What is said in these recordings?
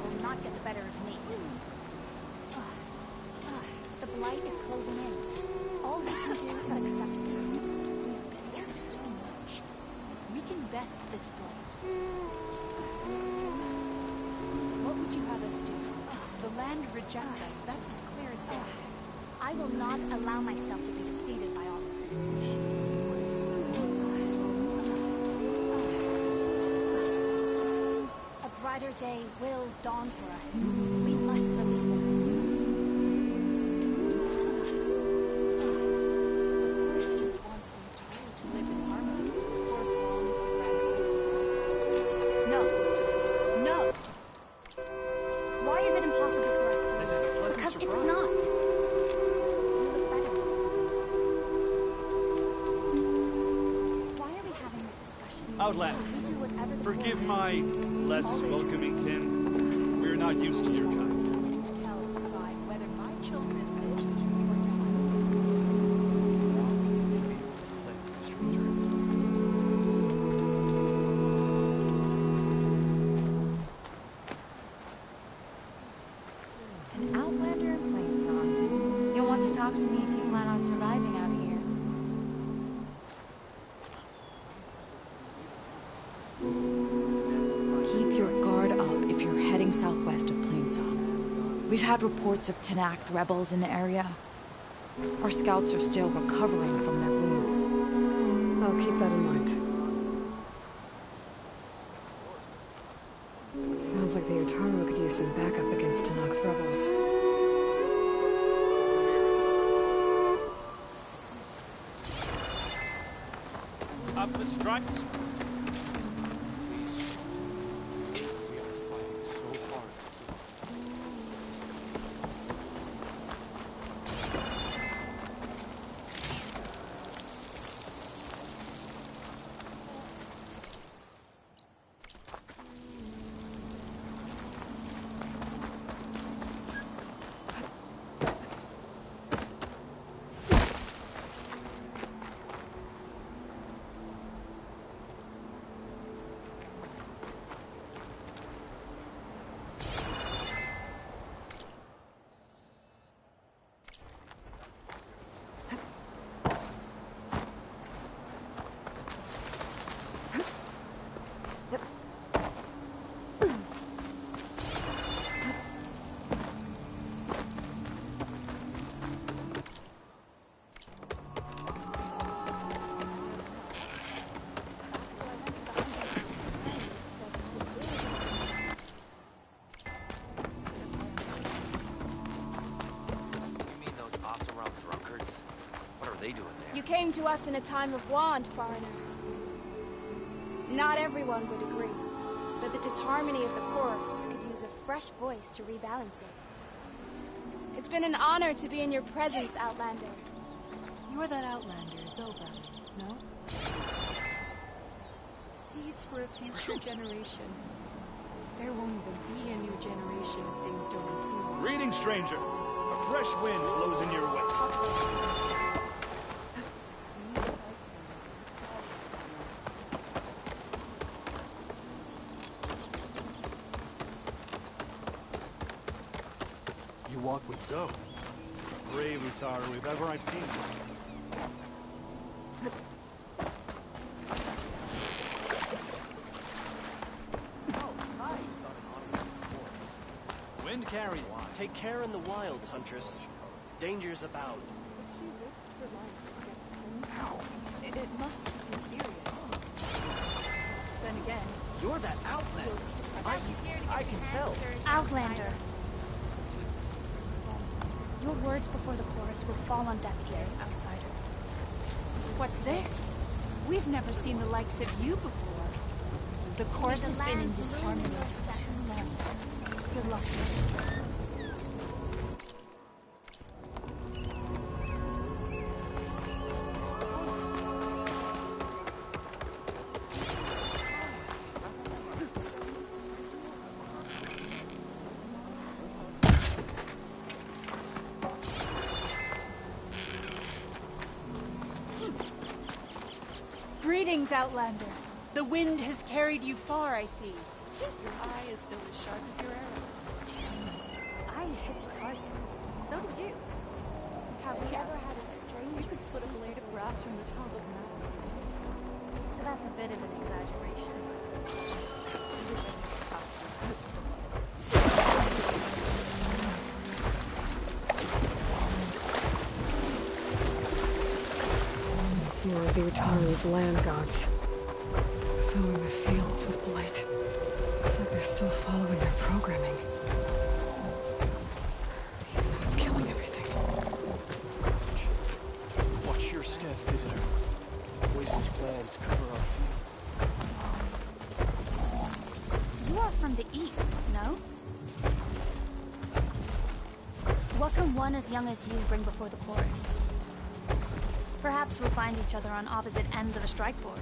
will not get the better of me. The Blight is closing in. All we can do is accept it. We've been through so much. We can best this Blight. What would you have us do? The land rejects us. That's as clear as day. I will not allow myself to be defeated by all of this. A brighter day will dawn for us. We must believe in this. The Force just wants them to live in harmony. The Force belongs to the grand slave. No. Why is it impossible for us to? This is a pleasant because surprise. it's not. Why are we having this discussion? Outlander, We do whatever the forgive Force my less welcoming kin. We're not used to your kind. Kel decide whether my children live An outlander in Plainsong. You'll want to talk to me if you plan on surviving out here. Keep your guard up if you're heading southwest of Plainsong. We've had reports of Tenakth rebels in the area. Our scouts are still recovering from their wounds. I'll keep that in mind. Sounds like the Utaru could use some backup against Tenakth rebels. Up the strikes. Please. We are fighting so hard. You came to us in a time of want, foreigner. Not everyone would agree, but the disharmony of the chorus could use a fresh voice to rebalance it. It's been an honor to be in your presence, Outlander. You're that Outlander, Zoba, no? Seeds for a future generation. There won't even be a new generation if things don't improve. Greetings, stranger. A fresh wind blows in your way. You walk with Zoe. Brave Utaru if ever I've seen one. Wind carry. Take care in the wilds, Huntress. Dangers abound. It must have been serious. Then again, You're that Outlander. I can tell. Outlander. Your words before the chorus will fall on deaf ears, outsider. What's this? We've never seen the likes of you before. The chorus has been in disharmony for too long. Good luck. Greetings, Outlander. The wind has carried you far, I see. Your eye is still as sharp as your arrow. I hit the target. So did you. Have we ever had a stranger? You could put a blade of grass from the top of Mount. That's a bit of an exaggeration. I wish I could talk to More of the Utaru's land gods. Sowing the fields with blight. It's like they're still following their programming. Even though it's killing everything. Watch your step, visitor. Poison's plans cover our field. You are from the east, no? What can one as young as you bring before the chorus? Perhaps we'll find each other on opposite ends of a strike board.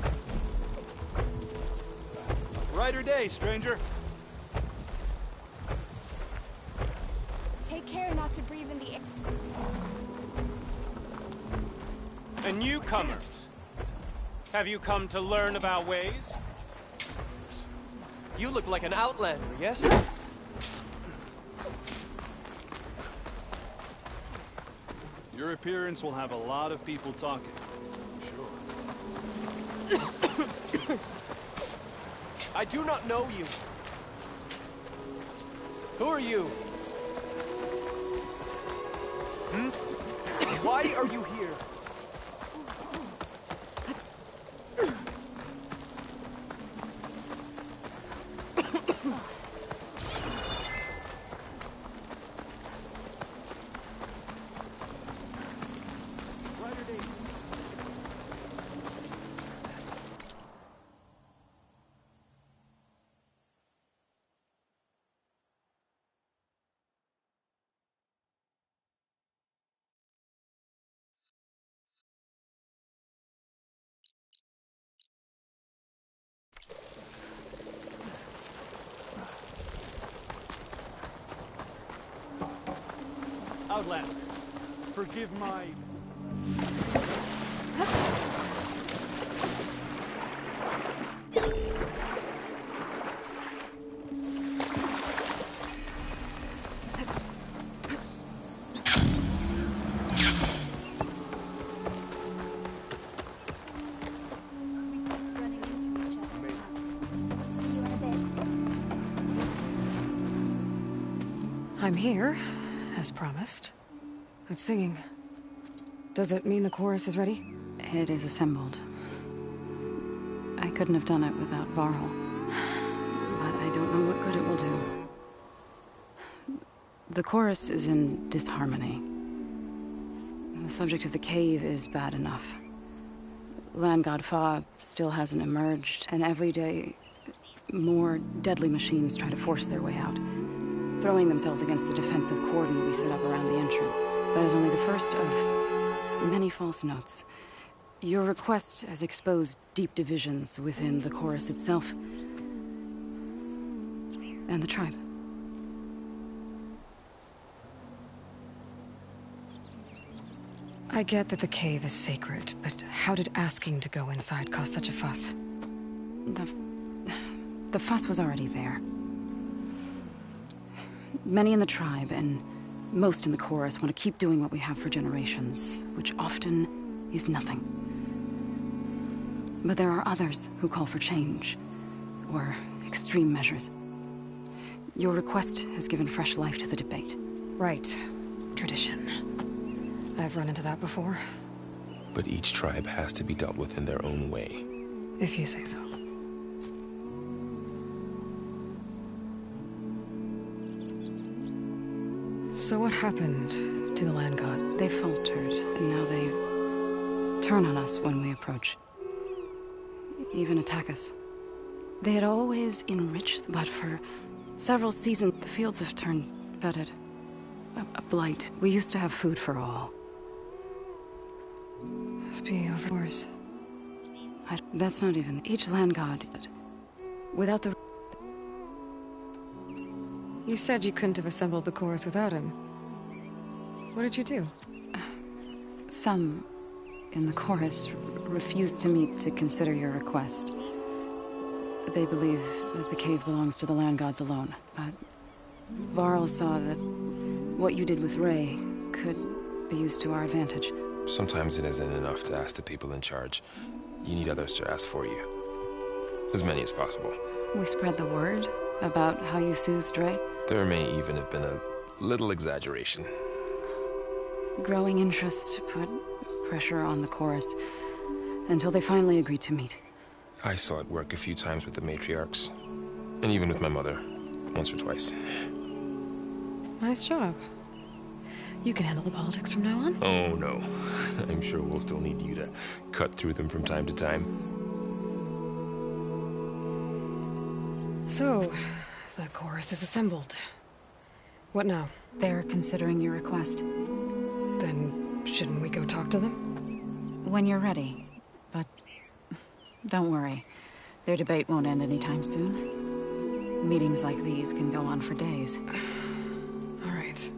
Brighter day, stranger. Take care not to breathe in the air. And newcomers, have you come to learn about ways? You look like an outlander, yes? Your appearance will have a lot of people talking. I'm sure. I do not know you. Who are you? Why are you here? Outlander, forgive my... Running into each other. See you in a bit. I'm here, as promised. That singing. Does it mean the chorus is ready? It is assembled. I couldn't have done it without Varl. But I don't know what good it will do. The chorus is in disharmony. The subject of the cave is bad enough. Land God Fa still hasn't emerged, and every day more deadly machines try to force their way out, throwing themselves against the defensive cordon we set up around the entrance. That is only the first of many false notes. Your request has exposed deep divisions within the chorus itself and the tribe. I get that the cave is sacred, but how did asking to go inside cause such a fuss? The fuss was already there. Many in the tribe, and most in the chorus, want to keep doing what we have for generations, which often is nothing. But there are others who call for change, or extreme measures. Your request has given fresh life to the debate. Right. Tradition. I've run into that before. But each tribe has to be dealt with in their own way. If you say so. So what happened to the land god? They faltered, and now they turn on us when we approach. Even attack us. They had always enriched, but for several seasons, the fields have turned fetid. A blight. We used to have food for all. Must be over yours. That's not even... Each land god... Without the... You said you couldn't have assembled the chorus without him. What did you do? Some in the chorus refused to meet to consider your request. They believe that the cave belongs to the land gods alone, but Varl saw that what you did with Ray could be used to our advantage. Sometimes it isn't enough to ask the people in charge. You need others to ask for you. As many as possible. We spread the word about how you soothed Ray. There may even have been a little exaggeration. Growing interest put pressure on the chorus until they finally agreed to meet. I saw it work a few times with the matriarchs. And even with my mother. Once or twice. Nice job. You can handle the politics from now on? Oh, no. I'm sure we'll still need you to cut through them from time to time. So, the chorus is assembled. What now? They're considering your request. Then, shouldn't we go talk to them? When you're ready. But don't worry. Their debate won't end anytime soon. Meetings like these can go on for days. All right.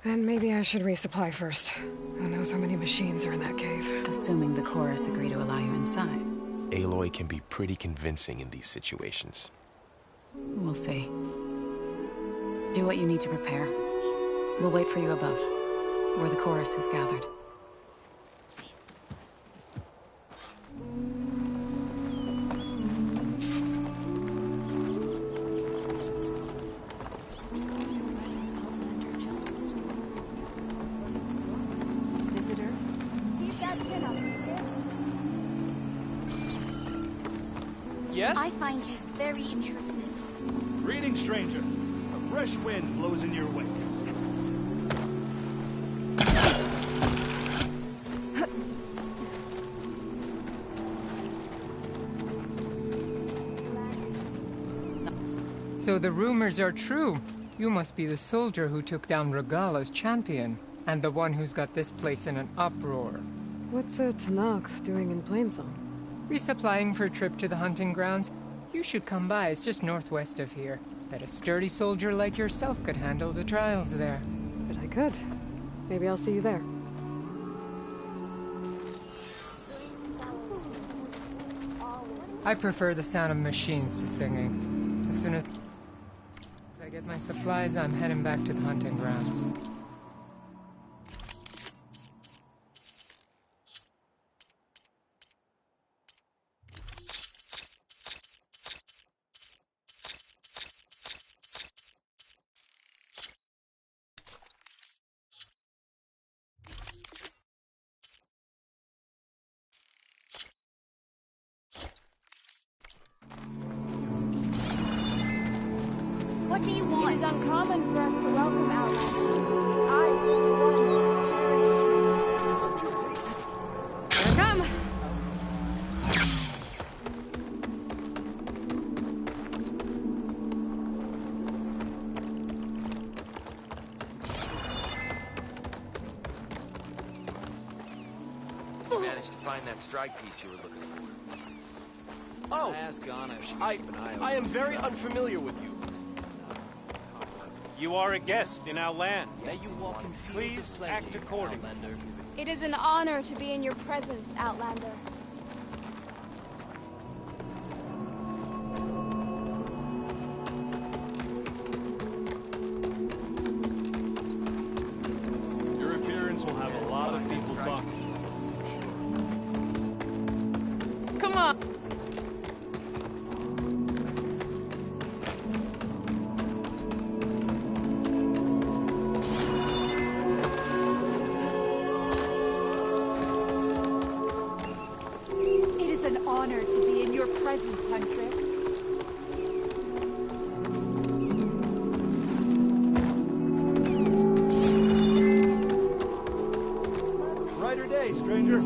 Then maybe I should resupply first. Who knows how many machines are in that cave? Assuming the chorus agree to allow you inside. Aloy can be pretty convincing in these situations. We'll see. Do what you need to prepare. We'll wait for you above, where the chorus is gathered. Yes? I find you very intrusive. Greetings, stranger. A fresh wind blows in your wake. So the rumors are true. You must be the soldier who took down Regalla's champion, and the one who's got this place in an uproar. What's a Tenakth doing in Plainsong? Resupplying for a trip to the hunting grounds? You should come by, it's just northwest of here. Bet a sturdy soldier like yourself could handle the trials there. But I could. Maybe I'll see you there. I prefer the sound of machines to singing. As soon as I get my supplies, I'm heading back to the hunting grounds. What do you want? It is uncommon for us to welcome outlanders. I, for one, cherish... Here I come! You managed to find that strike piece you were looking for. Oh, I am very unfamiliar with you. You are a guest in our land. May you walk in fields of Please plenty, act accordingly. Outlander. It is an honor to be in your presence, Outlander. Your appearance will have a lot of people talking. Come on! It is an honor to be in your presence, Huntress. Brighter day, stranger.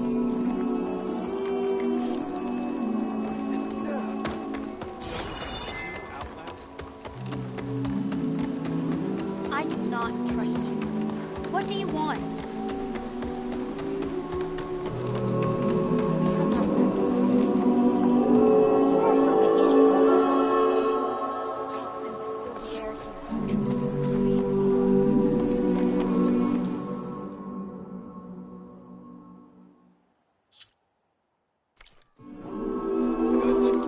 I do not trust you. What do you want? You are from the east. Toxins fill the air here, Huntress. Breathe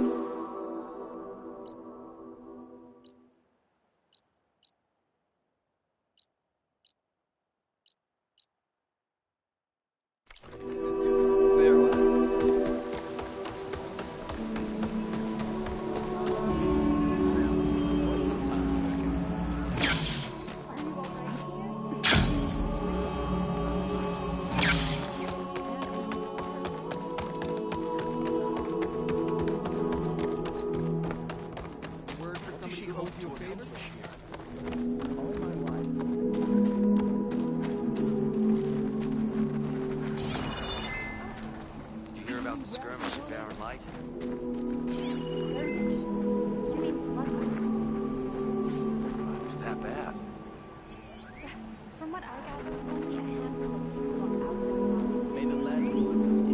hope to a favor? All my life. Did you hear about the skirmish at Barren Light? Was that bad? From what I gather, only a handful of people walk out there. Made the land.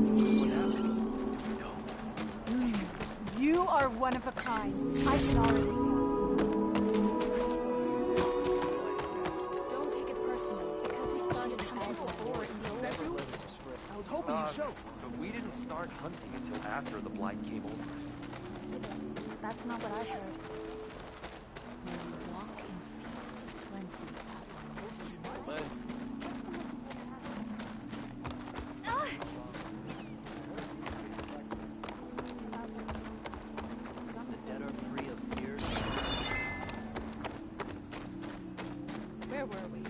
Did you know what happened? Did we know? You are one of a kind. I can already tell. Don't take it personally. Because we started hunting before in the old Bedroom? I was hoping you'd show. But we didn't start hunting until after the blight came over us. That's not what I heard. We walk in fields of plenty. The dead are free of fear. Where were we?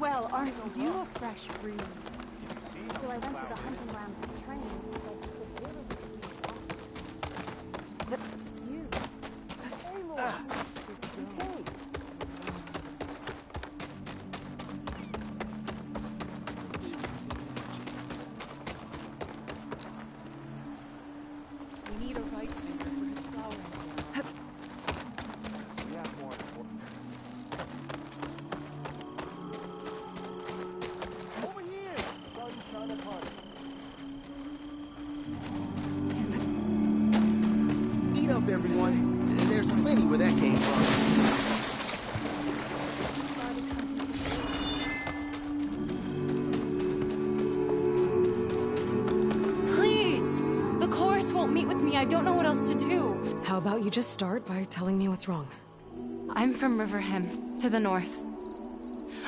Well, aren't you a fresh breeze? So I went to the hunting grounds to train. We need a right singer for his flowering. We have more important. Over here! Sun's trying to party. Eat up, everyone. There's plenty where that came from. Meet with me. I don't know what else to do. How about you just start by telling me what's wrong? I'm from Riverhim, to the north.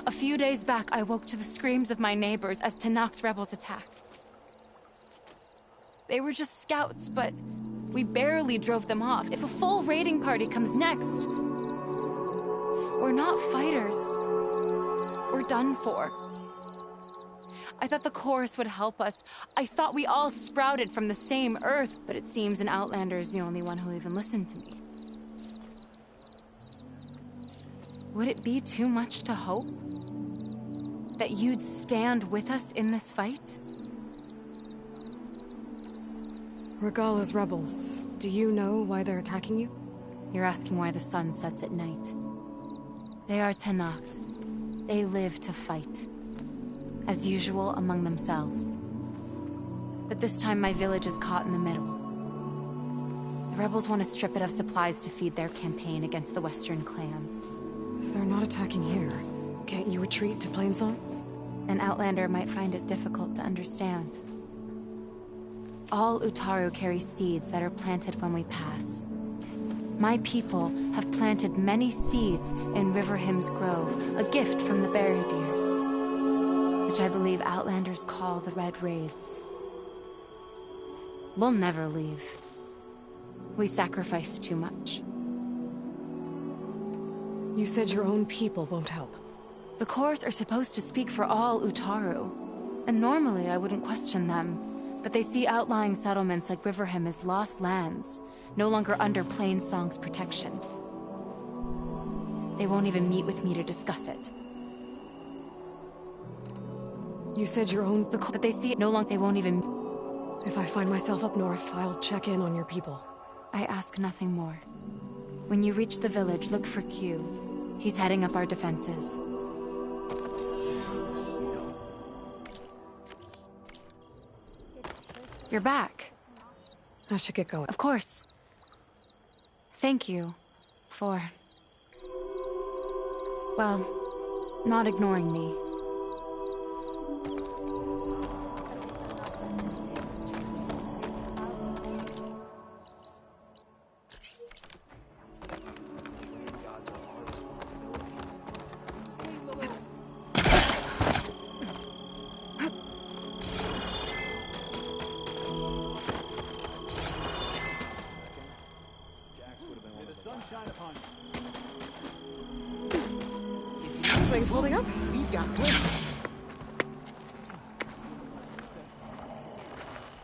A few days back, I woke to the screams of my neighbors as Tenakth's rebels attacked. They were just scouts, but we barely drove them off. If a full raiding party comes next, we're not fighters. We're done for. I thought the chorus would help us. I thought we all sprouted from the same earth, but it seems an Outlander is the only one who'll even listen to me. Would it be too much to hope that you'd stand with us in this fight? Regalla's rebels. Do you know why they're attacking you? You're asking why the sun sets at night. They are Tenakths. They live to fight. As usual, among themselves. But this time my village is caught in the middle. The rebels want to strip it of supplies to feed their campaign against the western clans. If they're not attacking here, can't you retreat to Plainsong? An Outlander might find it difficult to understand. All Utaru carry seeds that are planted when we pass. My people have planted many seeds in Riverhim's Grove, a gift from the Baradiers, which I believe Outlanders call the Red Raids. We'll never leave. We sacrificed too much. You said your own people won't help. The Chorus are supposed to speak for all Utaru, and normally I wouldn't question them, but they see outlying settlements like Riverhim as lost lands, no longer under Plainsong's protection. They won't even meet with me to discuss it. You said your own... But they see it no longer. They won't even... If I find myself up north, I'll check in on your people. I ask nothing more. When you reach the village, look for Q. He's heading up our defenses. You're back. I should get going. Of course. Thank you for... well, not ignoring me. Things holding up? We've got plenty.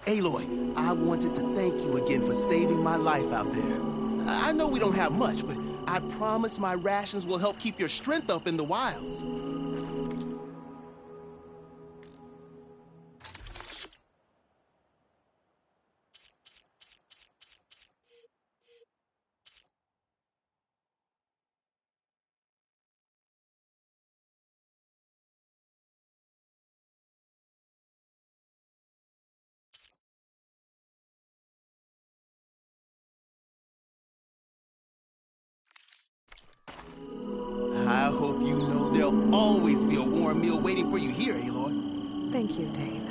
Aloy, I wanted to thank you again for saving my life out there. I know we don't have much, but I promise my rations will help keep your strength up in the wilds. I hope you know there'll always be a warm meal waiting for you here, Aloy. Thank you, Dane.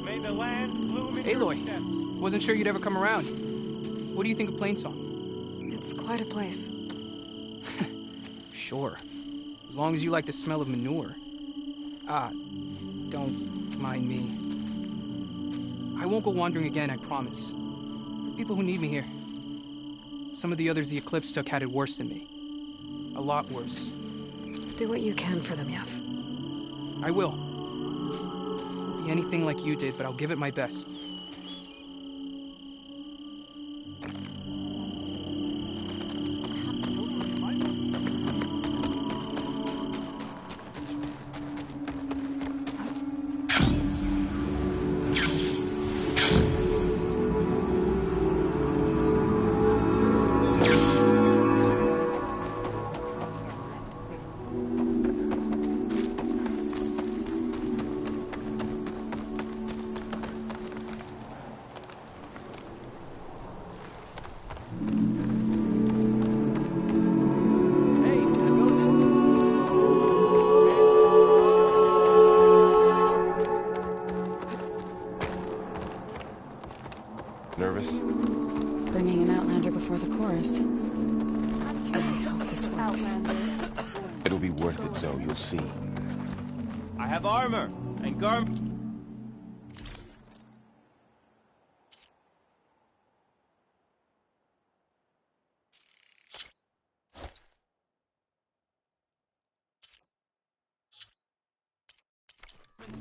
May the land bloom in Aloy, your steps. wasn't sure you'd ever come around. What do you think of Plainsong? It's quite a place. Sure. As long as you like the smell of manure. Ah, don't mind me. I won't go wandering again, I promise. There are people who need me here. Some of the others the Eclipse took had it worse than me. A lot worse. Do what you can for them, Yev. I will. Won't be anything like you did, but I'll give it my best. Nervous? Bringing an Outlander before the chorus. I hope this works. It'll be worth it, Zoe. You'll see. I have armor and garments.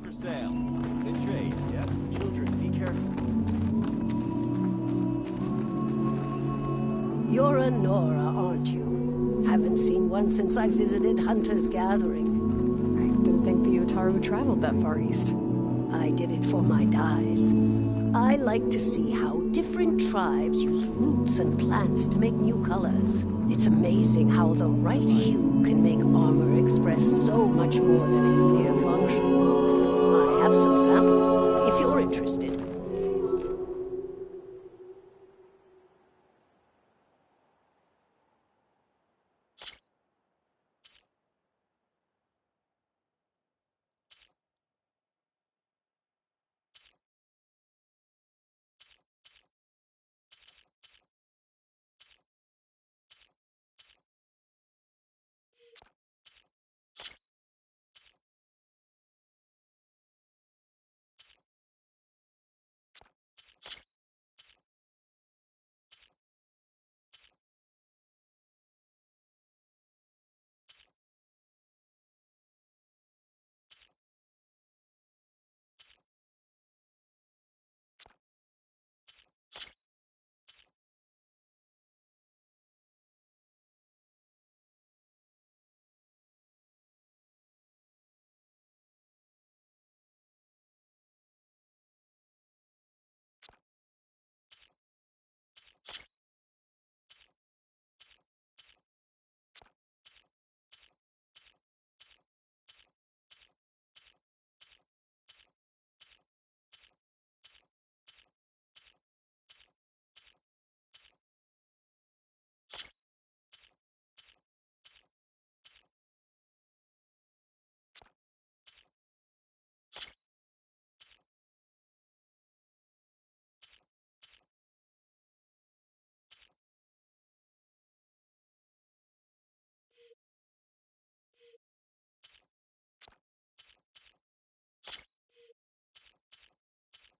For sale. Good trade, yeah? Children, be careful. You're a Nora, aren't you? Haven't seen one since I visited Hunter's Gathering. I didn't think the Utaru traveled that far east. I did it for my dyes. I like to see how different tribes use roots and plants to make new colors. It's amazing how the right hue can make armor express so much more than its mere function. I have some samples, if you're interested.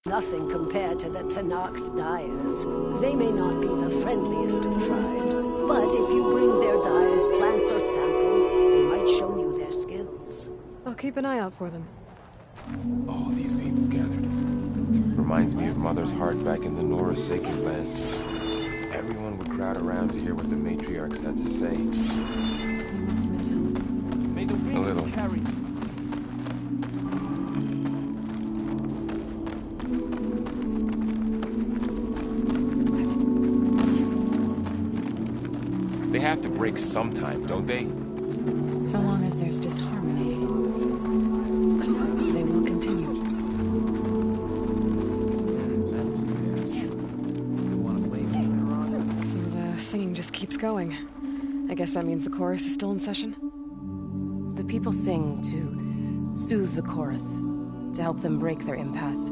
Nothing compared to the Tenakth Dyers. They may not be the friendliest of tribes, but if you bring their dyers plants keep an eye out for them. All these people gathered. Reminds me of Mother's heart back in the Nora sacred lands. Everyone would crowd around to hear what the matriarchs had to say. Let's miss him. May the wind A little. carry. They have to break sometime, don't they? So long as there's disharmony, they will continue. So the singing just keeps going. I guess that means the chorus is still in session? The people sing to soothe the chorus, to help them break their impasse.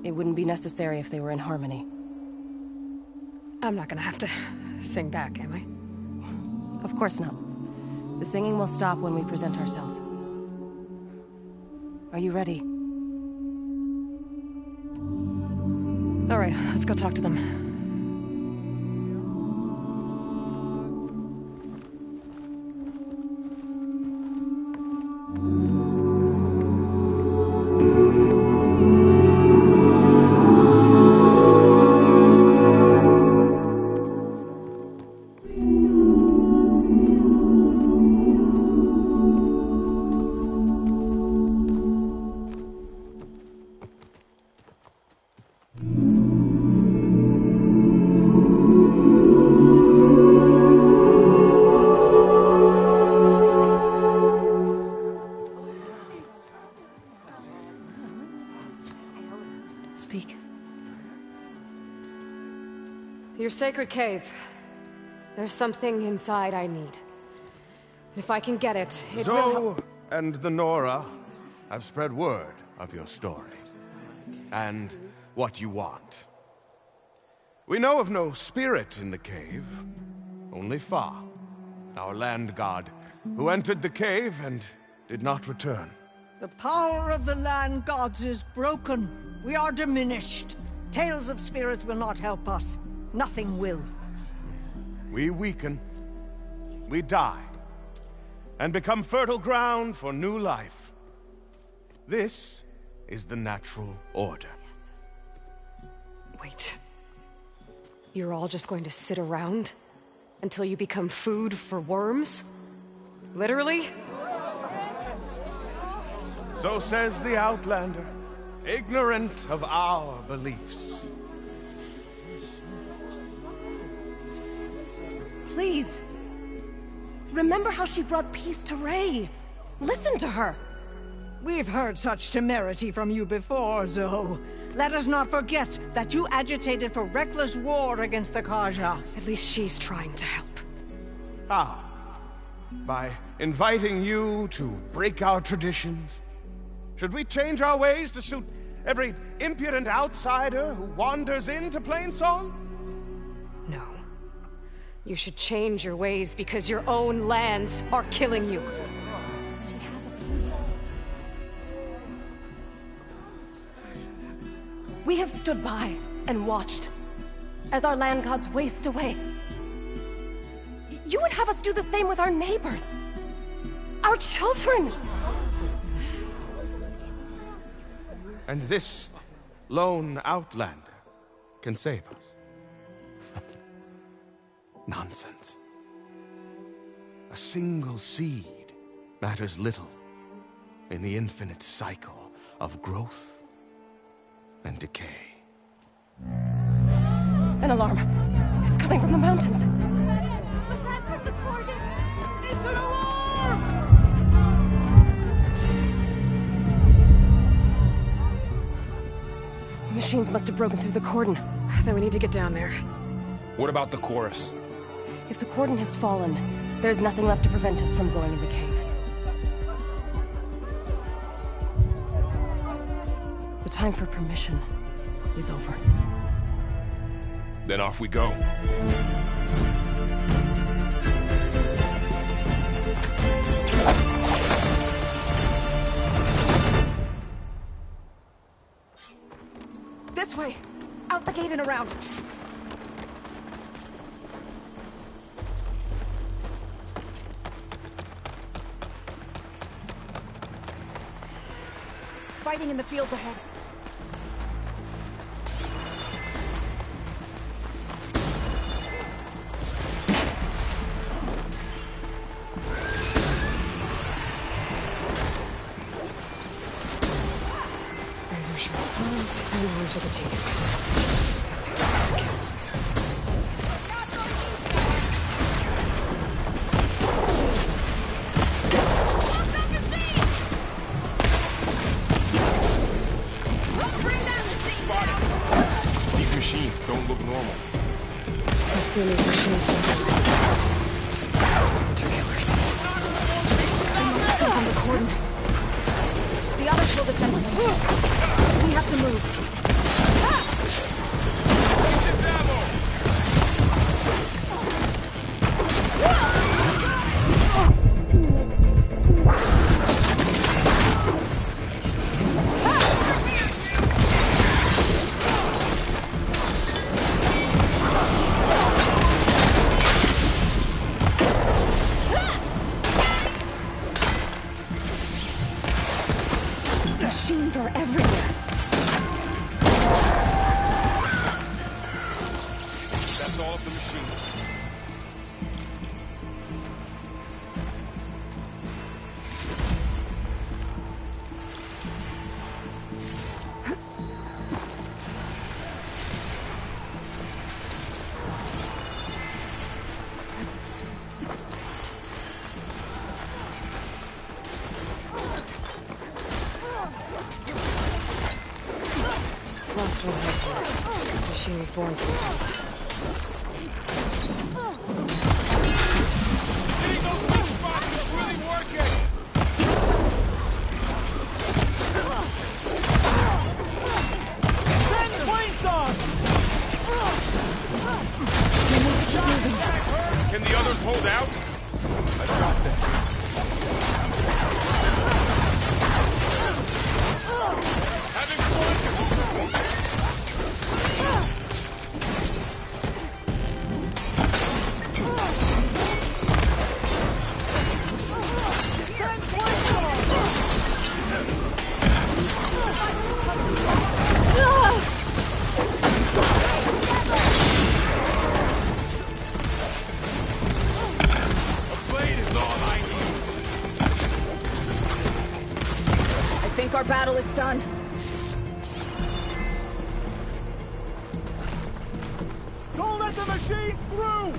It wouldn't be necessary if they were in harmony. I'm not gonna have to sing back, am I? Of course not. The singing will stop when we present ourselves. Are you ready? All right, let's go talk to them. Speak. Your sacred cave. There's something inside I need. If I can get it, it will Zoe and the Nora have spread word of your story. And what you want. We know of no spirit in the cave. Only Fa, our land god, who entered the cave and did not return. The power of the land gods is broken. We are diminished. Tales of spirits will not help us. Nothing will. We weaken. We die. And become fertile ground for new life. This is the natural order. Yes. Wait. You're all just going to sit around until you become food for worms? Literally? So says the Outlander, ignorant of our beliefs. Please. Remember how she brought peace to Ray. Listen to her. We've heard such temerity from you before, Zoe. Let us not forget that you agitated for reckless war against the Kaja. At least she's trying to help. How? By inviting you to break our traditions? Should we change our ways to suit every impudent outsider who wanders into Plainsong? No. You should change your ways because your own lands are killing you. We have stood by and watched as our land gods waste away. You would have us do the same with our neighbors, our children. And this lone Outlander can save us. Nonsense. A single seed matters little in the infinite cycle of growth and decay. An alarm. It's coming from the mountains. Was that from the Cordon? It's an alarm! Machines must have broken through the cordon. Then we need to get down there. What about the chorus? If the cordon has fallen, there's nothing left to prevent us from going in the cave. The time for permission is over. Then off we go. This way! Out the gate and around! fighting in the fields ahead. There's our short claws and on to the teeth. I've seen these machines before. They're killers. On the cordon. The others will defend the wings. We have to move. Machines are everywhere. That's all of the machines. Lost one head. The machine was born from that. Can the others hold out? I got this. Having fun! I think our battle is done. Don't let the machine through!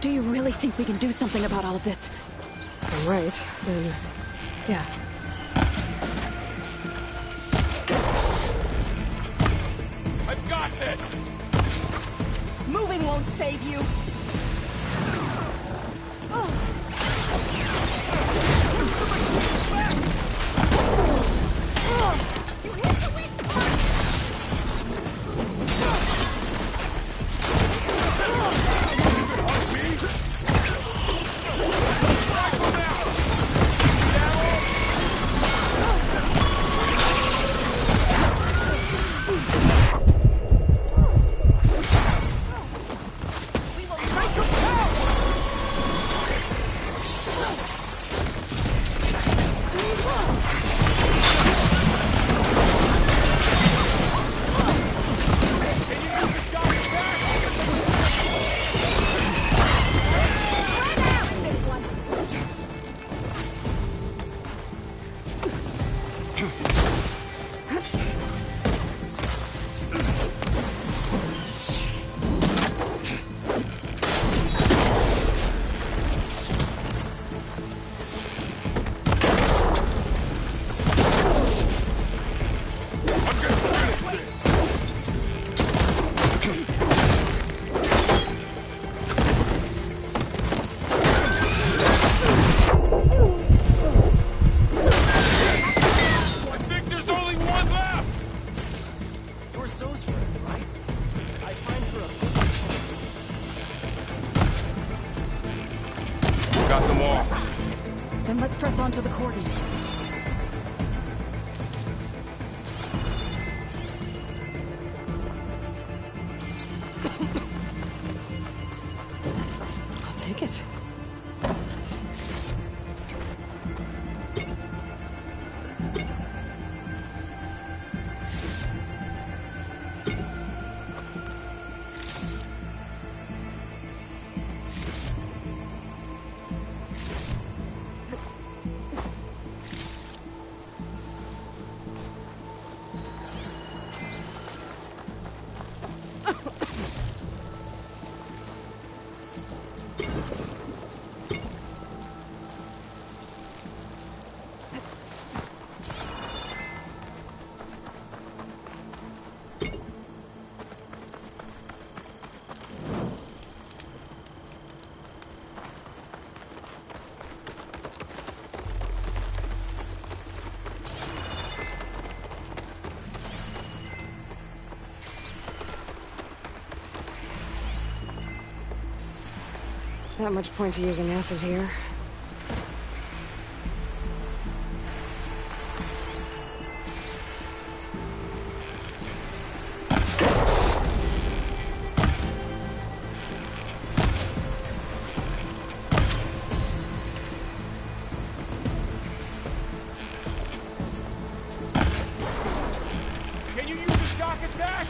Do you really think we can do something about all of this? I'm right, then... yeah. I've got this! Moving won't save you! us onto the cordon. I'll take it. Not much point to using acid here. Can you use a shock attack?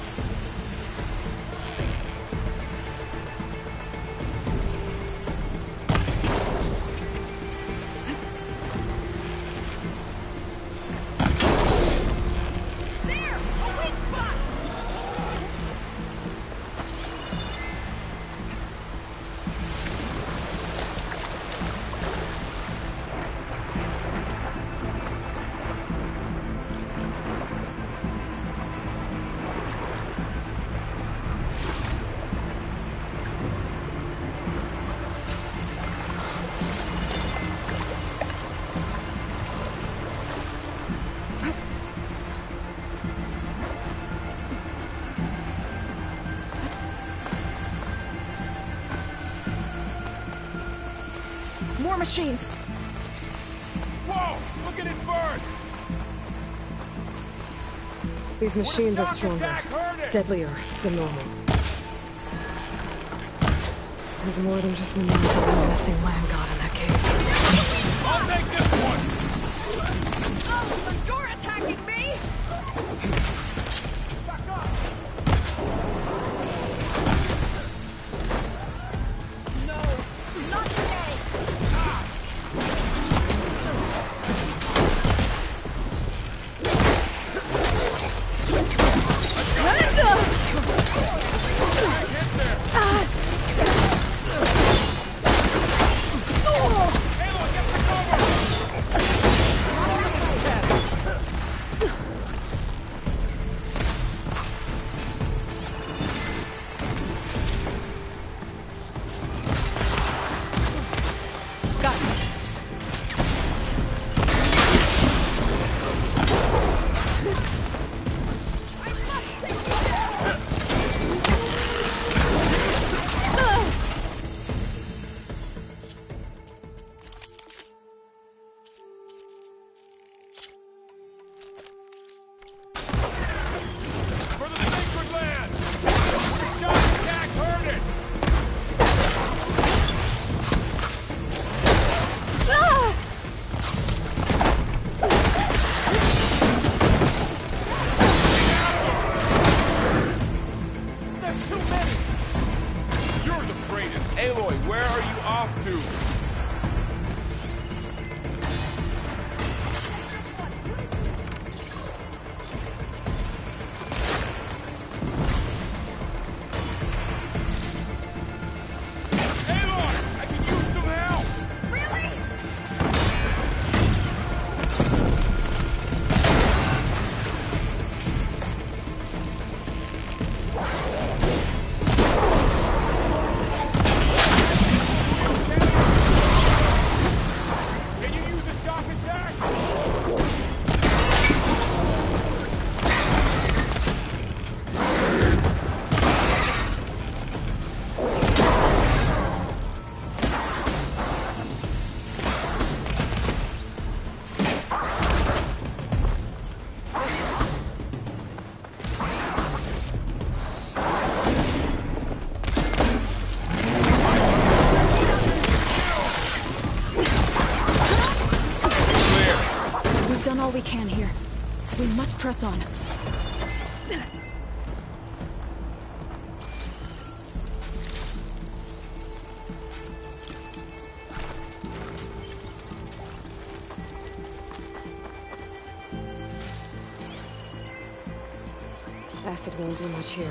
More machines! Whoa! Look at it burn! These machines are stronger, deadlier than normal. There's more than just Minerva and the menacing land god in that cave. I'll take this one! Oh, so you're attacking me? No, not today! We must press on. Acid won't do much here.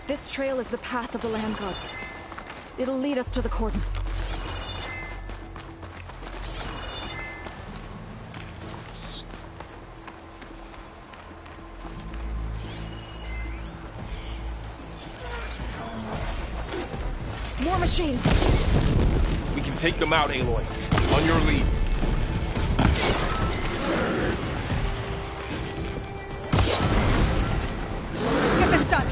This trail is the path of the land gods. It'll lead us to the cordon. More machines! We can take them out, Aloy. On your lead. Let's get this done!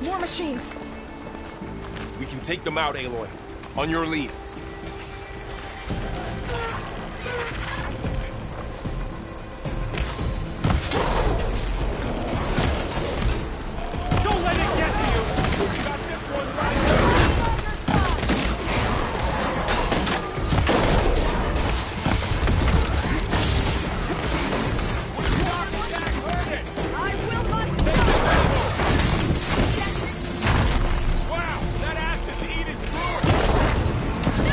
More machines! We can take them out, Aloy. On your lead. Don't let it get to you! You got this one right. Wow, that acid's eating through it!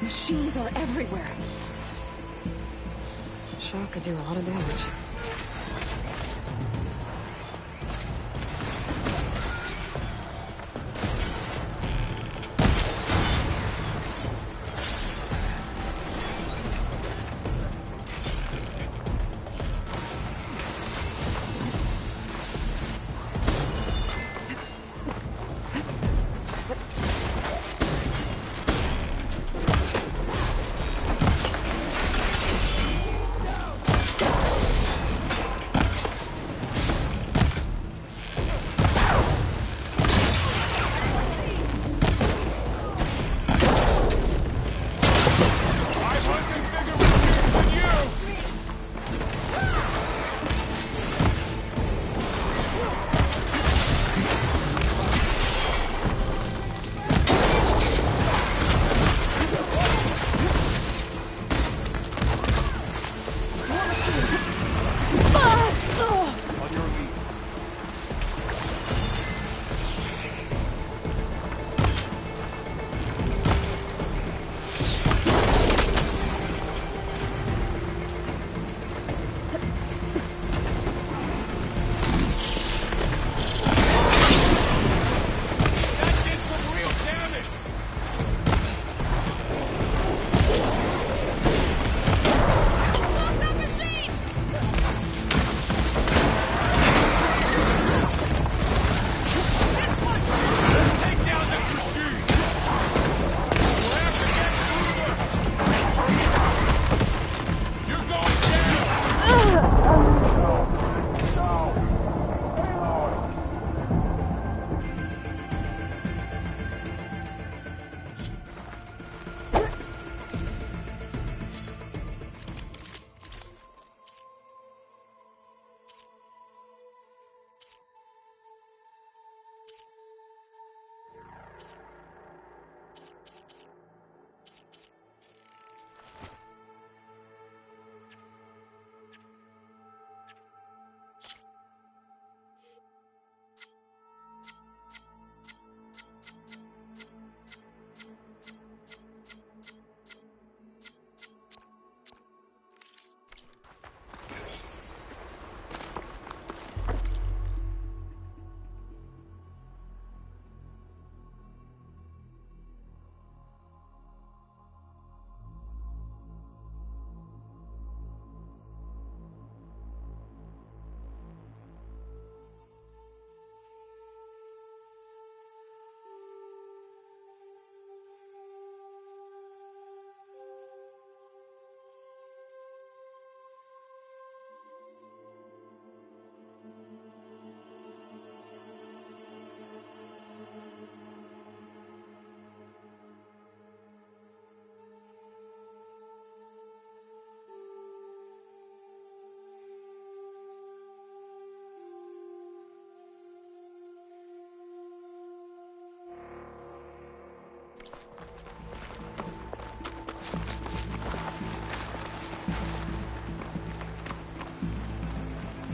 Machines are everywhere. Shock could do a lot of damage.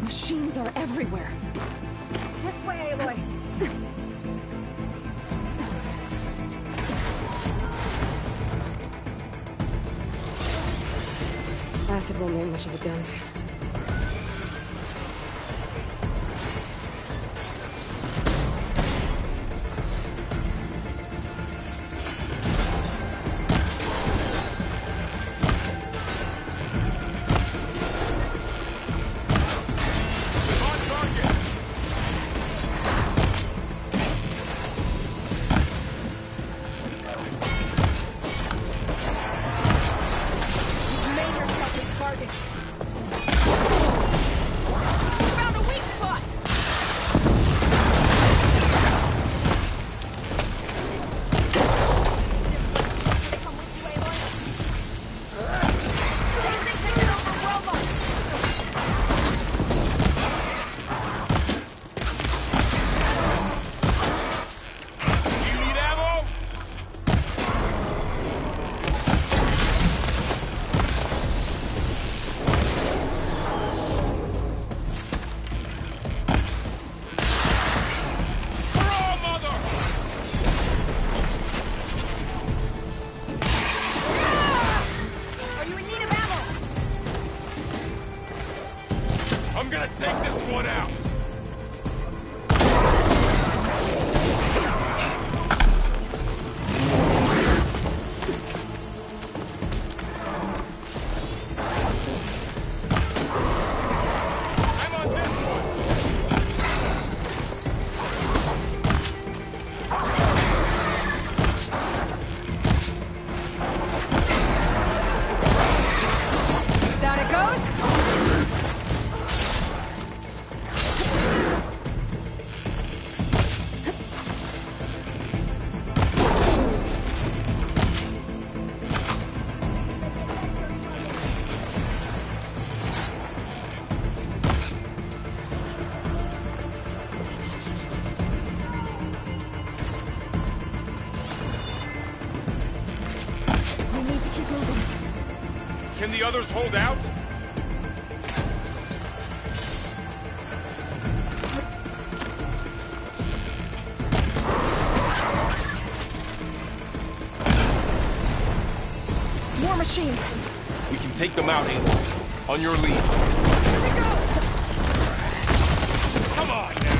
Machines are everywhere. This way, Aloy. Acid won't make much of a dent. You've made yourself a target. take this one out! Can the others hold out? More machines. We can take them out, Aloy. On your lead. Here we go! Come on now!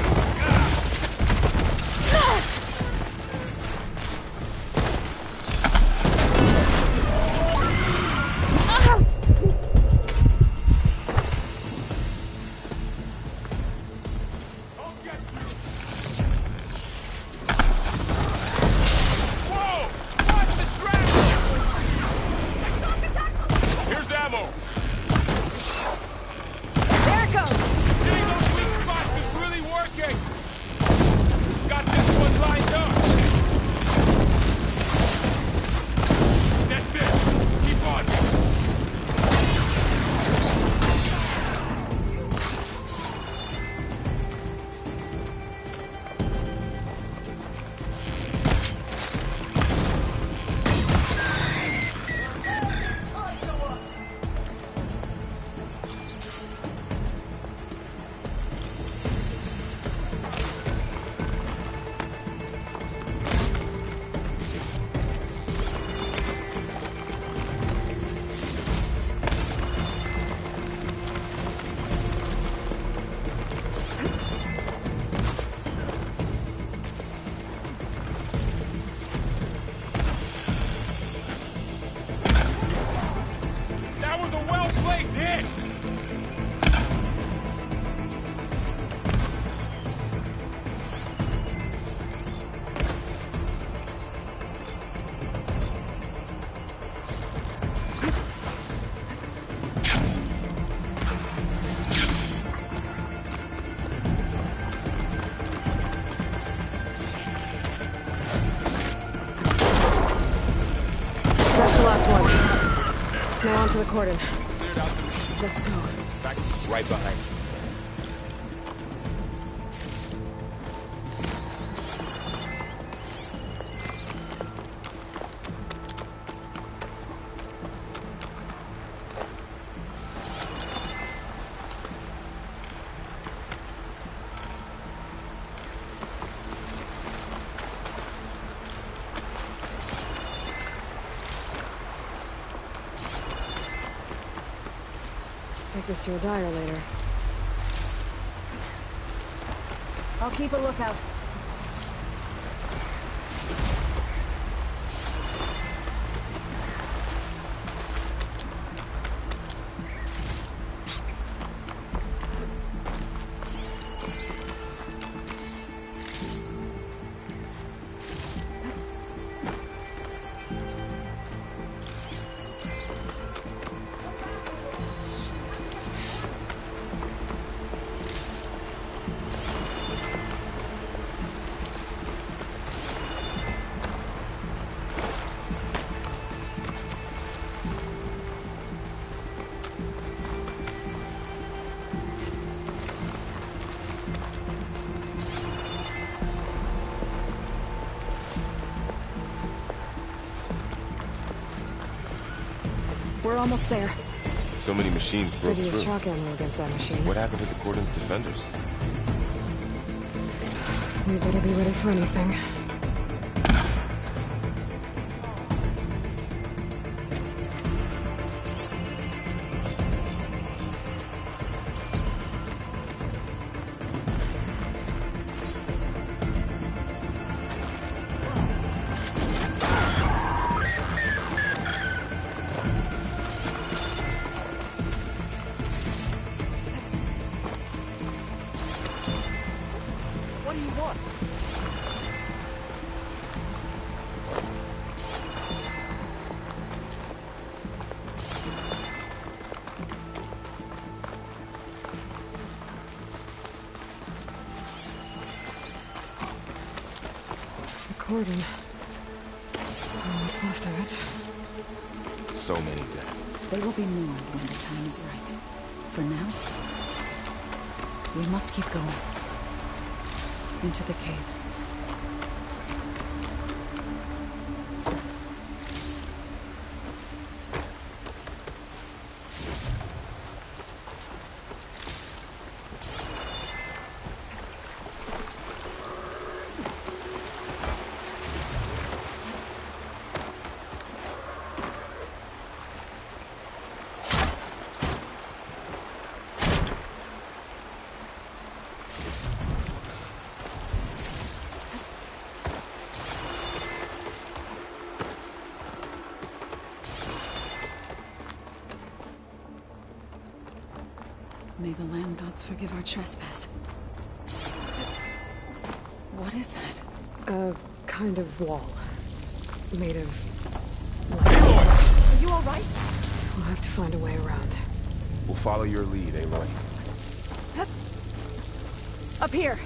Now onto the cordon. Let's go. Back right behind you. Take this to Adair later. I'll keep a lookout. We're almost there. So many machines broke Maybe through. use shock ammo against that machine. What happened to the Cordon's defenders? We better be ready for anything. cordon. What's left of it? So many dead. They will be more when the time is right. For now, we must keep going. Into the cave. May the land gods forgive our trespass. What is that? A kind of wall. Made of light. Are you alright? We'll have to find a way around. We'll follow your lead, Aloy. Up here!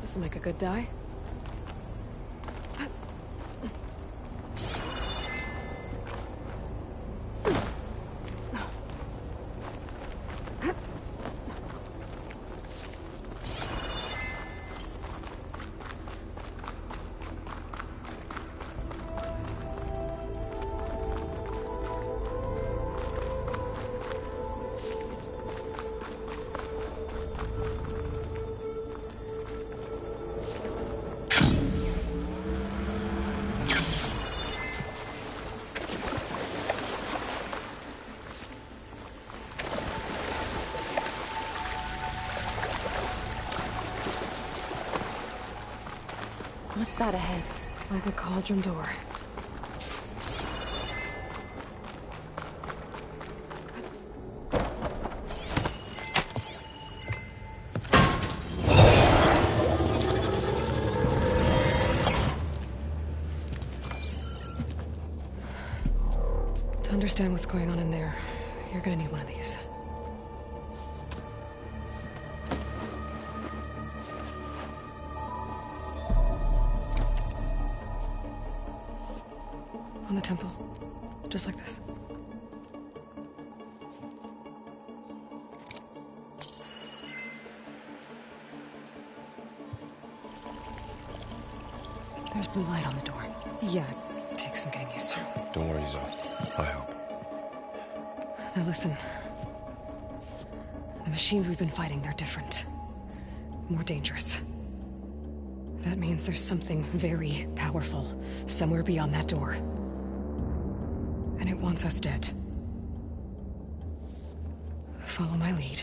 This'll make a good dye. What's that ahead? Like a cauldron door. To understand what's going on in there, you're gonna need one of these. On the temple. Just like this. There's blue light on the door. Yeah, it takes some getting used to. Don't worry, Zoe. I help. Now listen. The machines we've been fighting, they're different. More dangerous. That means there's something very powerful somewhere beyond that door. And it wants us dead. Follow my lead.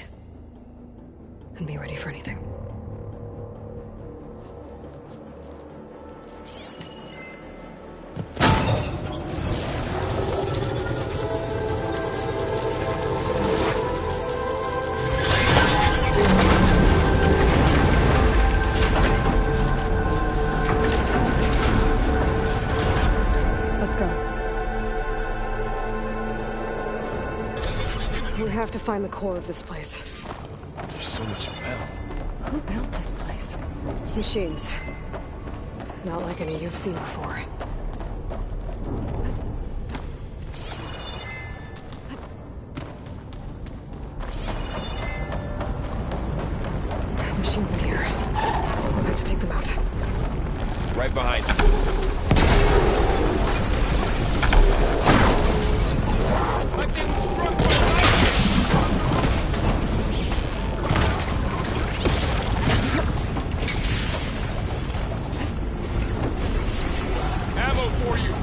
And be ready for anything. Let's go. We have to find the core of this place. There's so much metal. Who built this place? Machines. Not like any you've seen before. Machines in here. We'll have to take them out. Right behind. Ammo for you.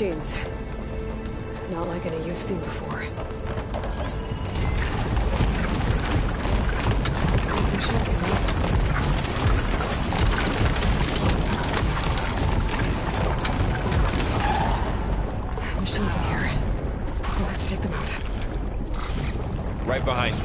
machines. Not like any you've seen before. Machines in here. We'll have to take them out. Right behind you.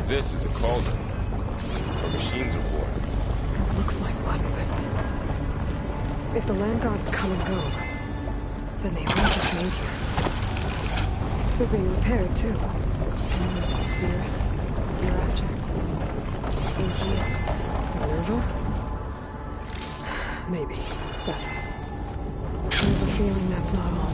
This is a cauldron, where machines are born. Looks like one, but if the land gods come and go, then they aren't just made here. They're being repaired too. And the spirit hereafter is in here. Minerva? Maybe, but I have a feeling that's not all.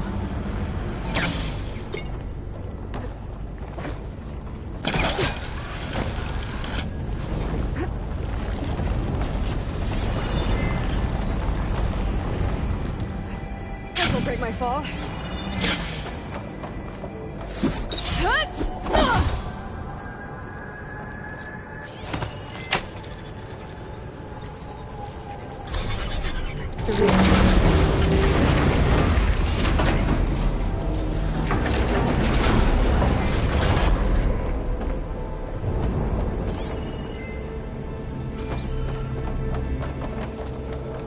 Break my fall.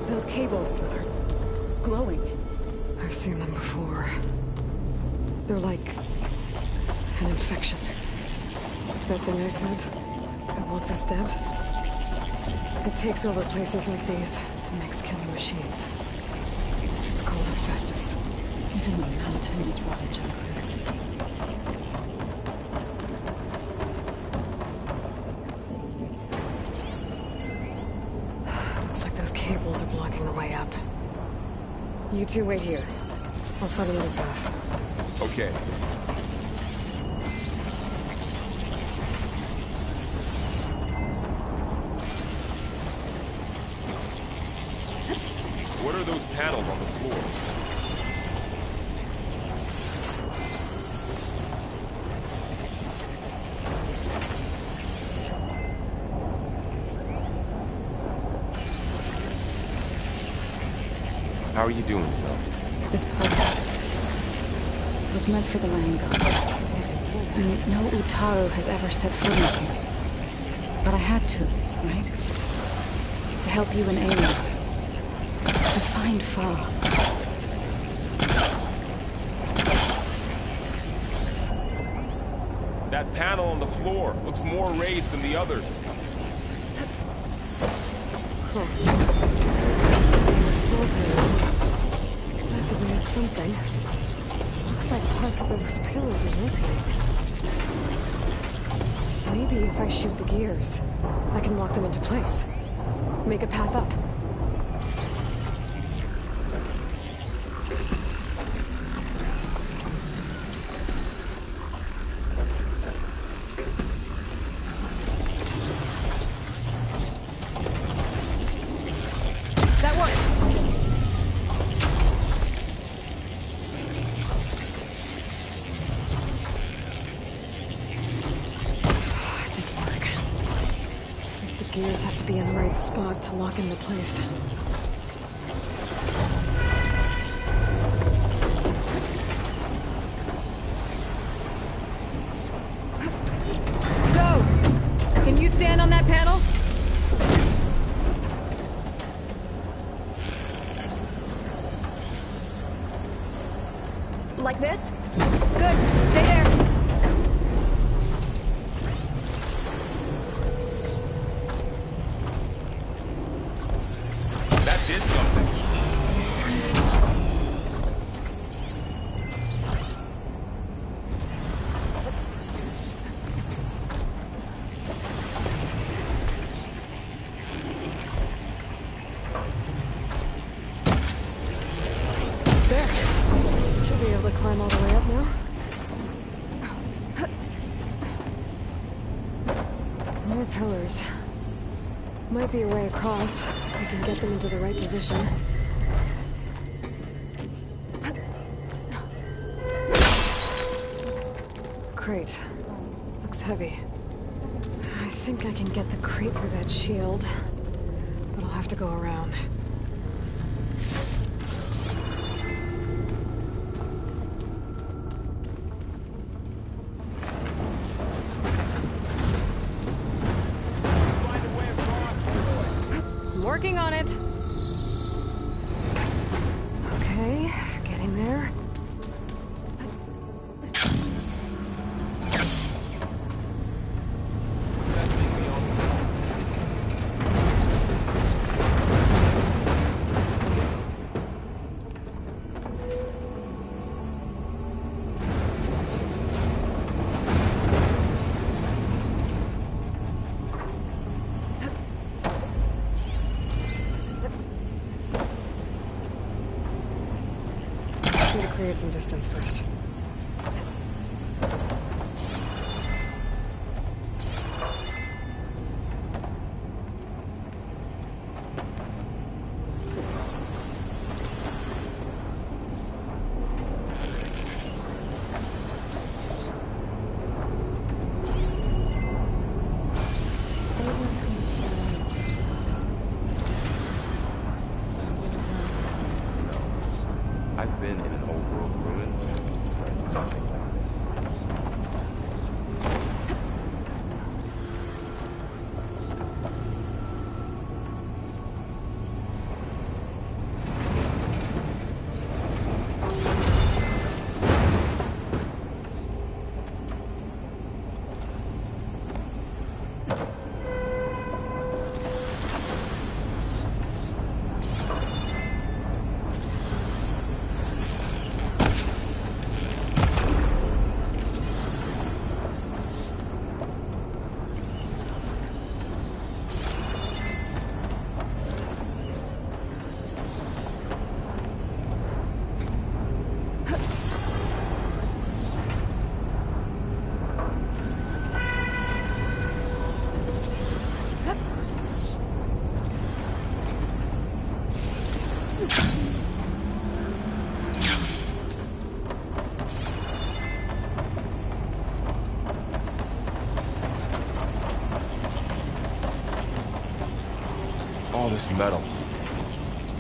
Those cables are glowing. I've seen them before. They're like an infection. That thing I said, that wants us dead, it takes over places like these and makes killing machines. It's called Hephaestus. Even the mountain is rotten to the roots. Looks like those cables are blocking the way up. You two wait here. I'll find another path. Okay. What are those panels on the floor? How are you doing, son? This place was meant for the land gods. And no Utaru has ever set foot in here. But I had to, right? To help you and Aloy. To find Fa. That panel on the floor looks more raised than the others. Activated something. Looks like parts of those pillars are rotating. Maybe if I shoot the gears, I can lock them into place. Make a path up. just have to be in the right spot to lock into place. So, can you stand on that panel? Like this? Good. Stay there. That did something. There. Should be able to climb all the way up now. More pillars. Might be a way across. I can get them into the right position. Crate. Looks heavy. I think I can get the crate through that shield, but I'll have to go around. I'm working on it. Okay, getting there. Need to create some distance first. I've been in an old world ruin. Nothing like this. All this metal.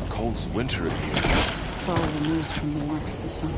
Cold as winter in here. Fall removed from the warmth of the sun.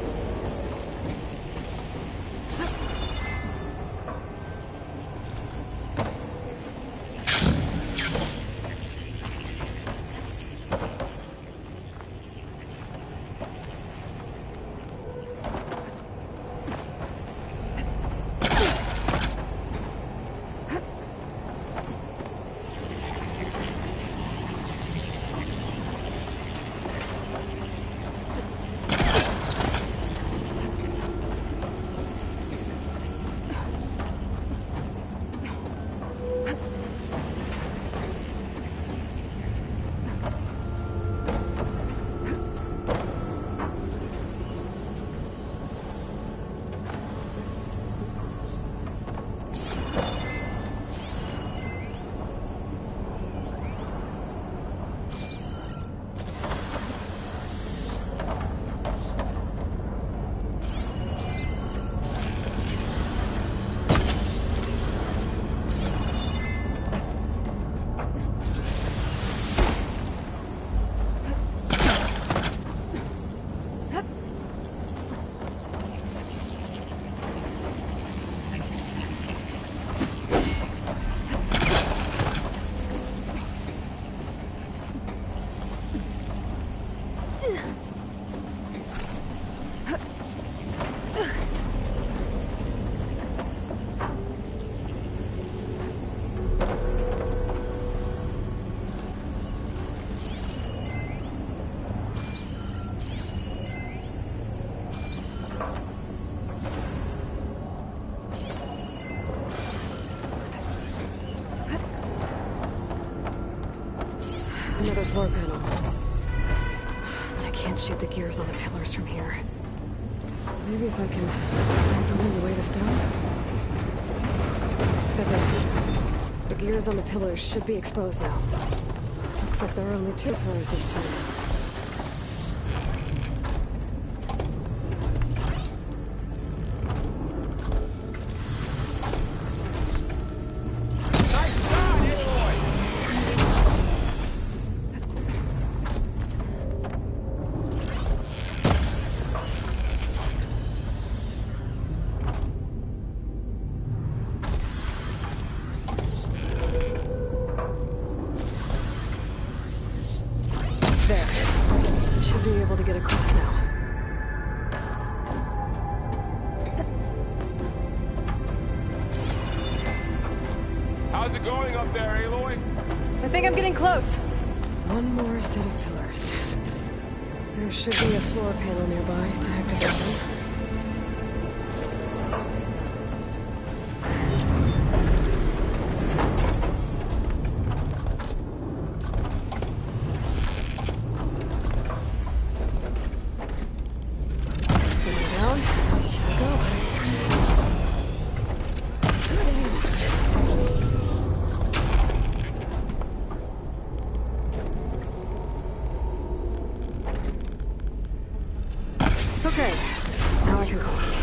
Another floor panel. But I can't shoot the gears on the pillars from here. Maybe if I can find something to weigh this down? That does it. The gears on the pillars should be exposed now. Looks like there are only 2 floors this time. How's it going up there, Aloy? I think I'm getting close. One more set of pillars. There should be a floor panel nearby to activate them. Okay, now I can cross.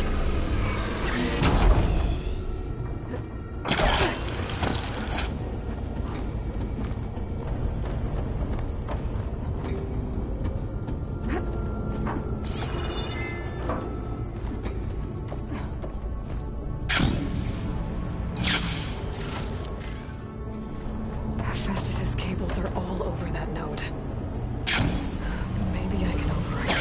Hephaestus's cables are all over that node. Maybe I can override it.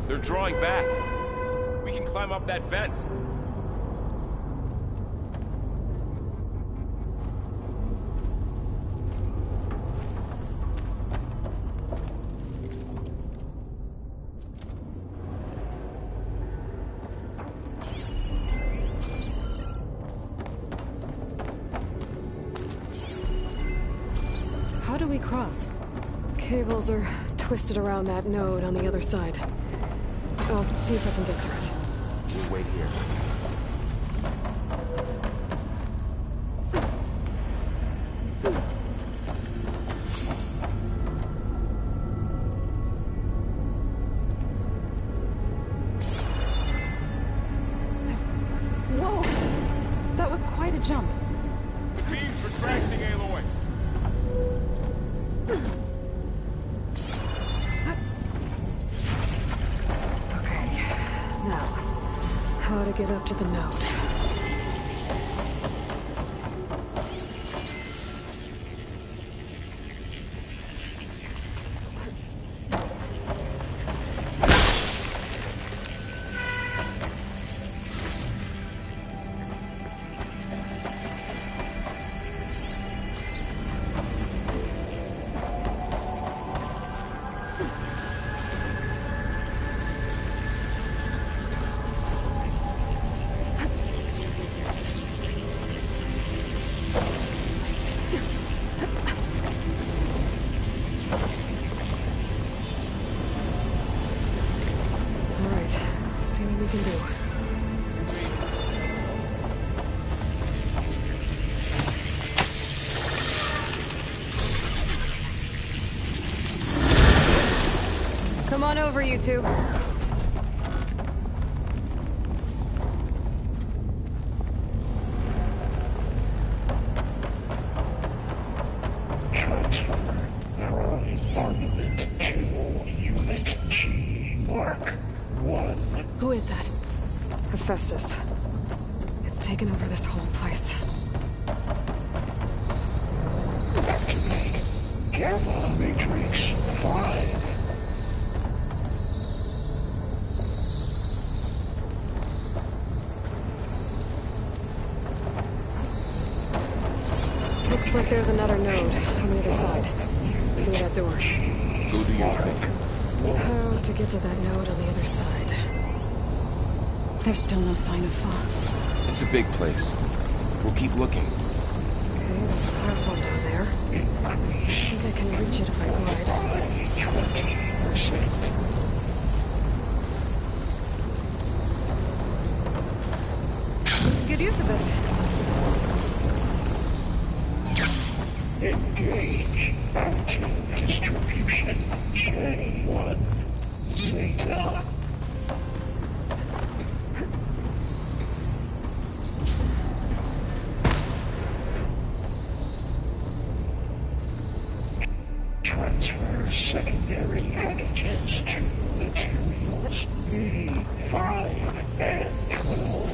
They're drawing back. We can climb up that vent. How do we cross? Cables are twisted around that node on the other side. I'll see if I can get to it. We'll wait here. Whoa! That was quite a jump. The beam's retracting, Aloy. How to get up to the node. See what we can do. Come on over, you two. Who is that? Hephaestus. It's taken over this whole place. Activate. Careful, Matrix. 5. Looks like there's another node on the other side. door. Who do you think? How to get to that node on the other side? There's still no sign of Fa. It's a big place. We'll keep looking. Okay, there's a platform down there. I think I can reach it if I glide. 20%. Good use of this. Engage active distribution. J1 Zeta. Transfer secondary antigens to materials E5 and 12.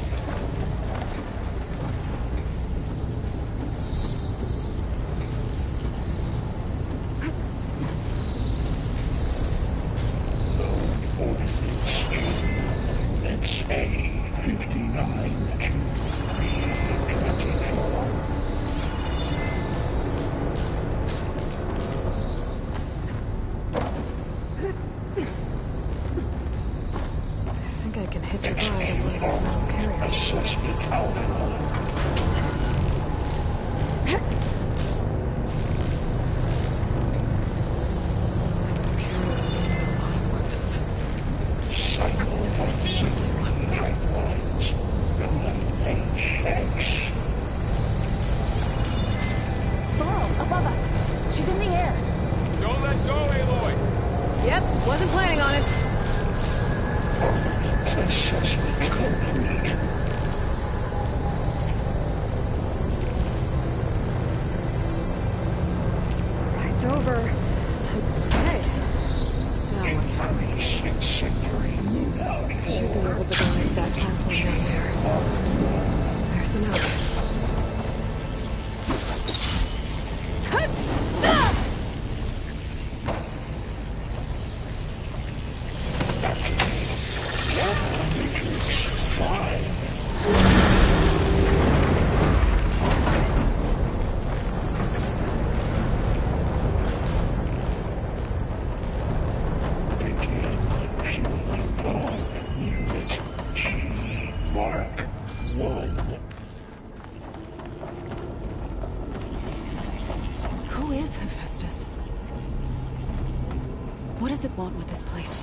What does it want with this place?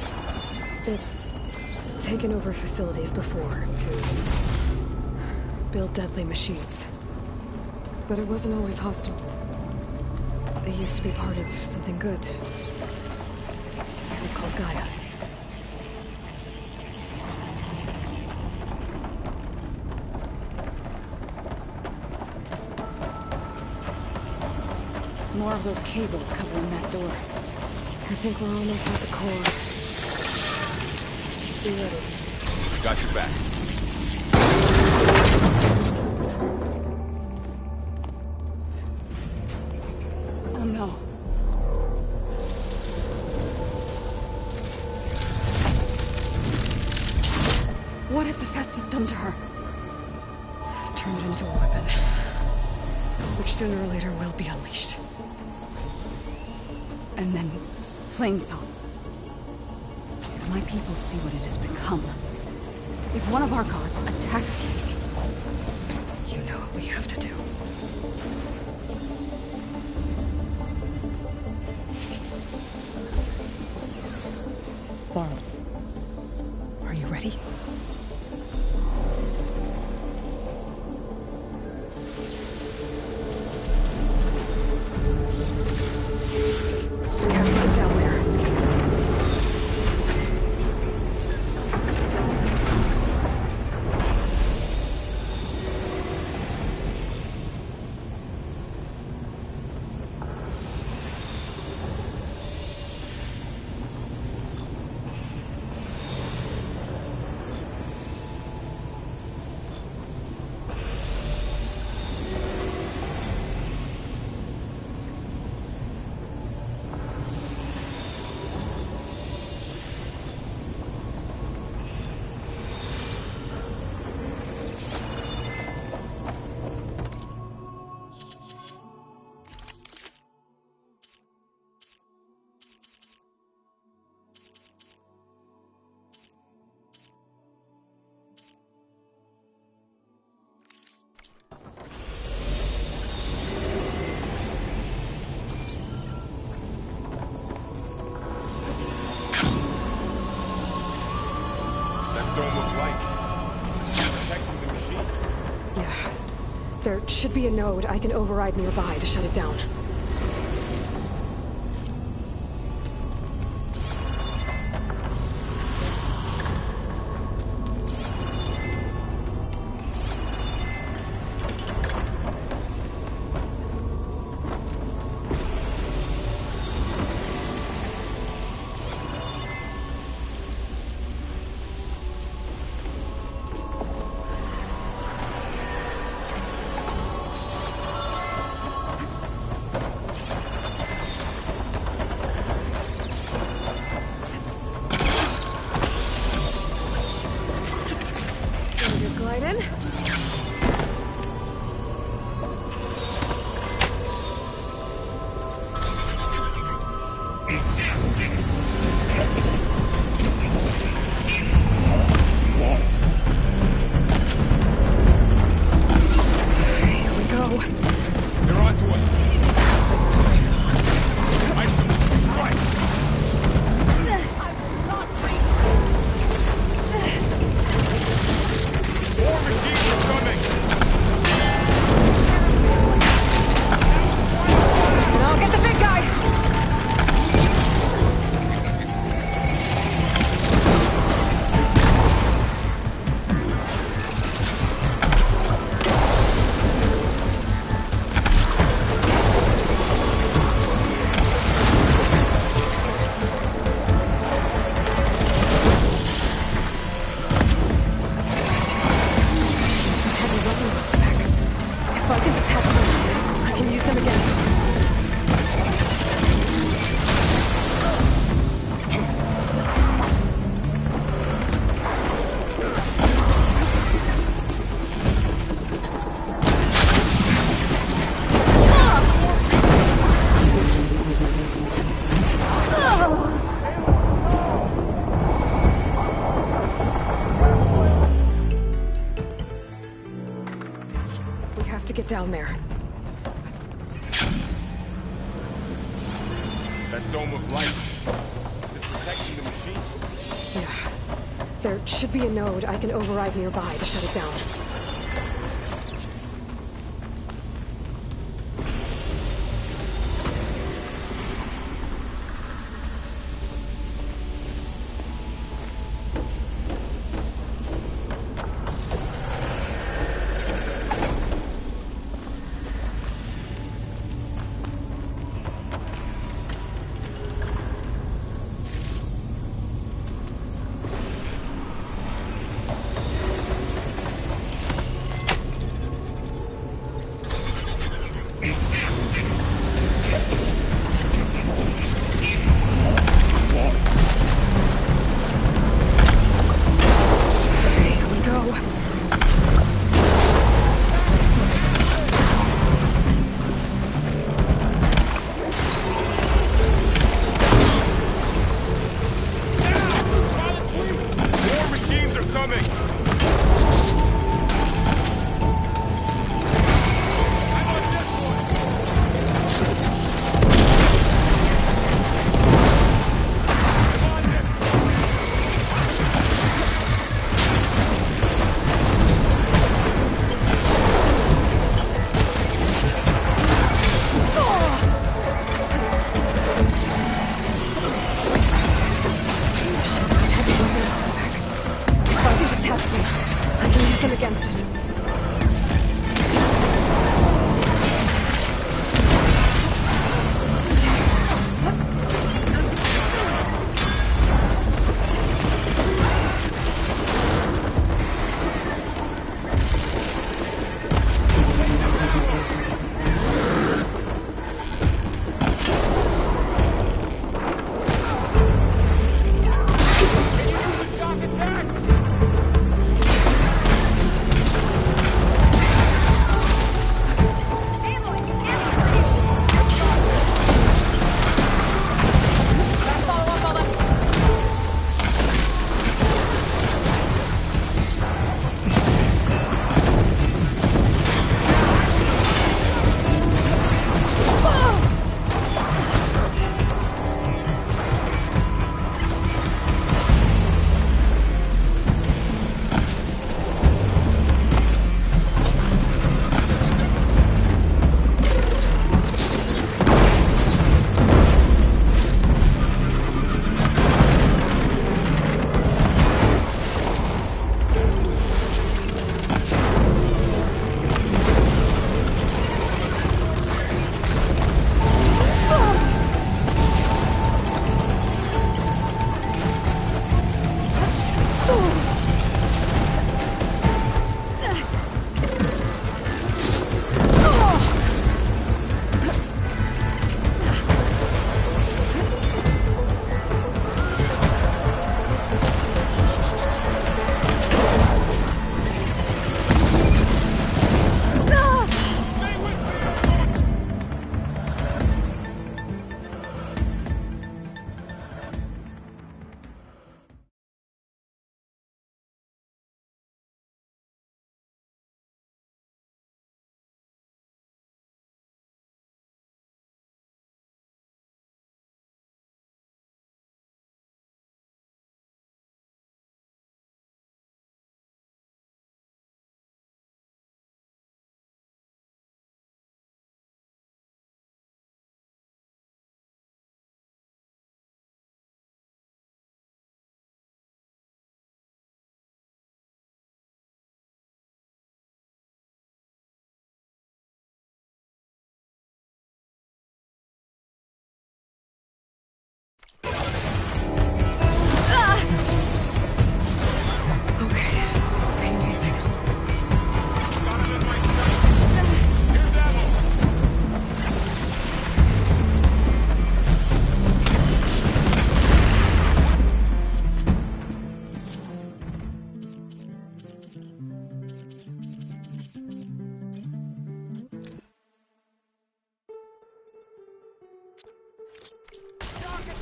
It's taken over facilities before to build deadly machines. But it wasn't always hostile. It used to be part of something good. Something called Gaia. More of those cables covering that door. I think we're almost at the core. Just be ready. Got your back. Oh no. What has Hephaestus done to her? Turned it into a weapon. Which sooner or later will be unleashed. And then Plainsong. If my people see what it has become, if one of our gods attacks them, you know what we have to do. Varl, are you ready? should be a node I can override nearby to shut it down. Down there. That dome of light is protecting the machine. Yeah. There should be a node I can override nearby to shut it down.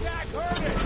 Jack heard it!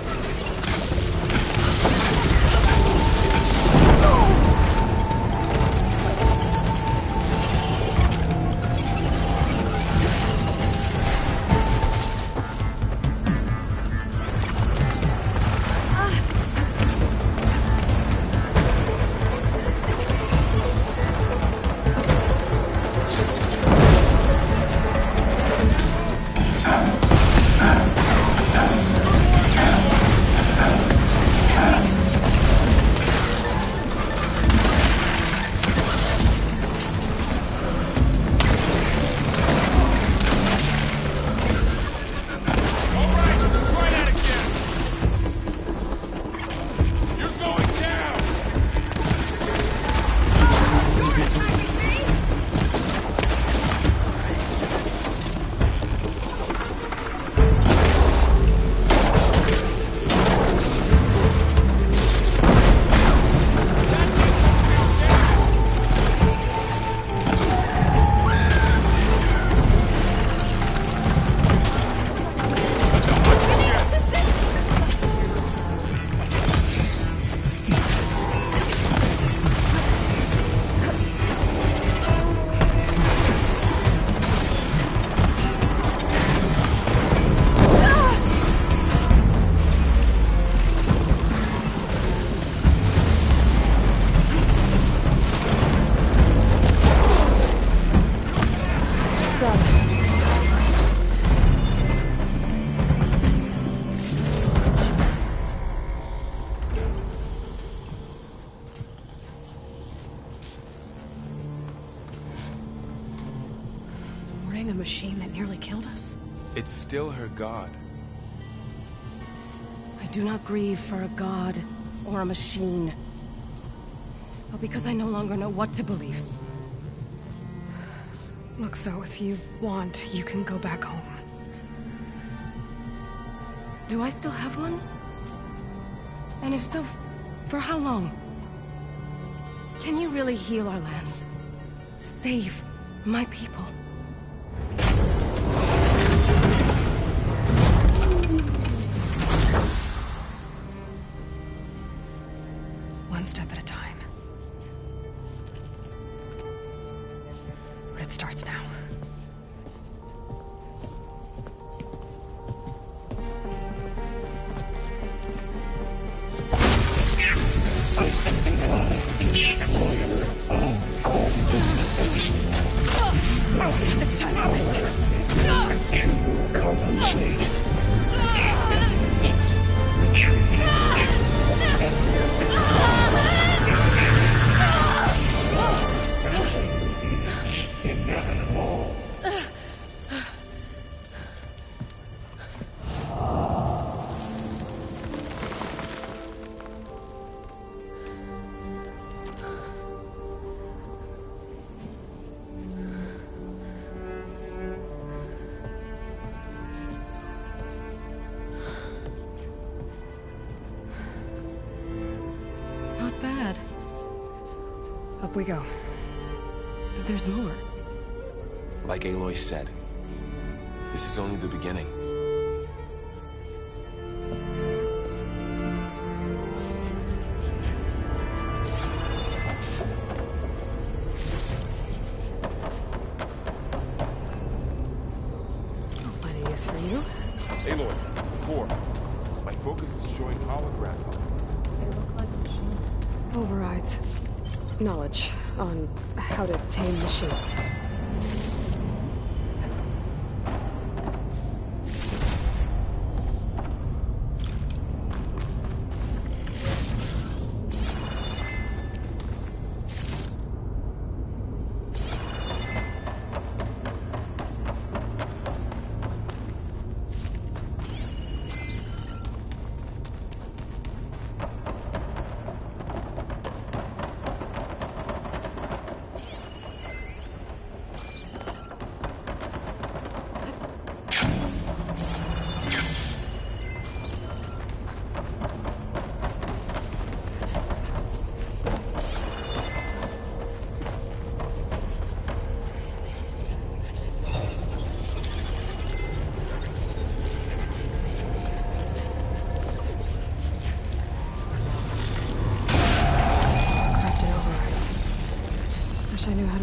A machine that nearly killed us? It's still her god. I do not grieve for a god or a machine, but because I no longer know what to believe. Look, so if you want, you can go back home. Do I still have one? And if so, for how long? Can you really heal our lands? Save my people? One step at a time. But it starts now. It's time to compensate. Inevitable. Not bad. Up we go. There's more. Like Aloy said, this is only the beginning. I'll find a use for you. Aloy, Core. My focus is showing holograph health. They look like machines. Overrides. Knowledge on how to tame machines.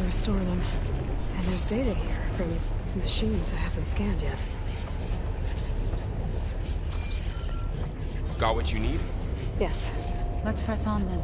restore them. And there's data here from machines I haven't scanned yet. Got what you need? Yes. Let's press on then.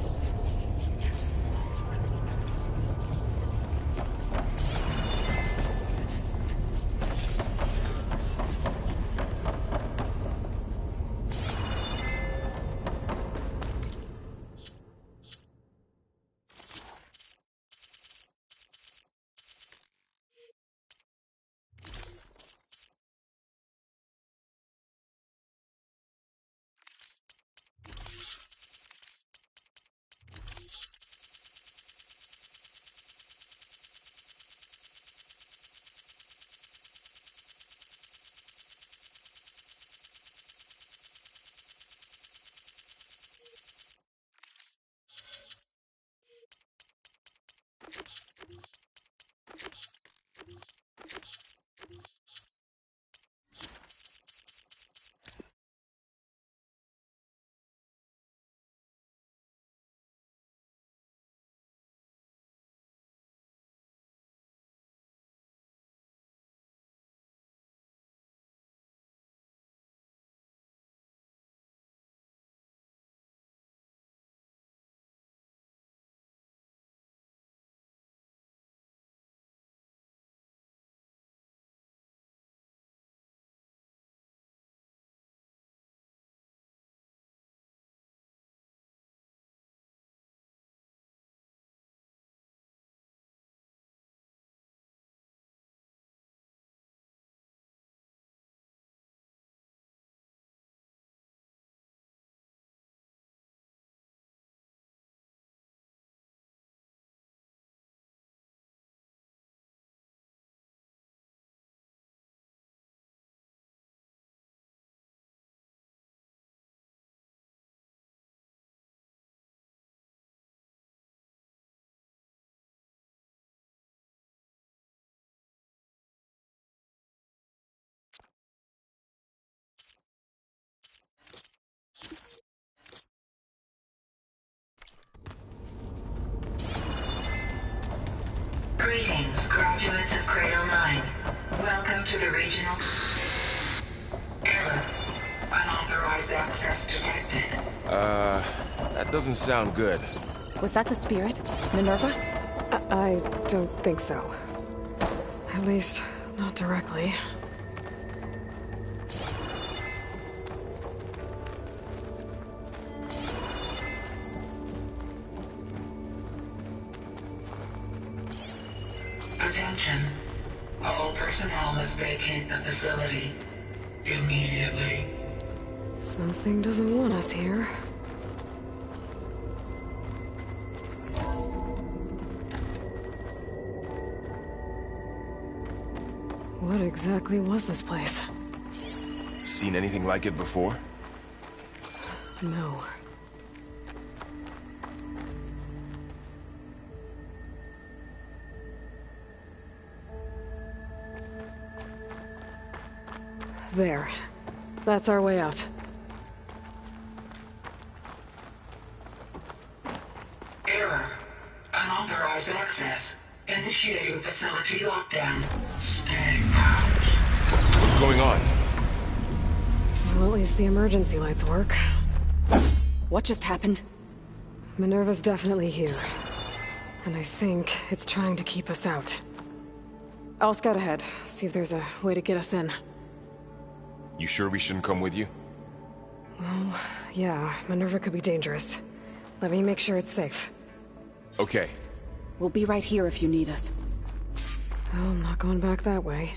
Greetings, graduates of Cradle 9. Welcome to the regional... Error. Unauthorized access detected. That doesn't sound good. Was that the spirit? Minerva? I don't think so. At least, not directly. Attention. All personnel must vacate the facility immediately. Something doesn't want us here. What exactly was this place? Seen anything like it before? No. There. That's our way out. Error. Unauthorized access. Initiating facility lockdown. Stay out. What's going on? Well, at least the emergency lights work. What just happened? Minerva's definitely here. And I think it's trying to keep us out. I'll scout ahead, see if there's a way to get us in. You sure we shouldn't come with you? Well, yeah, Minerva could be dangerous. Let me make sure it's safe. Okay. We'll be right here if you need us. Oh, I'm not going back that way.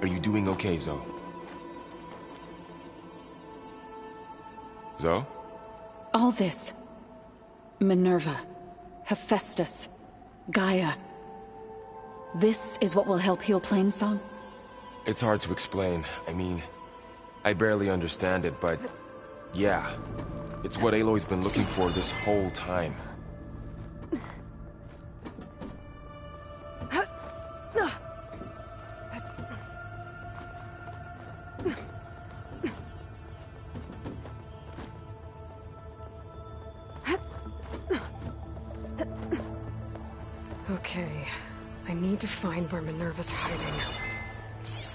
Are you doing okay, Zoe? Zoe? All this. Minerva, Hephaestus, Gaia. This is what will help heal Plainsong? It's hard to explain. I mean, I barely understand it, but yeah. It's what Aloy's been looking for this whole time. Okay, I need to find where Minerva's hiding.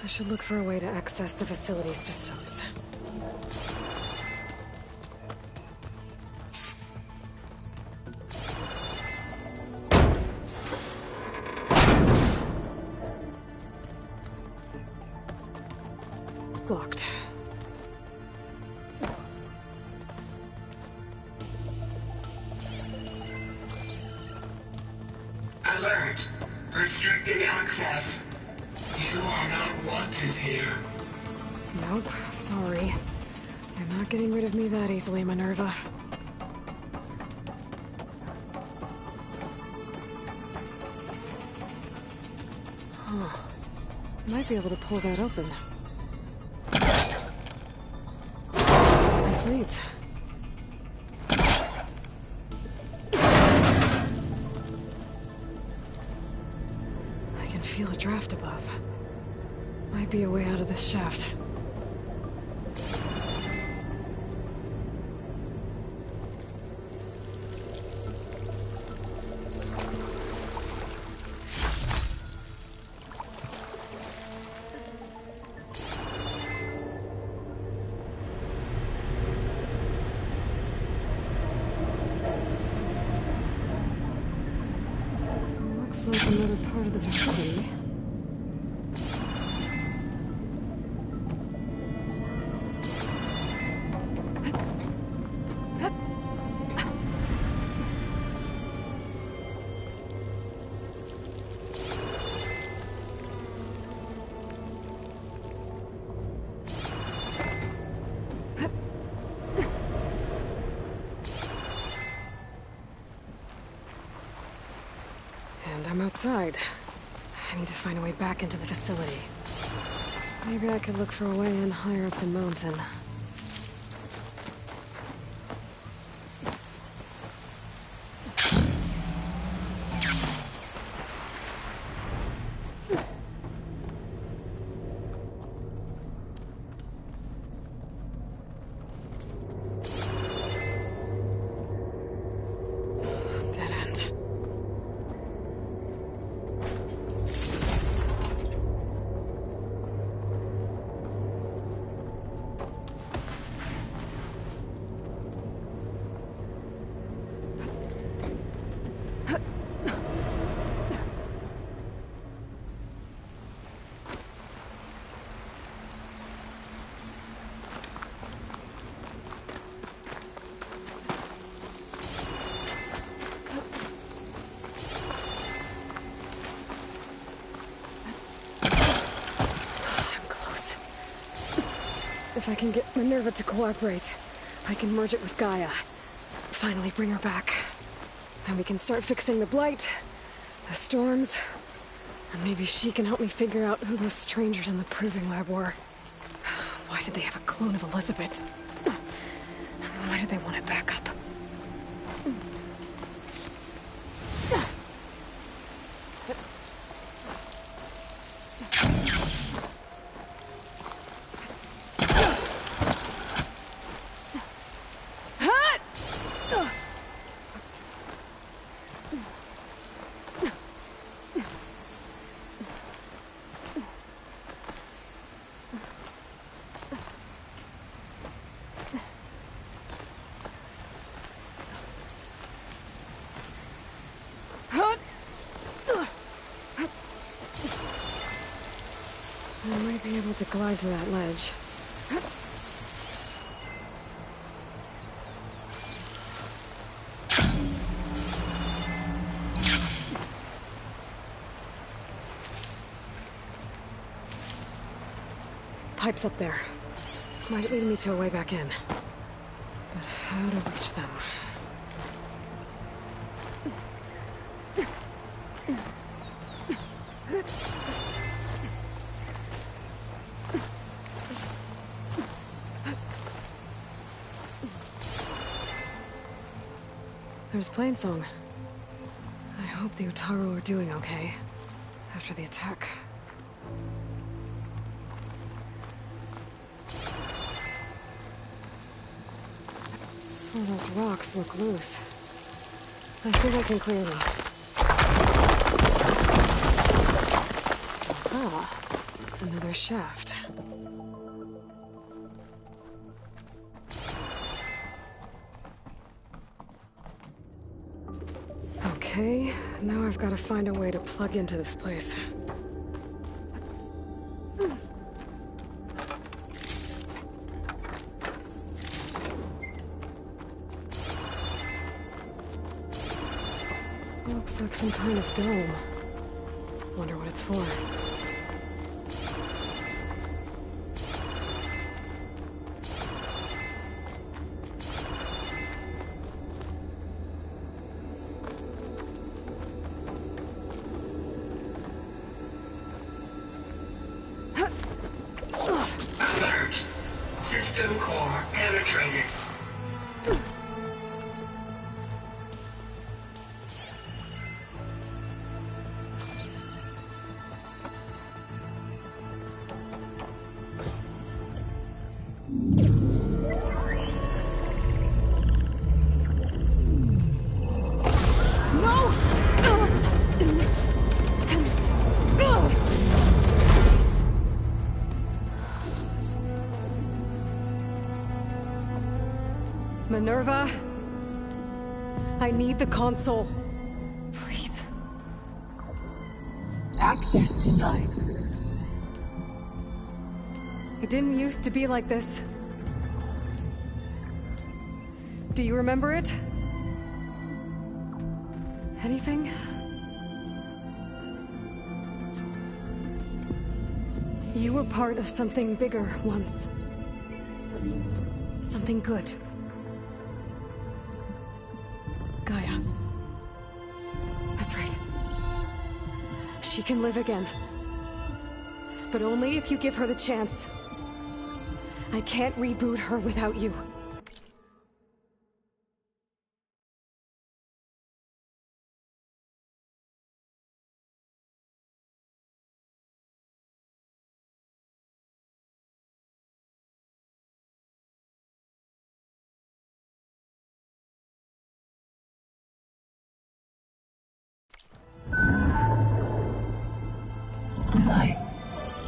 I should look for a way to access the facility systems. Locked. Alert. Restricted access. You are not wanted here. Nope, sorry. You're not getting rid of me that easily, Minerva. Huh. Might be able to pull that open. This leads. I can feel a draft above. Might be a way out of this shaft. Looks like another part of the facility. And I'm outside. I need to find a way back into the facility. Maybe I could look for a way in higher up the mountain. Dead end. If I can get Minerva to cooperate, I can merge it with Gaia. Finally bring her back. And we can start fixing the Blight, the storms, and maybe she can help me figure out who those strangers in the Proving Lab were. Why did they have a clone of Elizabeth? Why did they want it back up? I might be able to glide to that ledge. Pipe's up there. Might lead me to a way back in. But How to reach them. There's Plainsong. I hope the Utaru are doing okay after the attack. Some of those rocks look loose. I think I can clear them. Ah, another shaft. Okay, now I've got to find a way to plug into this place. Looks like some kind of dome. Wonder what it's for. Alert. System core penetrated. Minerva, I need the console. Please. Access denied. It didn't used to be like this. Do you remember it? Anything? You were part of something bigger once. Something good. Gaia. That's right. She can live again. But only if you give her the chance. I can't reboot her without you.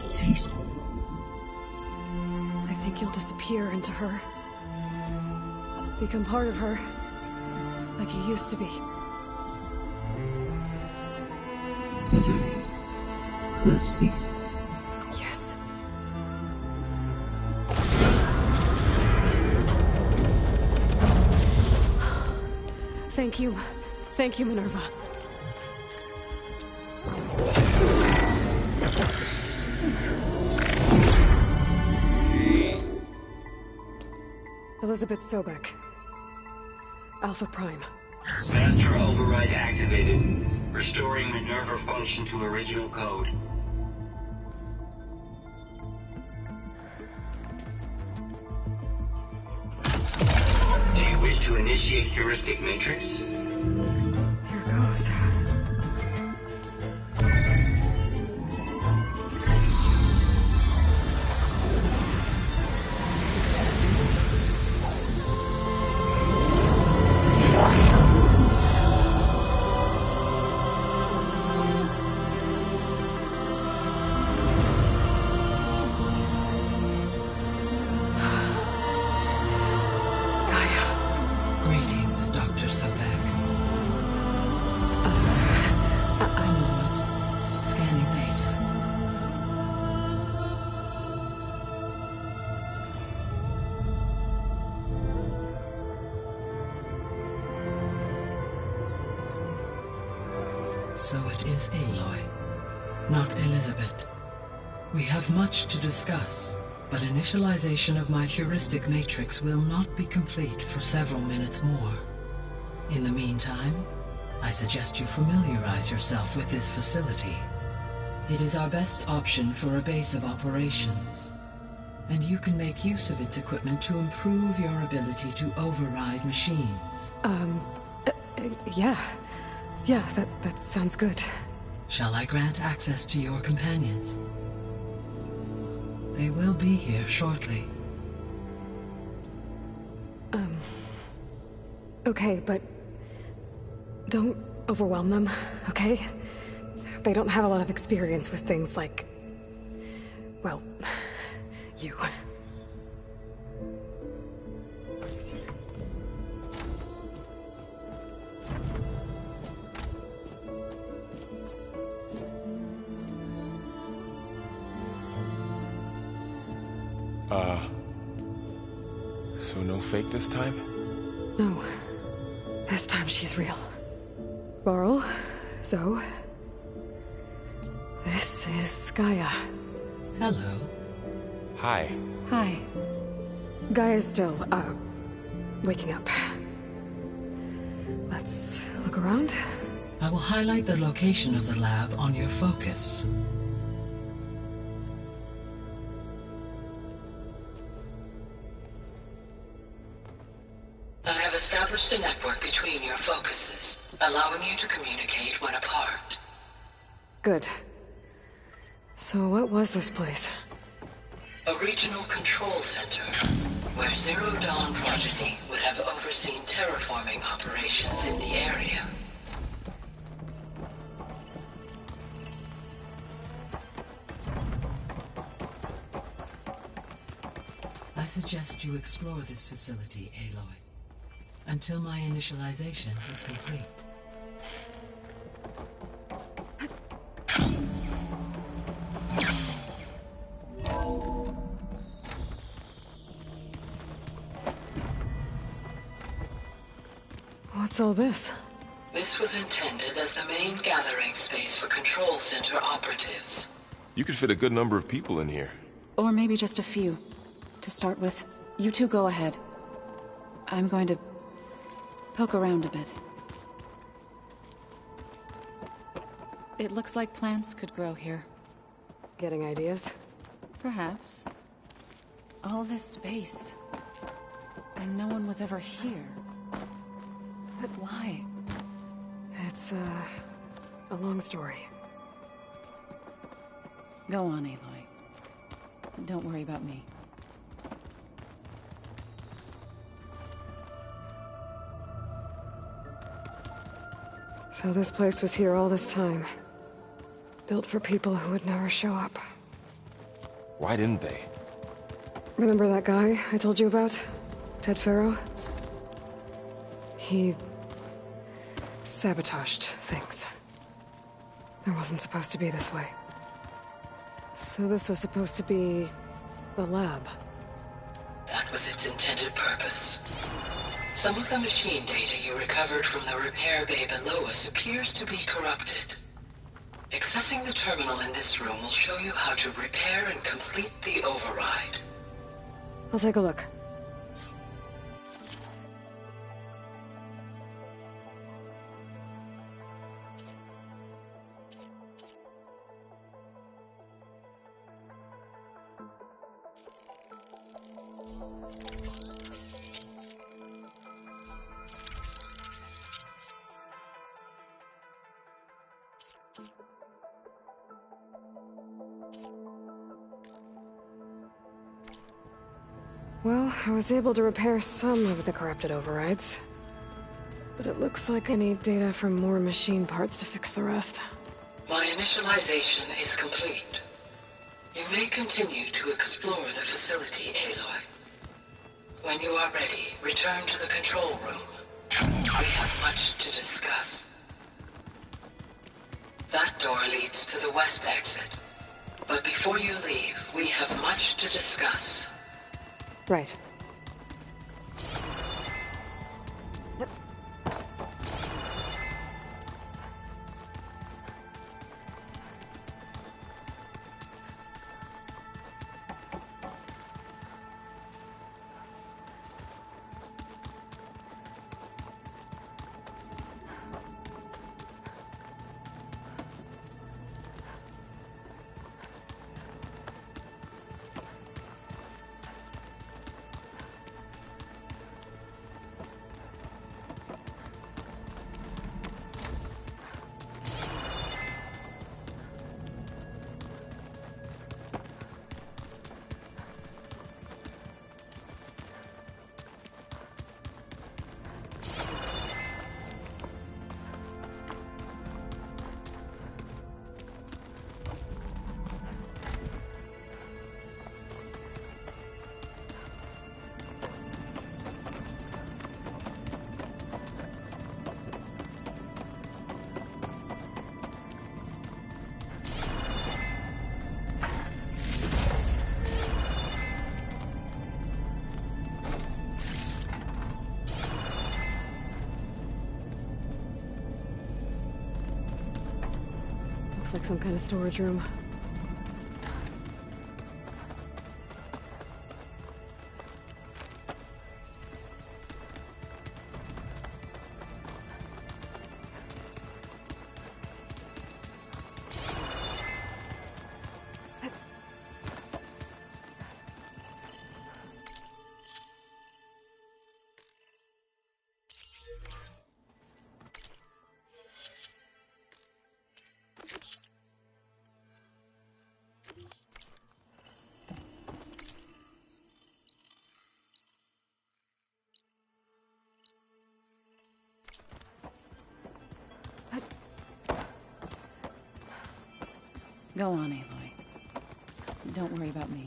Cease. I think you'll disappear into her. Become part of her. Like you used to be. Misery. Will cease. Yes. Thank you. Thank you, Minerva. Elizabeth Sobek. Alpha Prime. Master override activated. Restoring Minerva function to original code. Do you wish to initiate heuristic matrix? Here goes. So it is Aloy, not Elizabeth. We have much to discuss. but initialization of my heuristic matrix will not be complete for several minutes more. In the meantime, I suggest you familiarize yourself with this facility. It is our best option for a base of operations, and you can make use of its equipment to improve your ability to override machines. Yeah. Yeah, that sounds good. Shall I grant access to your companions? They will be here shortly. Okay, but don't overwhelm them, okay? They don't have a lot of experience with things like, well, you. So no fake this time? No. This time she's real. Varl, Zoe. This is Gaia. Hello. Hi. Hi. Gaia's still, waking up. Let's look around. I will highlight the location of the lab on your focus. I have established a network between your focuses, allowing you to communicate when apart. Good. So what was this place? A regional control center, where Zero Dawn progeny would have overseen terraforming operations in the area. I suggest you explore this facility, Aloy, until my initialization is complete. What's all this? This was intended as the main gathering space for Control Center operatives. You could fit a good number of people in here. Or maybe just a few. To start with, you two go ahead. I'm going to poke around a bit. It looks like plants could grow here. Getting ideas? Perhaps. All this space. And no one was ever here. But why? It's, a long story. Go on, Aloy. Don't worry about me. So this place was here all this time. Built for people who would never show up. Why didn't they? Remember that guy I told you about? Ted Faro? He sabotaged things. It wasn't supposed to be this way. So this was supposed to be the lab. That was its intended purpose. Some of the machine data you recovered from the repair bay below us appears to be corrupted. Accessing the terminal in this room will show you how to repair and complete the override. I'll take a look. Well, I was able to repair some of the corrupted overrides. But it looks like I need data from more machine parts to fix the rest. My initialization is complete. You may continue to explore the facility, Aloy. When you are ready, return to the control room. We have much to discuss. That door leads to the west exit. But before you leave, we have much to discuss. Right. Looks like some kind of storage room. Go on, Aloy. Don't worry about me.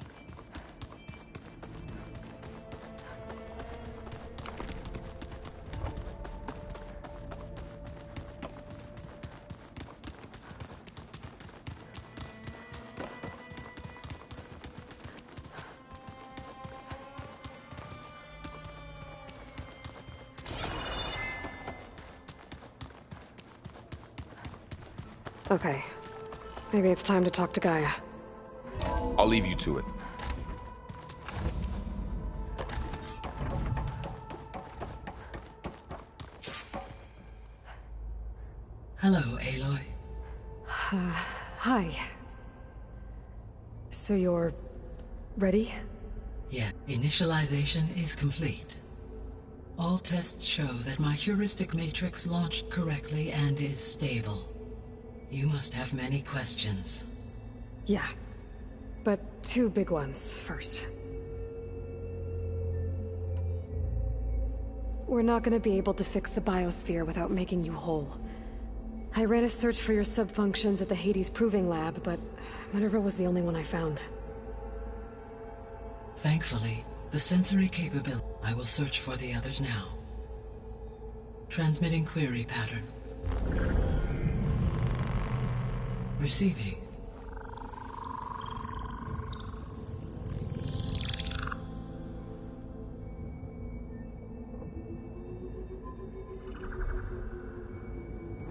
Okay. Maybe it's time to talk to Gaia. I'll leave you to it. Hello, Aloy. Hi. So you're... ready? Yeah, initialization is complete. All tests show that my heuristic matrix launched correctly and is stable. You must have many questions. Yeah. But two big ones first. We're not gonna be able to fix the biosphere without making you whole. I ran a search for your subfunctions at the Hades Proving Lab, but Minerva was the only one I found. Thankfully, the sensory capability... I will search for the others now. Transmitting query pattern. Receiving.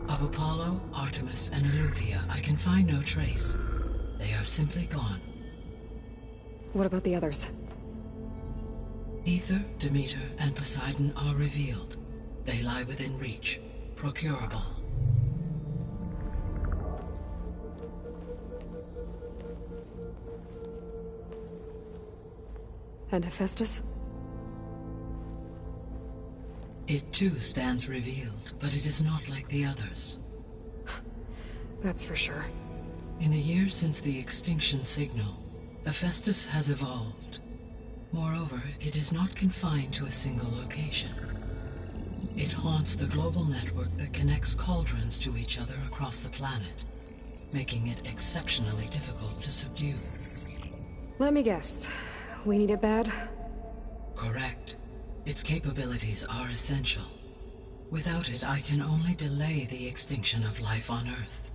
Of Apollo, Artemis, and Eleuthia, I can find no trace. They are simply gone. What about the others? Aether, Demeter, and Poseidon are revealed. They lie within reach, procurable. And Hephaestus? It too stands revealed, but it is not like the others. That's for sure. In the years since the extinction signal, Hephaestus has evolved. Moreover, it is not confined to a single location. It haunts the global network that connects cauldrons to each other across the planet, making it exceptionally difficult to subdue. Let me guess. We need it bad? Correct. Its capabilities are essential. Without it, I can only delay the extinction of life on Earth.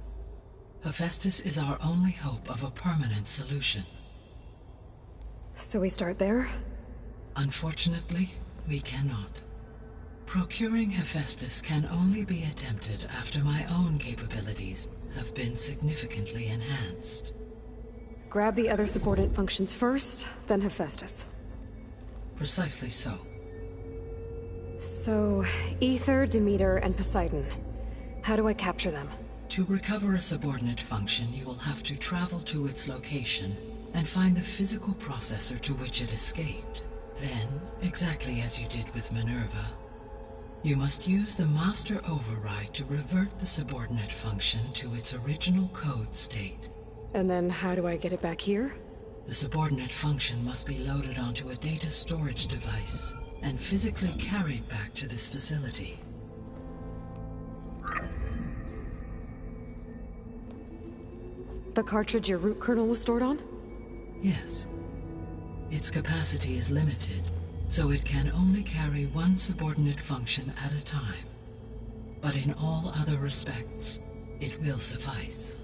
Hephaestus is our only hope of a permanent solution. So we start there? Unfortunately, we cannot. Procuring Hephaestus can only be attempted after my own capabilities have been significantly enhanced. Grab the other subordinate functions first, then Hephaestus. Precisely so. So, Aether, Demeter, and Poseidon. How do I capture them? To recover a subordinate function, you will have to travel to its location and find the physical processor to which it escaped. Then, exactly as you did with Minerva, you must use the master override to revert the subordinate function to its original code state. And then how do I get it back here? The subordinate function must be loaded onto a data storage device and physically carried back to this facility. The cartridge your root kernel was stored on? Yes. Its capacity is limited, so it can only carry one subordinate function at a time. But in all other respects, it will suffice.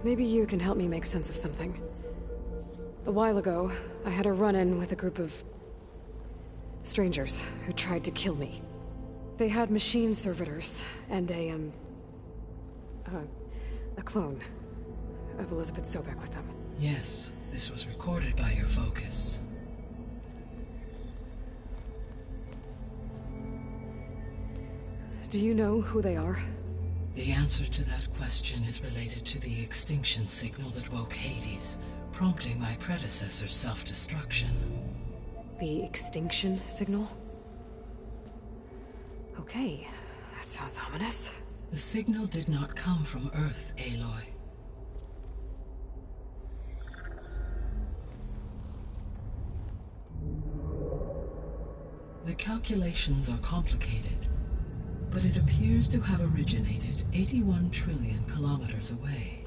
Maybe you can help me make sense of something. A while ago, I had a run-in with a group of strangers who tried to kill me. They had machine servitors, and a clone of Elizabeth Sobek with them. Yes, this was recorded by your focus. Do you know who they are? The answer to that question is related to the extinction signal that woke Hades, prompting my predecessor's self-destruction. The extinction signal? Okay, that sounds ominous. The signal did not come from Earth, Aloy. The calculations are complicated, but it appears to have originated 81 trillion kilometers away.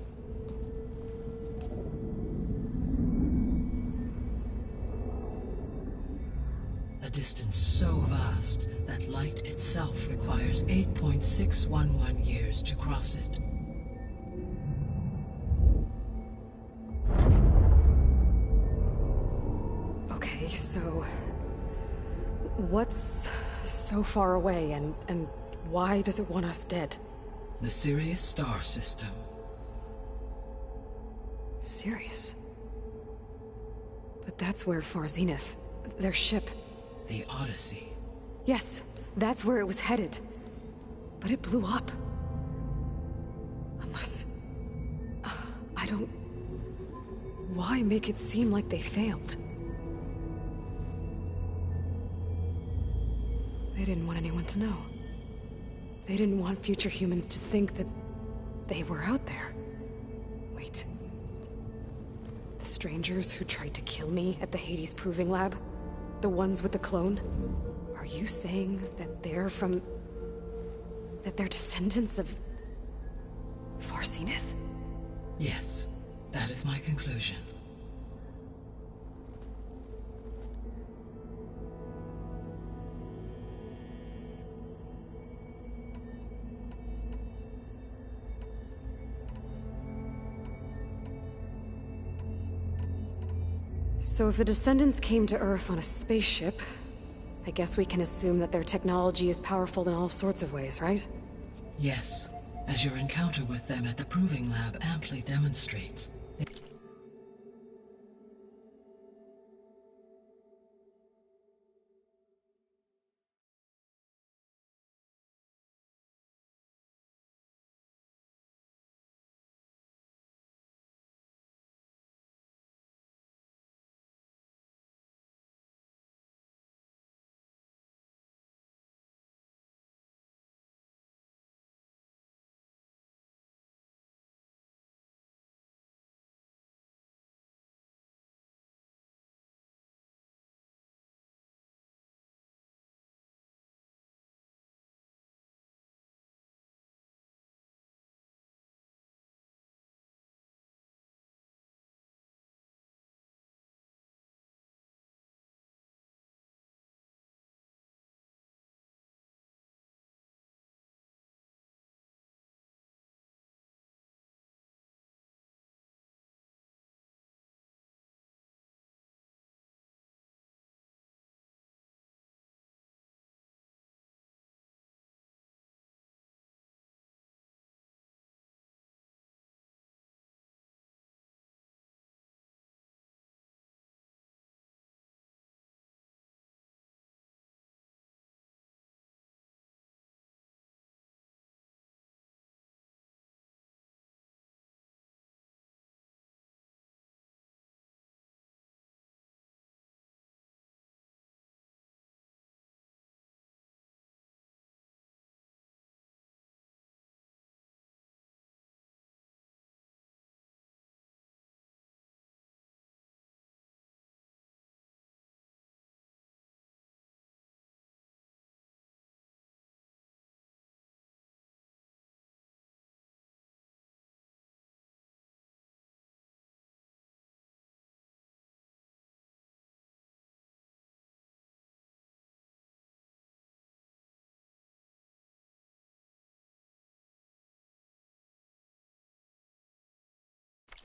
A distance so vast that light itself requires 8.611 years to cross it. Okay, so... what's so far away, and why does it want us dead? The Sirius star system. Sirius? But that's where Far Zenith, their ship... The Odyssey. Yes, that's where it was headed. But it blew up. Unless... I don't... Why make it seem like they failed? They didn't want anyone to know. They didn't want future humans to think that they were out there. Wait. The strangers who tried to kill me at the Hades Proving Lab? The ones with the clone? Are you saying that they're from... that they're descendants of... Far Zenith? Yes, that is my conclusion. So if the descendants came to Earth on a spaceship, I guess we can assume that their technology is powerful in all sorts of ways, right? Yes, as your encounter with them at the Proving Lab amply demonstrates.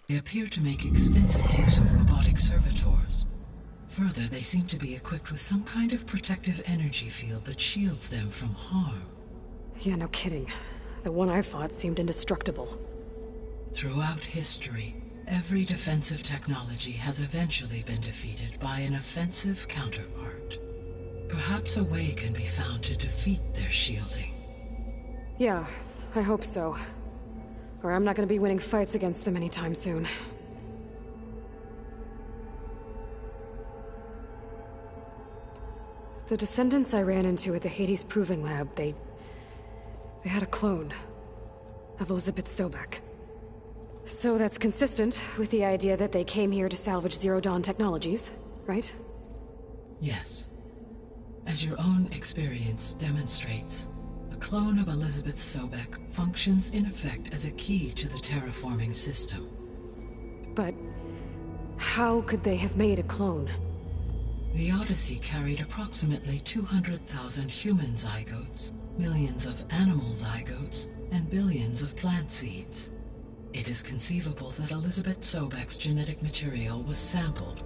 They appear to make extensive use of robotic servitors. further, they seem to be equipped with some kind of protective energy field that shields them from harm. Yeah, no kidding. The one I fought seemed indestructible. Throughout history, every defensive technology has eventually been defeated by an offensive counterpart. Perhaps a way can be found to defeat their shielding. Yeah, I hope so. Or I'm not gonna be winning fights against them anytime soon. The descendants I ran into at the Hades Proving Lab, they had a clone of Elizabeth Sobek. So that's consistent with the idea that they came here to salvage Zero Dawn technologies, right? Yes. As your own experience demonstrates, a clone of Elizabeth Sobek functions in effect as a key to the terraforming system. But how could they have made a clone? The Odyssey carried approximately 200,000 human zygotes, millions of animal zygotes, and billions of plant seeds. It is conceivable that Elizabeth Sobek's genetic material was sampled,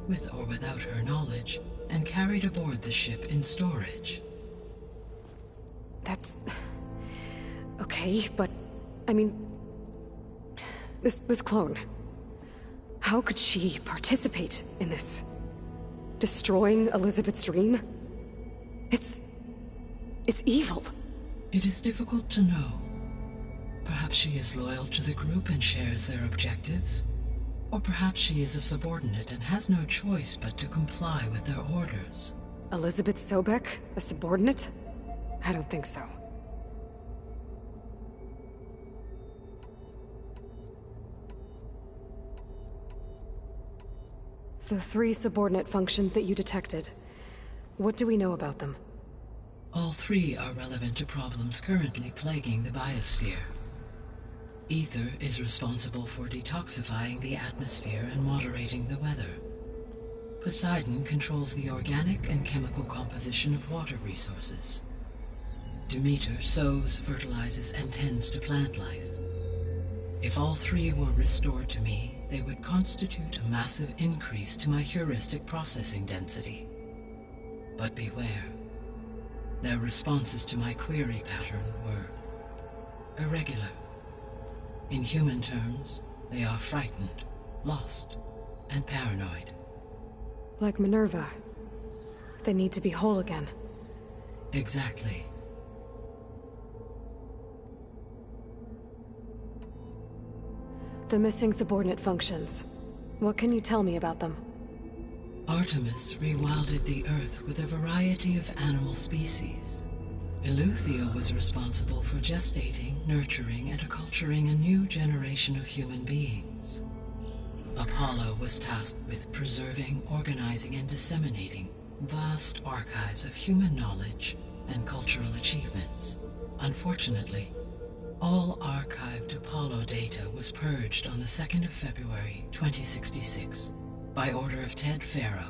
with or without her knowledge, and carried aboard the ship in storage. That's... okay, but... I mean... This clone... How could she participate in this? Destroying Elizabeth's dream? It's evil. It is difficult to know. Perhaps she is loyal to the group and shares their objectives. Or perhaps she is a subordinate and has no choice but to comply with their orders. Elizabeth Sobek? A subordinate? I don't think so. The 3 subordinate functions that you detected, what do we know about them? All 3 are relevant to problems currently plaguing the biosphere. Ether is responsible for detoxifying the atmosphere and moderating the weather. Poseidon controls the organic and chemical composition of water resources. Demeter sows, fertilizes, and tends to plant life. If all 3 were restored to me, they would constitute a massive increase to my heuristic processing density. But beware. Their responses to my query pattern were irregular. In human terms, they are frightened, lost, and paranoid. Like Minerva. They need to be whole again. Exactly. The missing subordinate functions. What can you tell me about them? Artemis rewilded the Earth with a variety of animal species. Eleuthia was responsible for gestating, nurturing, and acculturating a new generation of human beings. Apollo was tasked with preserving, organizing, and disseminating vast archives of human knowledge and cultural achievements. Unfortunately, all archived Apollo data was purged on the 2nd of February, 2066, by order of Ted Faro.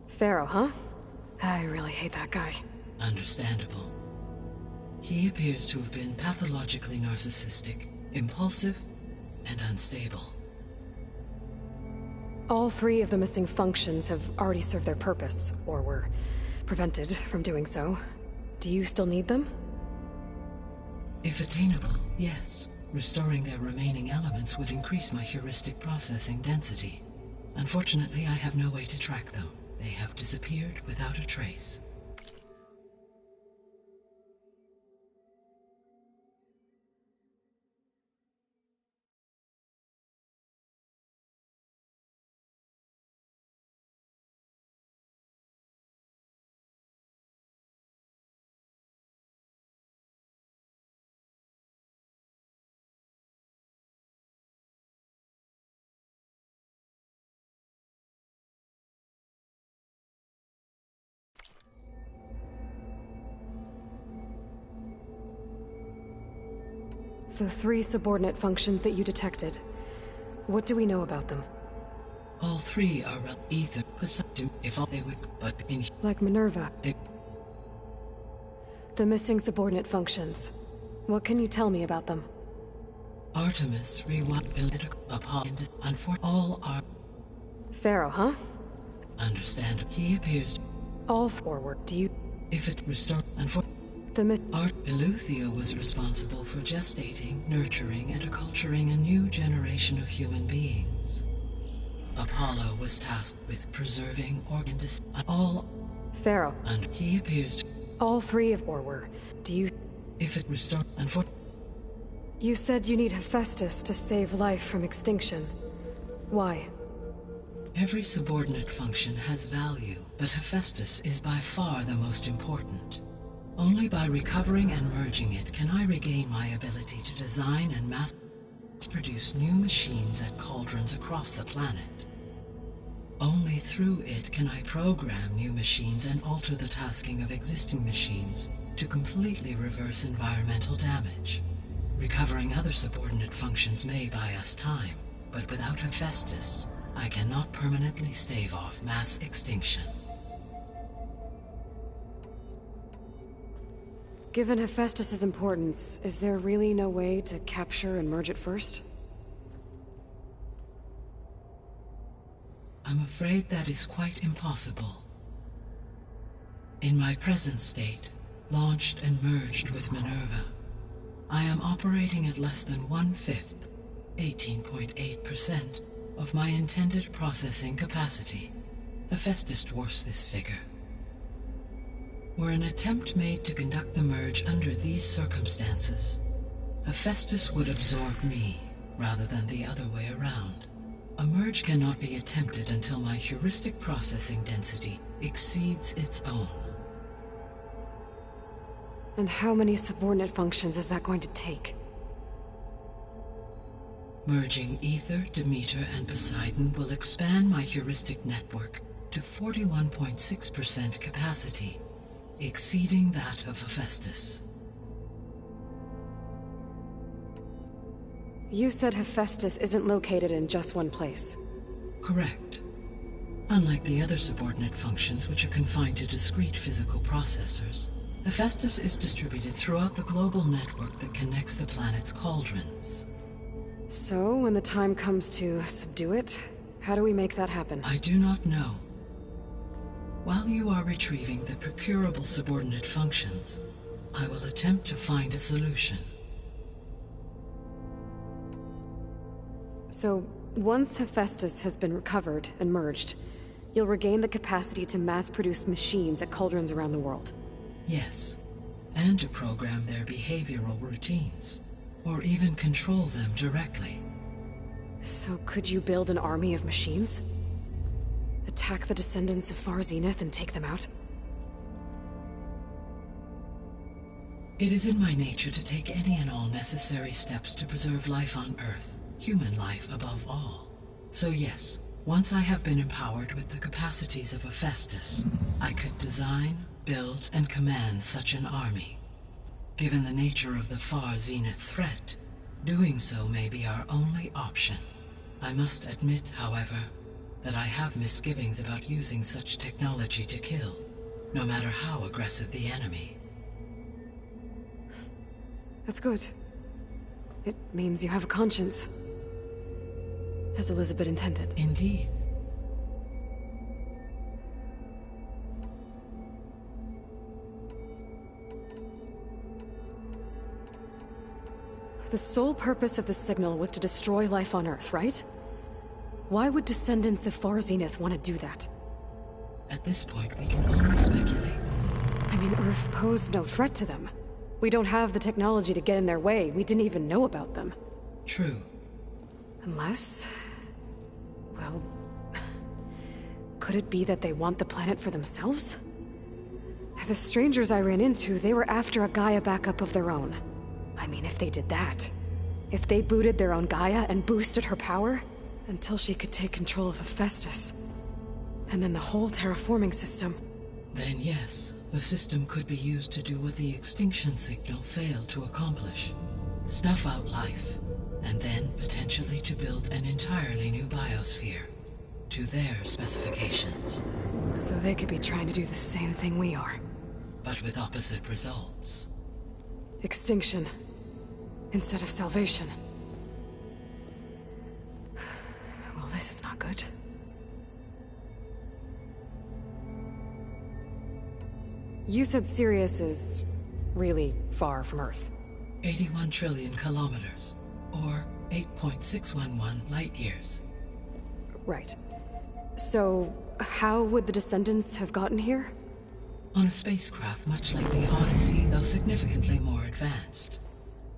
Faro, huh? I really hate that guy. Understandable. He appears to have been pathologically narcissistic, impulsive, and unstable. All 3 of the missing functions have already served their purpose, or were prevented from doing so. Do you still need them? If attainable, yes. Restoring their remaining elements would increase my heuristic processing density. Unfortunately, I have no way to track them. They have disappeared without a trace. The 3 subordinate functions that you detected. What do we know about them? All 3 are Ether, Poseidon, if all they would, but in... Like Minerva. The missing subordinate functions. What can you tell me about them? Artemis rewilded Apollo, all are... Faro, huh? Understand, he appears... All forward, do you... If it restore... and for... Art Eleuthia was responsible for gestating, nurturing, and acculturating a new generation of human beings. Apollo was tasked with preserving all... Pharaoh. And he appears... All three of Orwur. Do you... If it restore... and for... You said you need Hephaestus to save life from extinction. Why? Every subordinate function has value, but Hephaestus is by far the most important. Only by recovering and merging it can I regain my ability to design and mass-produce new machines at cauldrons across the planet. Only through it can I program new machines and alter the tasking of existing machines to completely reverse environmental damage. Recovering other subordinate functions may buy us time, but without Hephaestus, I cannot permanently stave off mass extinction. Given Hephaestus's importance, is there really no way to capture and merge it first? I'm afraid that is quite impossible. In my present state, launched and merged with Minerva, I am operating at less than 1/5, 18.8%, of my intended processing capacity. Hephaestus dwarfs this figure. Were an attempt made to conduct the merge under these circumstances, Hephaestus would absorb me, rather than the other way around. A merge cannot be attempted until my heuristic processing density exceeds its own. And how many subordinate functions is that going to take? Merging Ether, Demeter, and Poseidon will expand my heuristic network to 41.6% capacity, exceeding that of Hephaestus. You said Hephaestus isn't located in just one place. Correct. Unlike the other subordinate functions, which are confined to discrete physical processors, Hephaestus is distributed throughout the global network that connects the planet's cauldrons. So, when the time comes to subdue it, how do we make that happen? I do not know. While you are retrieving the procurable subordinate functions, I will attempt to find a solution. So, once Hephaestus has been recovered and merged, you'll regain the capacity to mass-produce machines at cauldrons around the world. Yes, and to program their behavioral routines, or even control them directly. So could you build an army of machines? Attack the descendants of Far Zenith and take them out? It is in my nature to take any and all necessary steps to preserve life on Earth, human life above all. So yes, once I have been empowered with the capacities of Hephaestus, I could design, build, and command such an army. Given the nature of the Far Zenith threat, doing so may be our only option. I must admit, however, that I have misgivings about using such technology to kill, no matter how aggressive the enemy. That's good. It means you have a conscience. As Elizabeth intended. Indeed. The sole purpose of the signal was to destroy life on Earth, right? Why would descendants of Far Zenith want to do that? At this point, we can only speculate. I mean, Earth posed no threat to them. We don't have the technology to get in their way. We didn't even know about them. True. Unless... well... could it be that they want the planet for themselves? The strangers I ran into, they were after a Gaia backup of their own. I mean, if they did that... if they booted their own Gaia and boosted her power... until she could take control of Hephaestus. And then the whole terraforming system. Then yes, the system could be used to do what the extinction signal failed to accomplish. Snuff out life, and then potentially to build an entirely new biosphere. To their specifications. So they could be trying to do the same thing we are. But with opposite results. Extinction. Instead of salvation. Well, this is not good. You said Sirius is really far from Earth. 81 trillion kilometers, or 8.611 light years. Right. So, how would the Descendants have gotten here? On a spacecraft much like the Odyssey, though significantly more advanced.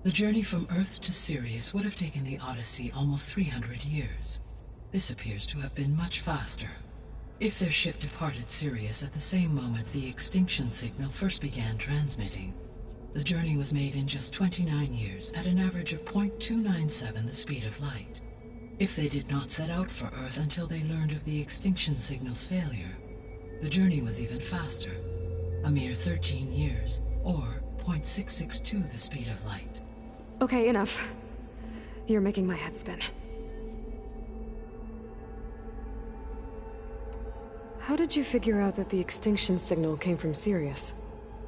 The journey from Earth to Sirius would have taken the Odyssey almost 300 years. This appears to have been much faster. If their ship departed Sirius at the same moment the extinction signal first began transmitting, the journey was made in just 29 years at an average of 0.297 the speed of light. If they did not set out for Earth until they learned of the extinction signal's failure, the journey was even faster, a mere 13 years, or 0.662 the speed of light. Okay, enough. You're making my head spin. How did you figure out that the extinction signal came from Sirius?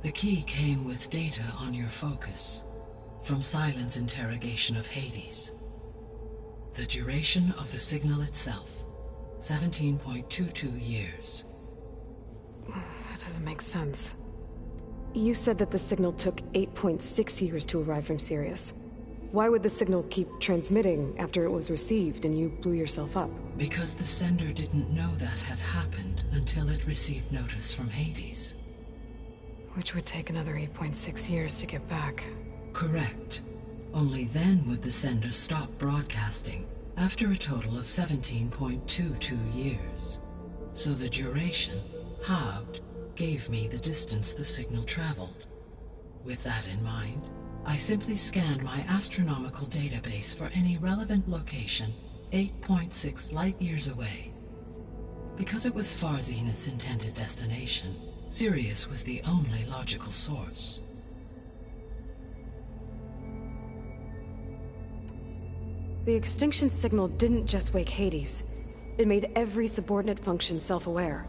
The key came with data on your focus, from Silent's interrogation of Hades. The duration of the signal itself, 17.22 years. That doesn't make sense. You said that the signal took 8.6 years to arrive from Sirius. Why would the signal keep transmitting after it was received and you blew yourself up? Because the sender didn't know that had happened until it received notice from Hades. Which would take another 8.6 years to get back. Correct. Only then would the sender stop broadcasting, after a total of 17.22 years. So the duration, halved, gave me the distance the signal traveled. With that in mind, I simply scanned my astronomical database for any relevant location 8.6 light-years away. Because it was Far Zenith's intended destination, Sirius was the only logical source. The extinction signal didn't just wake Hades. It made every subordinate function self-aware.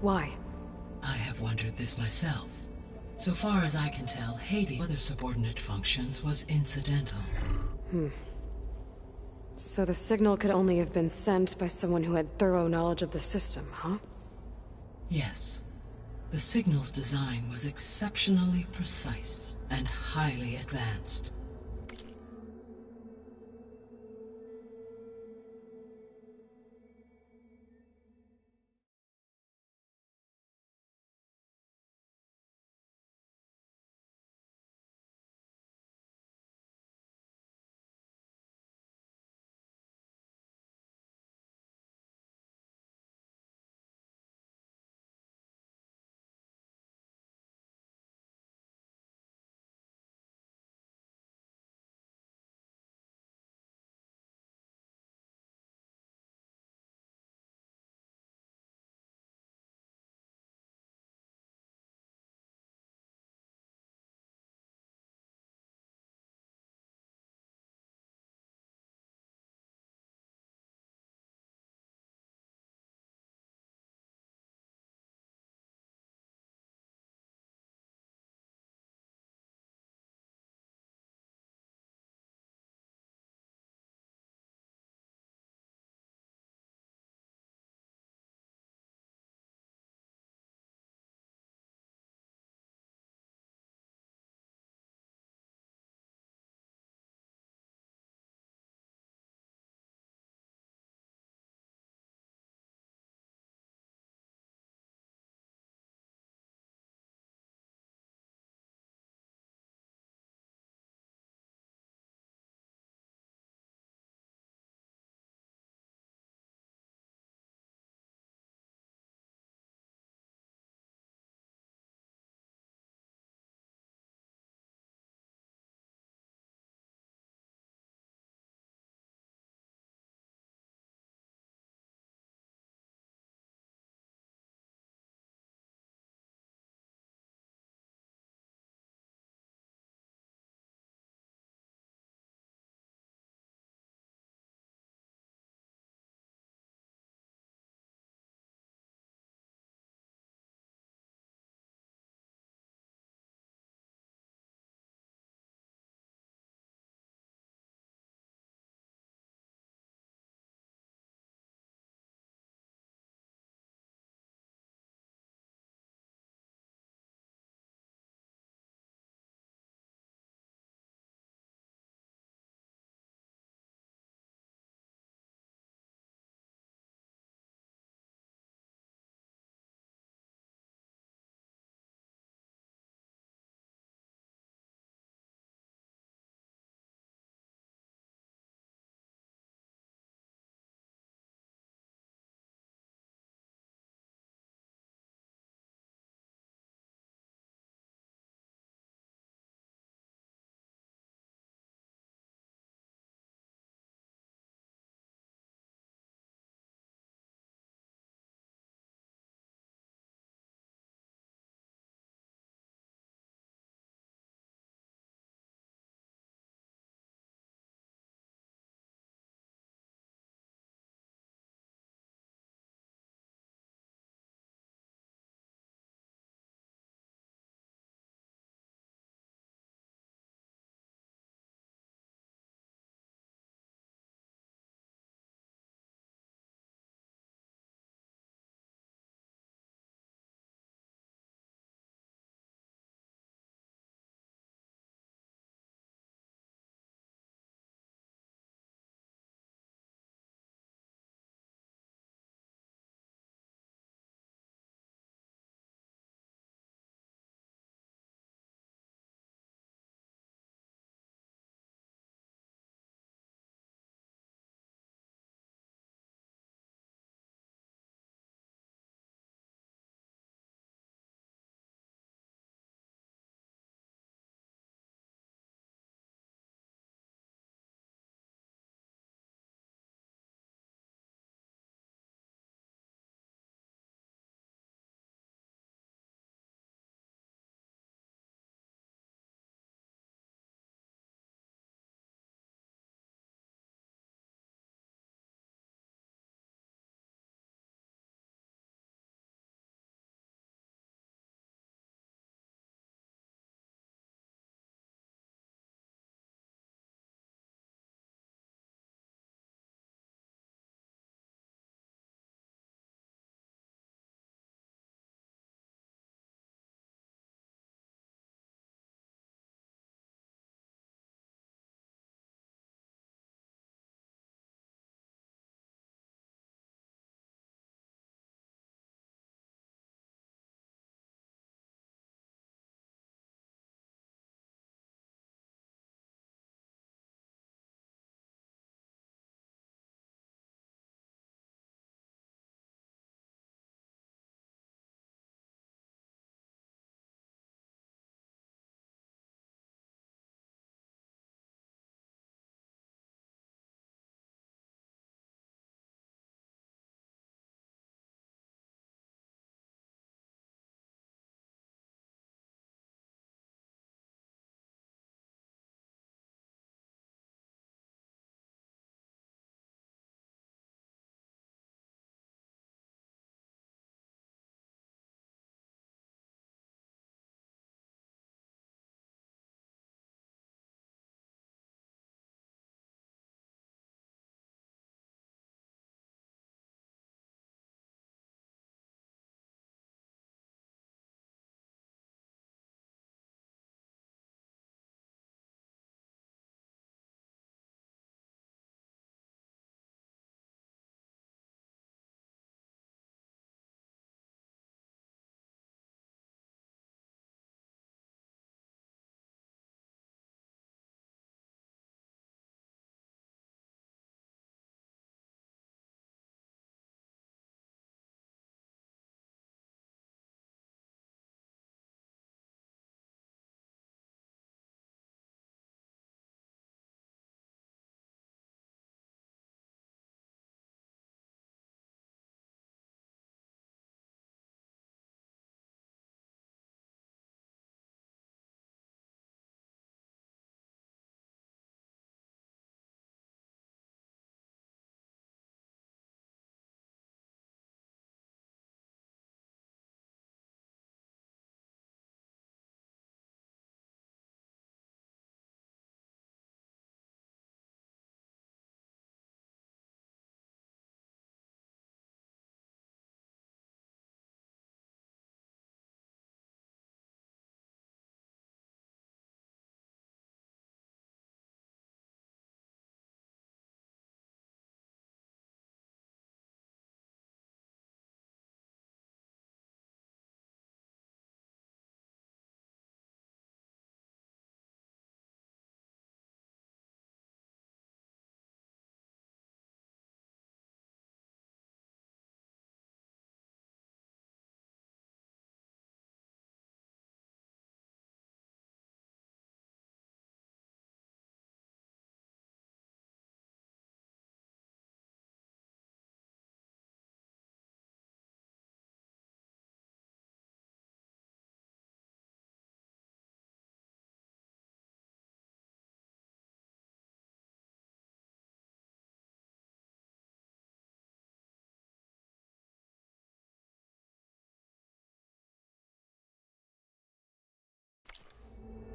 Why? I have wondered this myself. So far as I can tell, Hades' other subordinate functions was incidental. So the signal could only have been sent by someone who had thorough knowledge of the system, huh? Yes. The signal's design was exceptionally precise and highly advanced.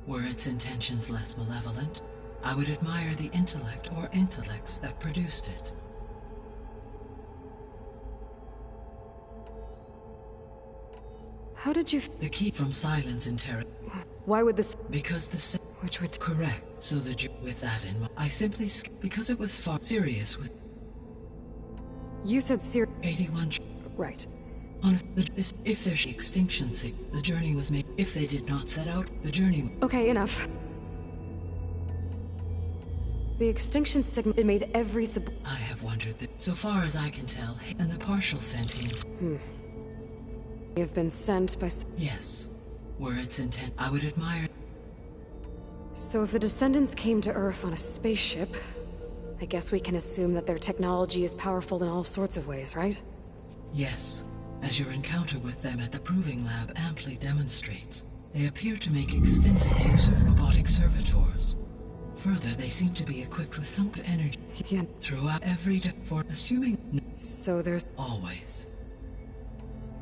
Were its intentions less malevolent, I would admire the intellect or intellects that produced it. How did you... The key from silence in terror. Why would this... Because the... Which would... Correct. So the... With that in mind, I simply... Because it was far serious with... You said 81... Right. If there's extinction the journey was made. If they did not set out, the journey... Okay, enough. The extinction signal, it made every I have wondered that, so far as I can tell, and the partial sentience... They have been sent by... Yes. Were its intent, I would admire... So if the descendants came to Earth on a spaceship, I guess we can assume that their technology is powerful in all sorts of ways, right? Yes. As your encounter with them at the Proving Lab amply demonstrates, they appear to make extensive use of robotic servitors. Further, they seem to be equipped with some energy throughout every for assuming... So there's... Always.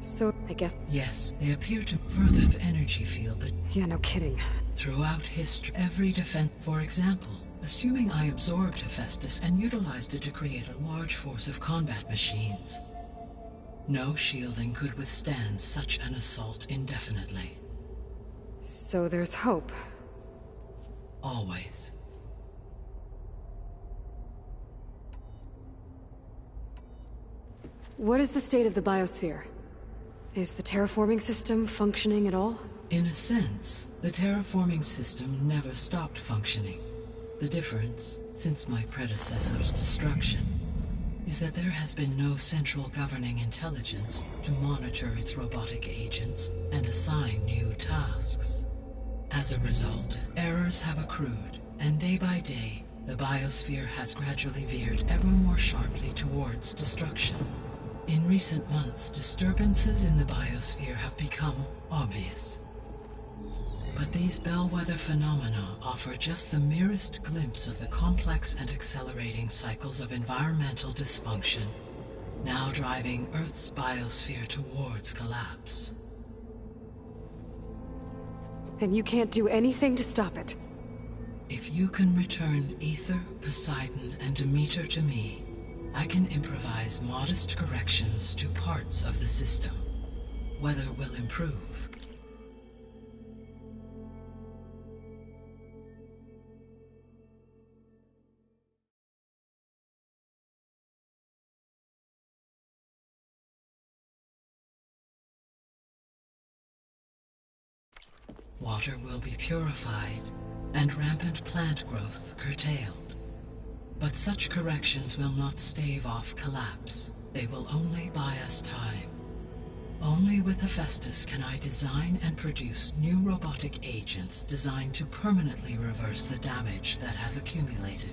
So, I guess... Yes, they appear to further the energy field that... Yeah, no kidding. Throughout history, every defense... For example, assuming I absorbed Hephaestus and utilized it to create a large force of combat machines. No shielding could withstand such an assault indefinitely. So there's hope. Always. What is the state of the biosphere? Is the terraforming system functioning at all? In a sense, the terraforming system never stopped functioning. The difference, since my predecessor's destruction, is that there has been no central governing intelligence to monitor its robotic agents and assign new tasks. As a result, errors have accrued, and day by day, the biosphere has gradually veered ever more sharply towards destruction. In recent months, disturbances in the biosphere have become obvious. But these bellwether phenomena offer just the merest glimpse of the complex and accelerating cycles of environmental dysfunction, now driving Earth's biosphere towards collapse. And you can't do anything to stop it? If you can return Aether, Poseidon, and Demeter to me, I can improvise modest corrections to parts of the system. Weather will improve. Water will be purified, and rampant plant growth curtailed. But such corrections will not stave off collapse. They will only buy us time. Only with Hephaestus can I design and produce new robotic agents designed to permanently reverse the damage that has accumulated.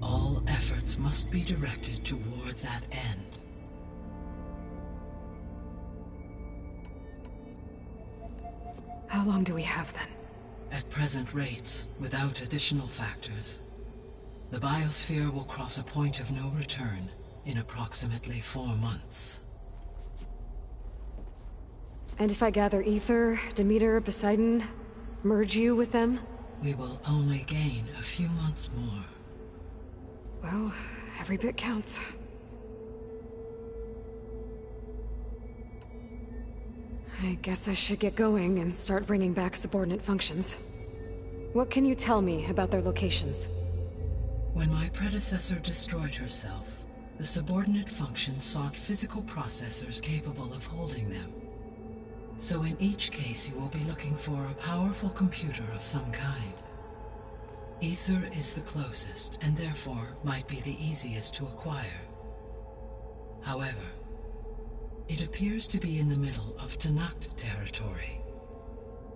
All efforts must be directed toward that end. How long do we have, then? At present rates, without additional factors, the biosphere will cross a point of no return in approximately 4 months. And if I gather Aether, Demeter, Poseidon, merge you with them? We will only gain a few months more. Well, every bit counts. I guess I should get going and start bringing back subordinate functions. What can you tell me about their locations? When my predecessor destroyed herself, the subordinate functions sought physical processors capable of holding them. So in each case you will be looking for a powerful computer of some kind. Aether is the closest, and therefore might be the easiest to acquire. However, it appears to be in the middle of Tenakth territory.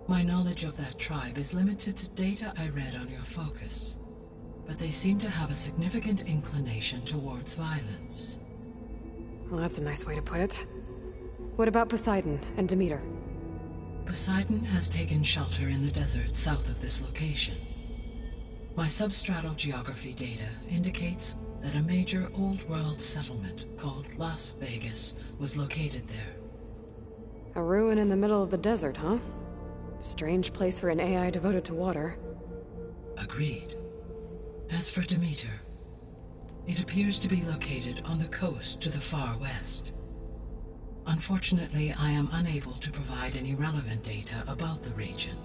My knowledge of that tribe is limited to data I read on your focus, but they seem to have a significant inclination towards violence. Well, that's a nice way to put it. What about Poseidon and Demeter? Poseidon has taken shelter in the desert south of this location. My substratal geography data indicates that a major old-world settlement called Las Vegas was located there. A ruin in the middle of the desert, huh? Strange place for an AI devoted to water. Agreed. As for Demeter, it appears to be located on the coast to the far west. Unfortunately, I am unable to provide any relevant data about the region.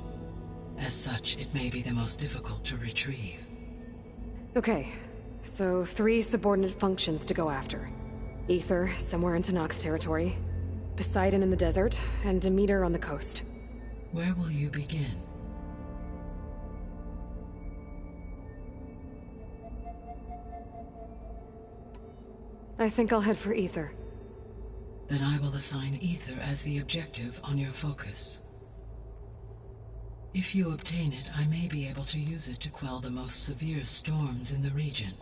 As such, it may be the most difficult to retrieve. Okay, so 3 subordinate functions to go after. Aether, somewhere in Tenakth's territory. Poseidon in the desert, and Demeter on the coast. Where will you begin? I think I'll head for Aether. Then I will assign Aether as the objective on your focus. If you obtain it, I may be able to use it to quell the most severe storms in the region.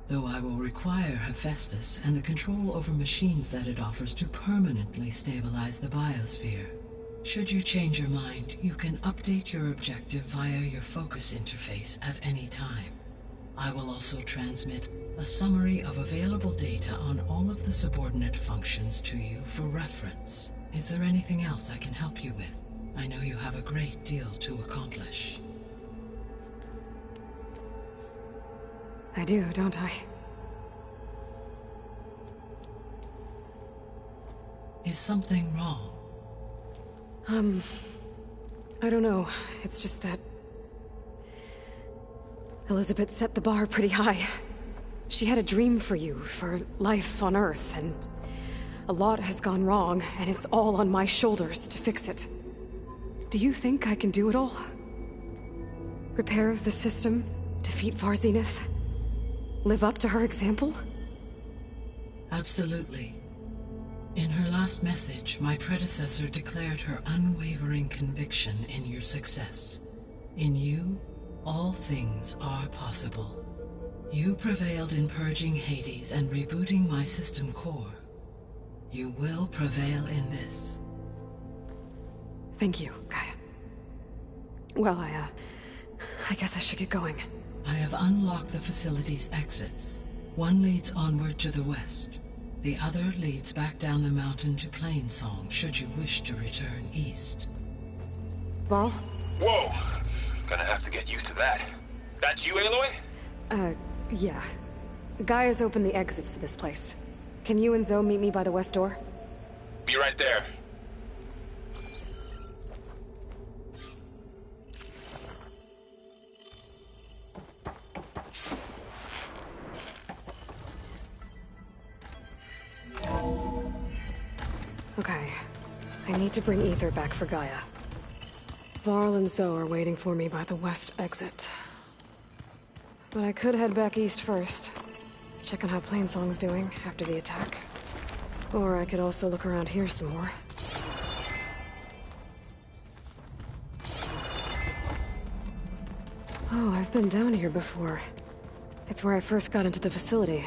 Though I will require Hephaestus and the control over machines that it offers to permanently stabilize the biosphere. Should you change your mind, you can update your objective via your focus interface at any time. I will also transmit a summary of available data on all of the subordinate functions to you for reference. Is there anything else I can help you with? I know you have a great deal to accomplish. I do, don't I? Is something wrong? I don't know. It's just that Elizabeth set the bar pretty high. She had a dream for you, for life on Earth, and a lot has gone wrong, and it's all on my shoulders to fix it. Do you think I can do it all? Repair the system, defeat Varzenith, live up to her example? Absolutely. In her last message, my predecessor declared her unwavering conviction in your success. In you, all things are possible. You prevailed in purging Hades and rebooting my system core. You will prevail in this. Thank you, Gaia. Well, I guess I should get going. I have unlocked the facility's exits. One leads onward to the west. The other leads back down the mountain to Plainsong, should you wish to return east. Varl? Whoa! Gonna have to get used to that. That's you, Aloy? Yeah. Gaia's opened the exits to this place. Can you and Zoe meet me by the west door? Be right there. Okay. I need to bring Aether back for Gaia. Varl and Zoe are waiting for me by the west exit. But I could head back east first. Check on how Plainsong's doing after the attack. Or I could also look around here some more. Oh, I've been down here before. It's where I first got into the facility.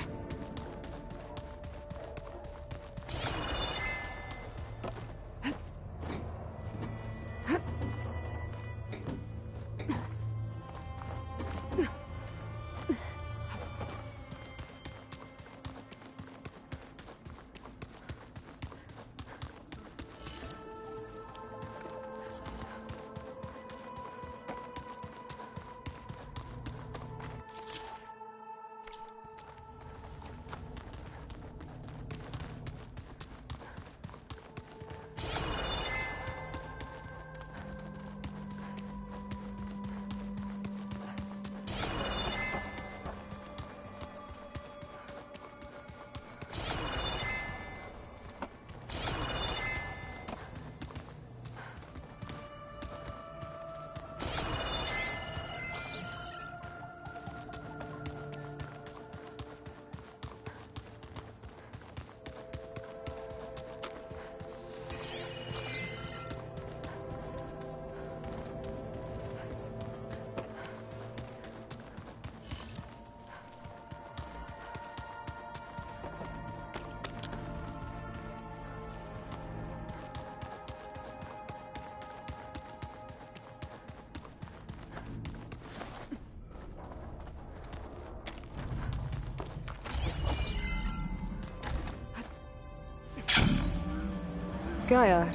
Gaia,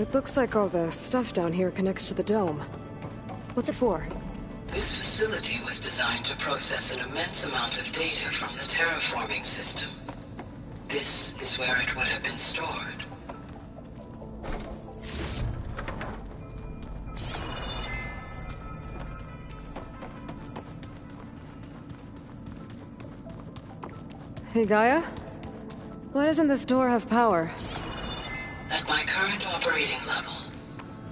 It looks like all the stuff down here connects to the dome. What's it for? This facility was designed to process an immense amount of data from the terraforming system. This is where it would have been stored. Hey, Gaia? Why doesn't this door have power? At my current operating level,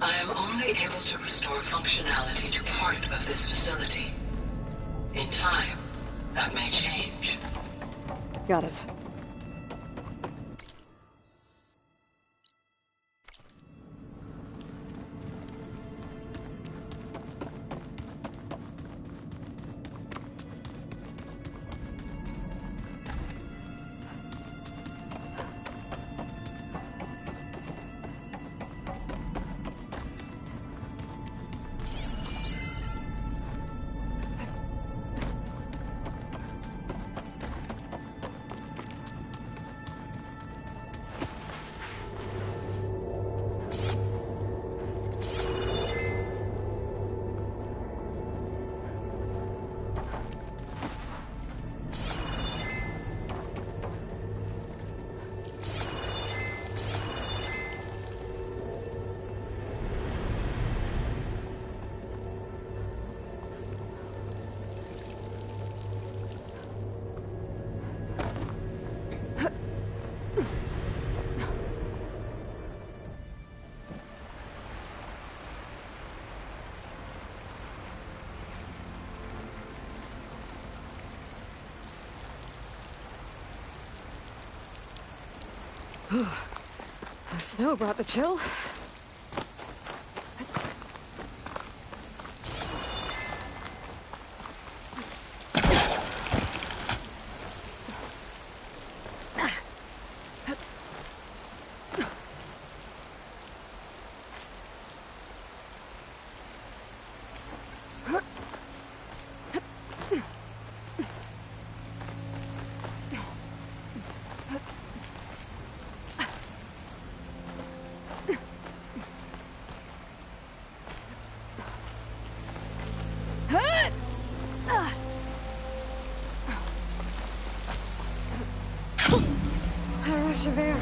I am only able to restore functionality to part of this facility. In time, that may change. Got it. The snow brought the chill. Rush of air.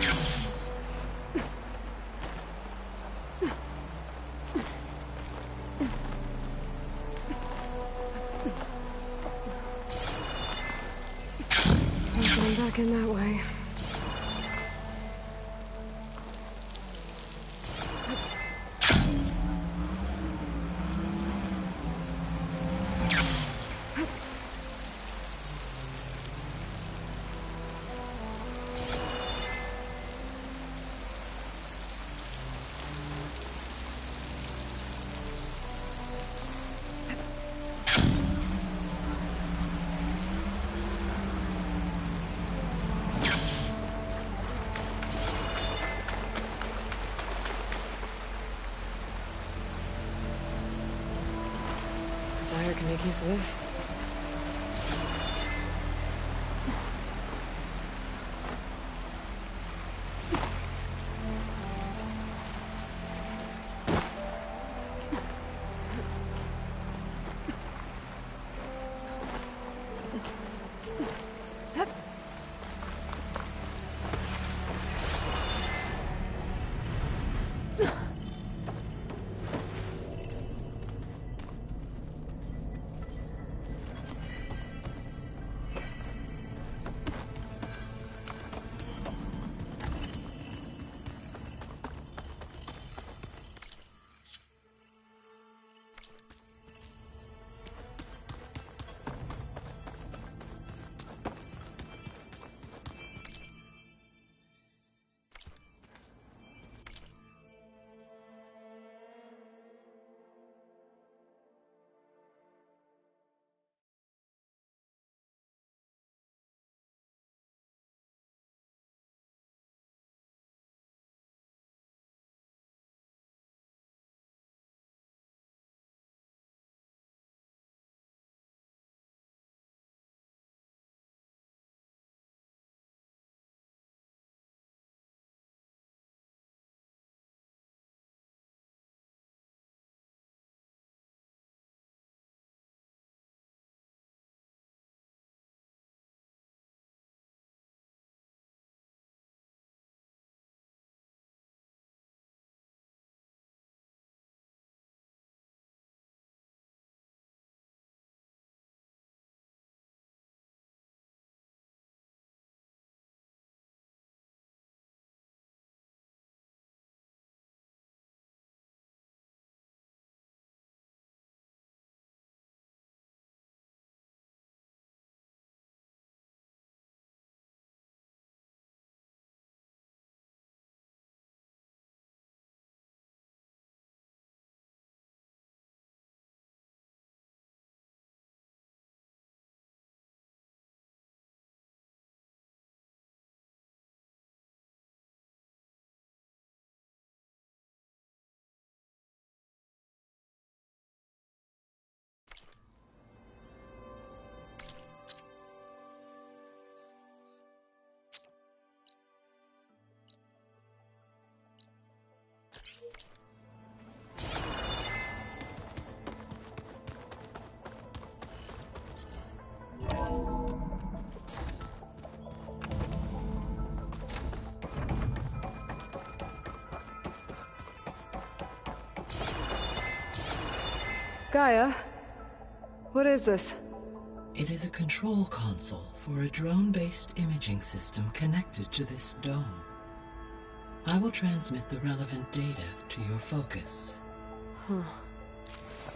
I'm going back in that way. Dyer can make use of this. Gaia, what is this? It is a control console for a drone-based imaging system connected to this dome. I will transmit the relevant data to your focus. Huh.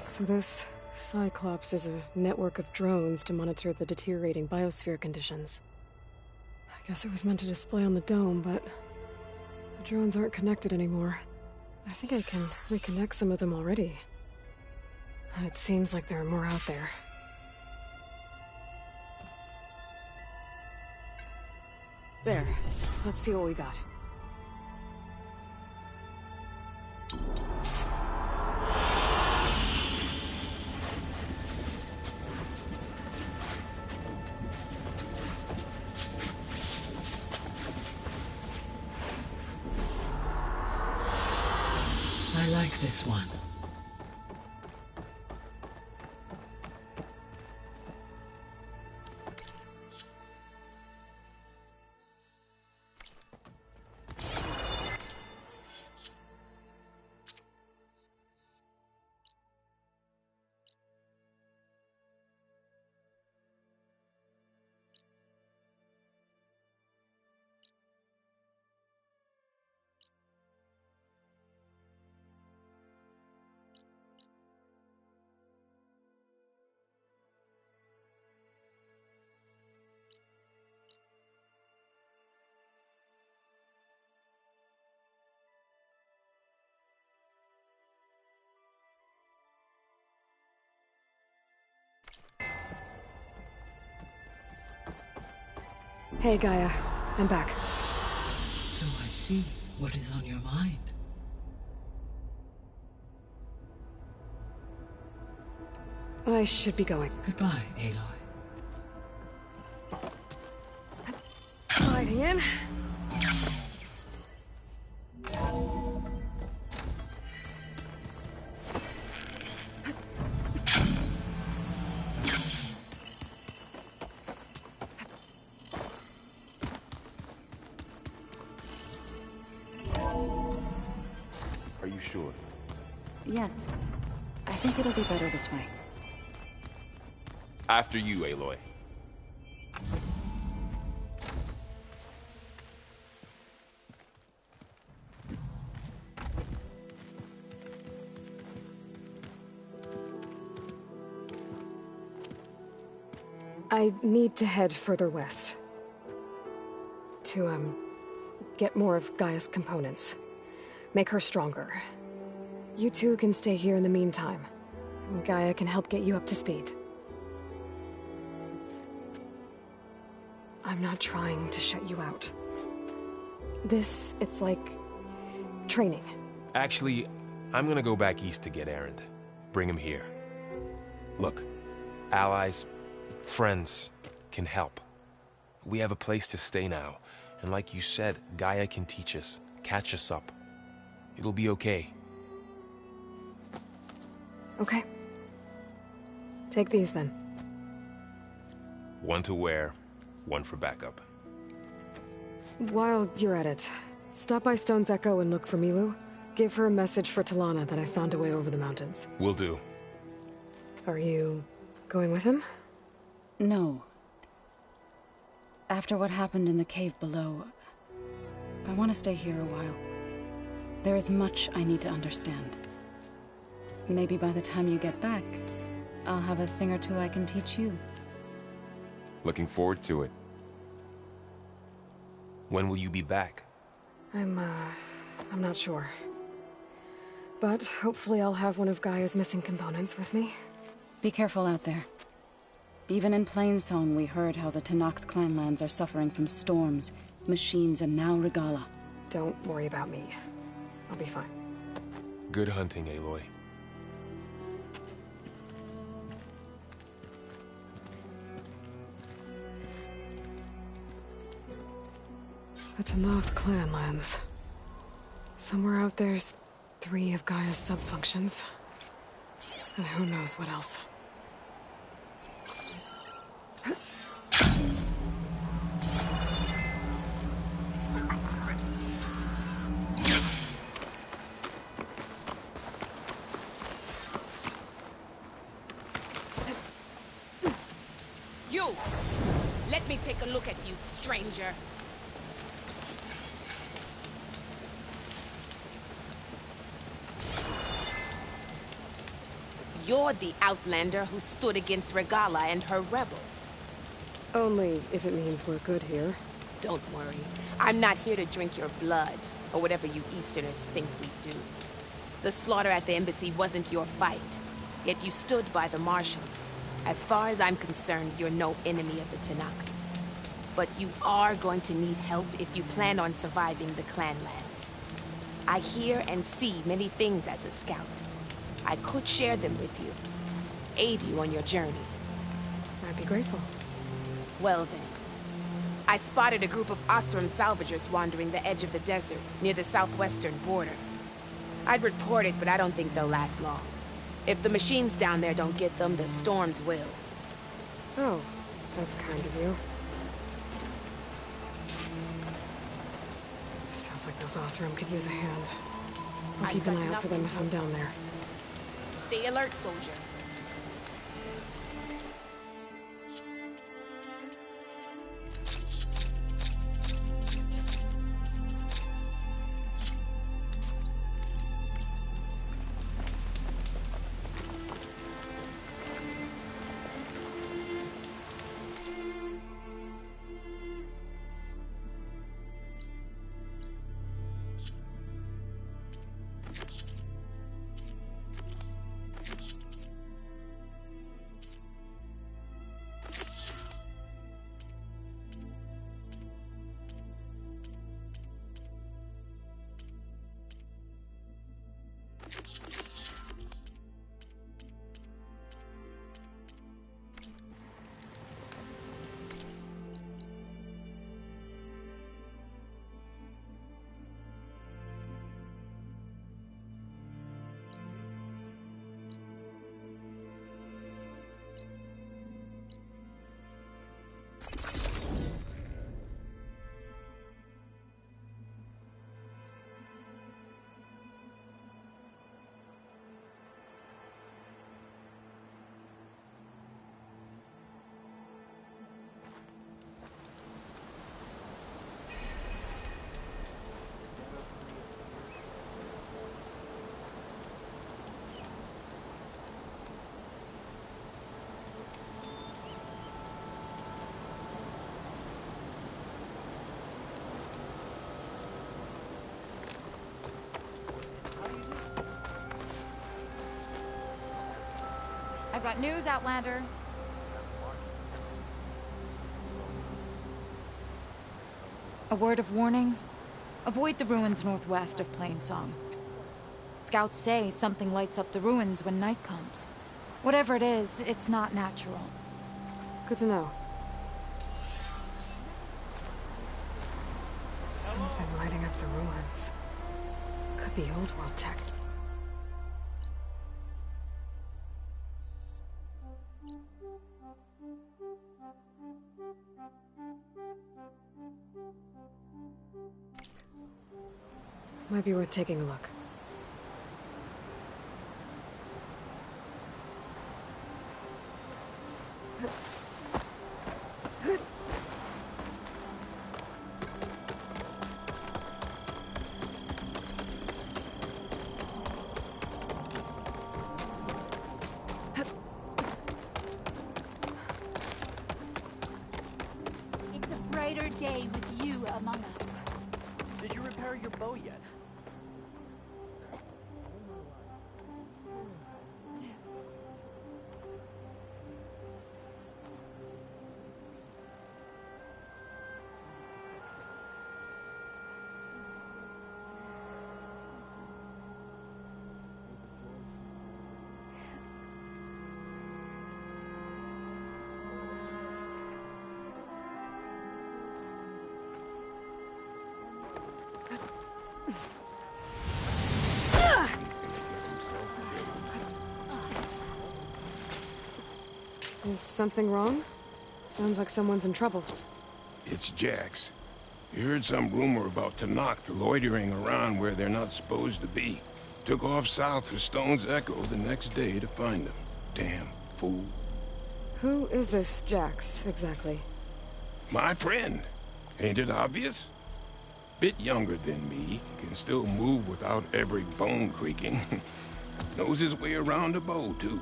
So this Cyclops is a network of drones to monitor the deteriorating biosphere conditions. I guess it was meant to display on the dome, but the drones aren't connected anymore. I think I can reconnect some of them already. And it seems like there are more out there. There. Let's see what we got. I like this one. Hey, Gaia. I'm back. So I see what is on your mind. I should be going. Goodbye, Aloy. Sliding in. Are you sure? Yes. I think it'll be better this way. After you, Aloy. I need to head further west. To, get more of Gaia's components. Make her stronger. You two can stay here in the meantime. Gaia can help get you up to speed. I'm not trying to shut you out. It's like training. Actually, I'm gonna go back east to get Erend. Bring him here. Look, allies, friends can help. We have a place to stay now, and like you said, Gaia can teach us, catch us up. It'll be okay. Okay. Take these then. One to wear, one for backup. While you're at it, stop by Stone's Echo and look for Milu. Give her a message for Talana that I found a way over the mountains. Will do. Are you going with him? No. After what happened in the cave below, I want to stay here a while. There is much I need to understand. Maybe by the time you get back, I'll have a thing or two I can teach you. Looking forward to it. When will you be back? I'm not sure. But hopefully I'll have one of Gaia's missing components with me. Be careful out there. Even in Plainsong, we heard how the Tenakth clanlands are suffering from storms, machines, and now Regalla. Don't worry about me. I'll be fine. Good hunting, Aloy. The Tenakth clanlands. Somewhere out there's 3 of Gaia's subfunctions. And who knows what else. You! Let me take a look at you, stranger. You're the Outlander who stood against Regalla and her rebels. Only if it means we're good here. Don't worry. I'm not here to drink your blood, or whatever you Easterners think we do. The slaughter at the embassy wasn't your fight, yet you stood by the Marshals. As far as I'm concerned, you're no enemy of the Tenakth. But you are going to need help if you plan on surviving the Clanlands. I hear and see many things as a scout. I could share them with you, aid you on your journey. I'd be grateful. Well then. I spotted a group of Osram salvagers wandering the edge of the desert, near the southwestern border. I'd report it, but I don't think they'll last long. If the machines down there don't get them, the storms will. Oh, that's kind of you. Sounds like those Osram could use a hand. I'll keep an eye out for them if I'm down there. Stay alert, soldier. I've got news, Outlander. A word of warning. Avoid the ruins northwest of Plainsong. Scouts say something lights up the ruins when night comes. Whatever it is, it's not natural. Good to know. Something lighting up the ruins. Could be old world tech. Might be worth taking a look. It's a brighter day with you among us. Did you repair your bow yet? Is something wrong? Sounds like someone's in trouble. It's Jax. You heard some rumor about Tenakth loitering around where they're not supposed to be. Took off south for Stone's Echo the next day to find them. Damn fool. Who is this Jax, exactly? My friend. Ain't it obvious? Bit younger than me, can still move without every bone creaking. Knows his way around a bow, too.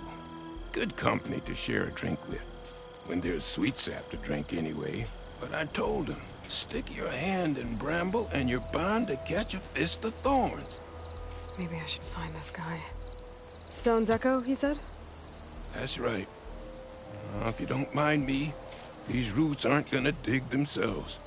Good company to share a drink with. When there's sweet sap to drink anyway. But I told him, stick your hand in bramble and you're bound to catch a fist of thorns. Maybe I should find this guy. Stone's Echo, he said? That's right. If you don't mind me, these roots aren't gonna dig themselves.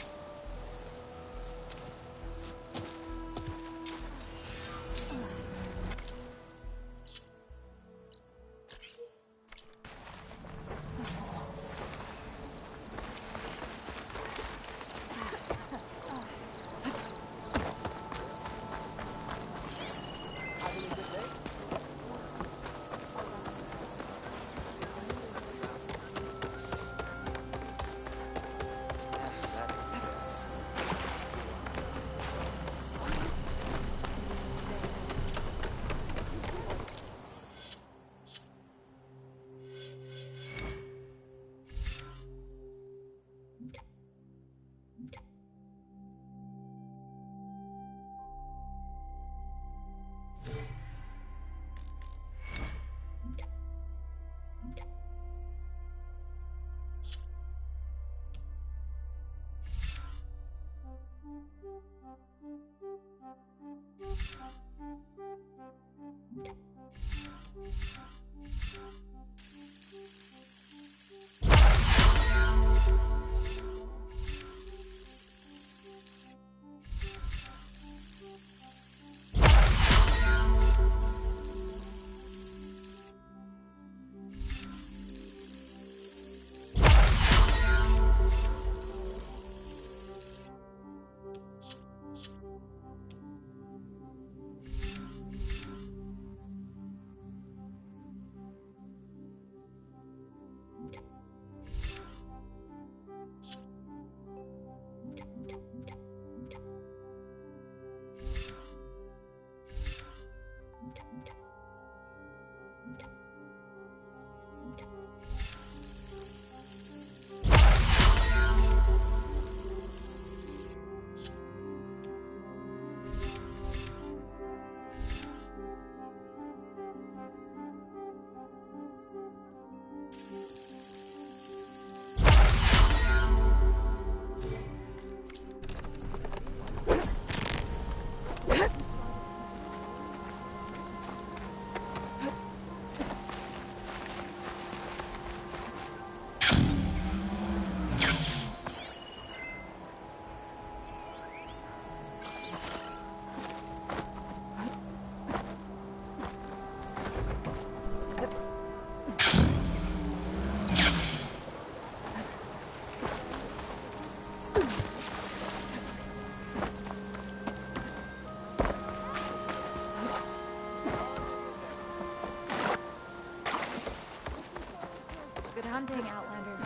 Hunting, Outlander.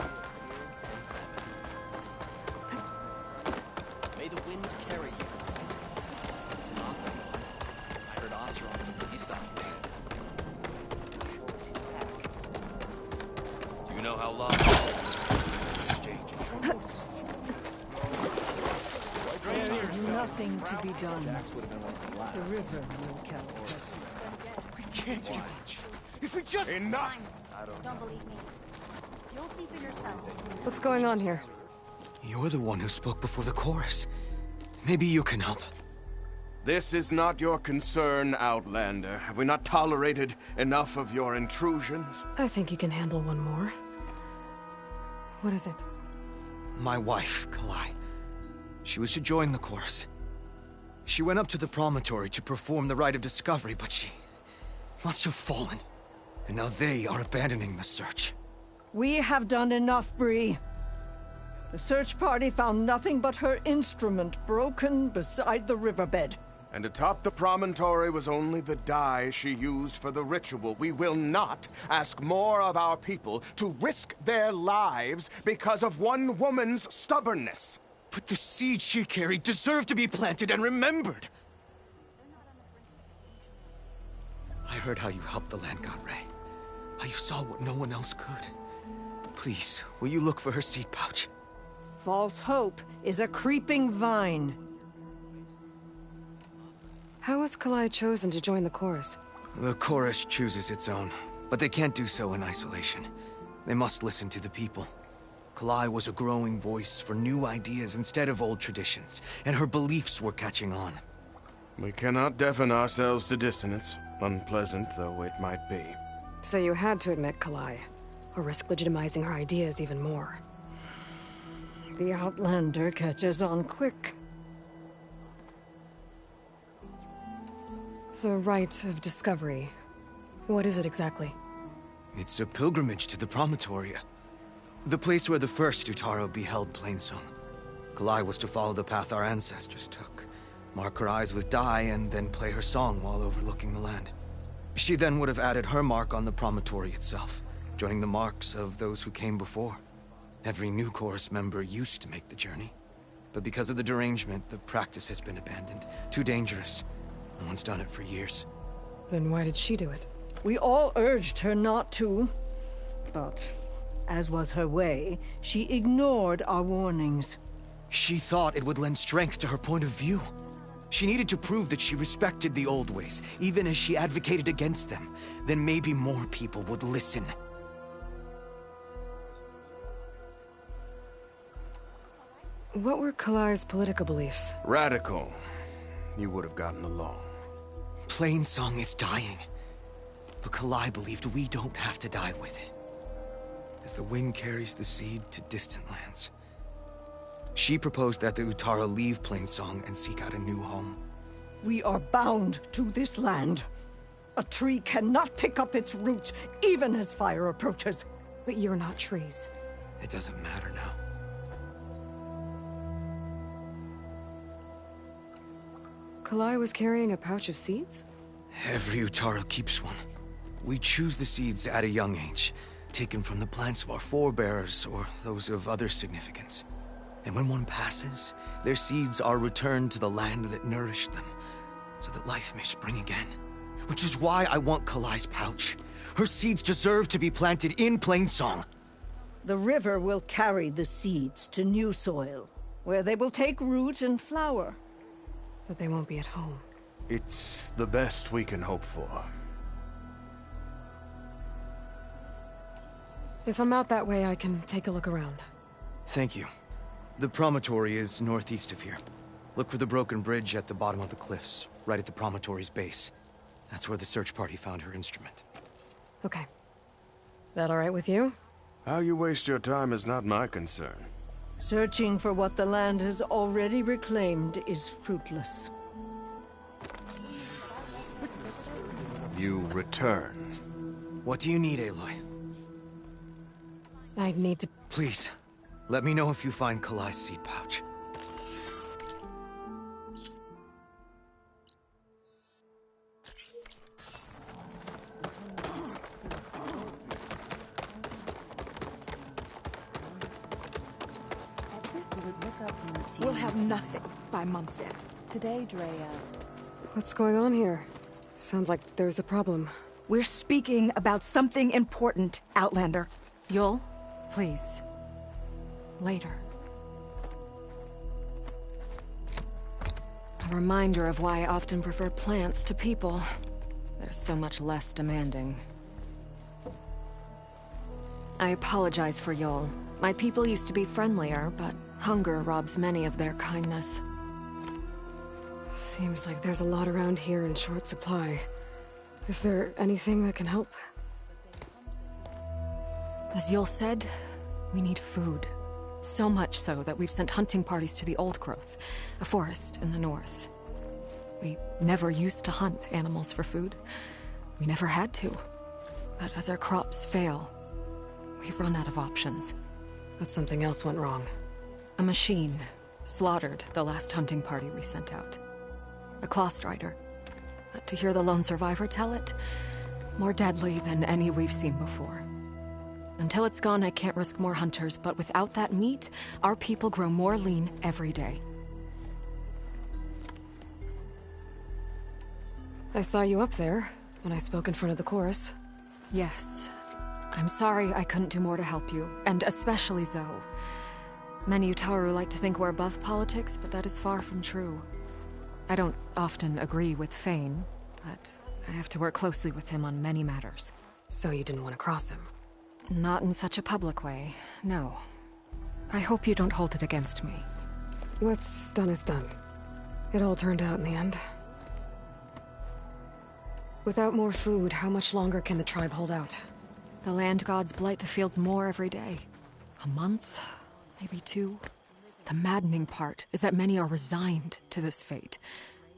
May the wind carry you. I heard Oseram from the east side. Do you know how long? There's nothing to be done. The river will catch us. We can't do much. If we just... Enough! Don't believe me. You'll see for yourselves. What's going on here? You're the one who spoke before the chorus. Maybe you can help. This is not your concern, Outlander. Have we not tolerated enough of your intrusions? I think you can handle one more. What is it? My wife, Kalai. She was to join the chorus. She went up to the promontory to perform the rite of discovery, but she must have fallen. And now they are abandoning the search. We have done enough, Bree. The search party found nothing but her instrument broken beside the riverbed. And atop the promontory was only the dye she used for the ritual. We will not ask more of our people to risk their lives because of one woman's stubbornness. But the seed she carried deserved to be planted and remembered. I heard how you helped the Land God Ray. How you saw what no one else could. Please, will you look for her seed pouch? False hope is a creeping vine. How was Kalai chosen to join the chorus? The chorus chooses its own, but they can't do so in isolation. They must listen to the people. Kalai was a growing voice for new ideas instead of old traditions, and her beliefs were catching on. We cannot deafen ourselves to dissonance, unpleasant though it might be. So you had to admit Kalai, or risk legitimizing her ideas even more. The Outlander catches on quick. The Rite of Discovery. What is it exactly? It's a pilgrimage to the Promontoria. The place where the first Utaro beheld Plainsong. Kalai was to follow the path our ancestors took. Mark her eyes with dye and then play her song while overlooking the land. She then would have added her mark on the promontory itself, joining the marks of those who came before. Every new chorus member used to make the journey. But because of the derangement, the practice has been abandoned. Too dangerous. No one's done it for years. Then why did she do it? We all urged her not to, but as was her way, she ignored our warnings. She thought it would lend strength to her point of view. She needed to prove that she respected the old ways, even as she advocated against them. Then maybe more people would listen. What were Kalai's political beliefs? Radical. You would have gotten along. Plainsong is dying. But Kalai believed we don't have to die with it. As the wind carries the seed to distant lands. She proposed that the Utara leave Plainsong and seek out a new home. We are bound to this land. A tree cannot pick up its roots, even as fire approaches. But you're not trees. It doesn't matter now. Kalai was carrying a pouch of seeds? Every Utaro keeps one. We choose the seeds at a young age, taken from the plants of our forebears or those of other significance. And when one passes, their seeds are returned to the land that nourished them, so that life may spring again. Which is why I want Kalai's pouch. Her seeds deserve to be planted in Plainsong. The river will carry the seeds to new soil, where they will take root and flower. But they won't be at home. It's the best we can hope for. If I'm out that way, I can take a look around. Thank you. The promontory is northeast of here. Look for the broken bridge at the bottom of the cliffs, right at the promontory's base. That's where the search party found her instrument. Okay. That all right with you? How you waste your time is not my concern. Searching for what the land has already reclaimed is fruitless. You return. What do you need, Aloy? I'd need to... Please, let me know if you find Kalai's seed pouch. We'll have nothing by month's end. Today, Dre asked. What's going on here? Sounds like there's a problem. We're speaking about something important, Outlander. Yul, please. Later. A reminder of why I often prefer plants to people. They're so much less demanding. I apologize for Yul. My people used to be friendlier, but hunger robs many of their kindness. Seems like there's a lot around here in short supply. Is there anything that can help? As Yul said, we need food. So much so that we've sent hunting parties to the Old Growth, a forest in the north. We never used to hunt animals for food. We never had to. But as our crops fail, we've run out of options. But something else went wrong. A machine slaughtered the last hunting party we sent out. A claw strider. But to hear the lone survivor tell it, more deadly than any we've seen before. Until it's gone, I can't risk more hunters, but without that meat, our people grow more lean every day. I saw you up there when I spoke in front of the chorus. Yes. I'm sorry I couldn't do more to help you, and especially Zoe. Many Utaru like to think we're above politics, but that is far from true. I don't often agree with Fane, but I have to work closely with him on many matters. So you didn't want to cross him? Not in such a public way, no. I hope you don't hold it against me. What's done is done. It all turned out in the end. Without more food, how much longer can the tribe hold out? The land gods blight the fields more every day. A month? Maybe 2? The maddening part is that many are resigned to this fate.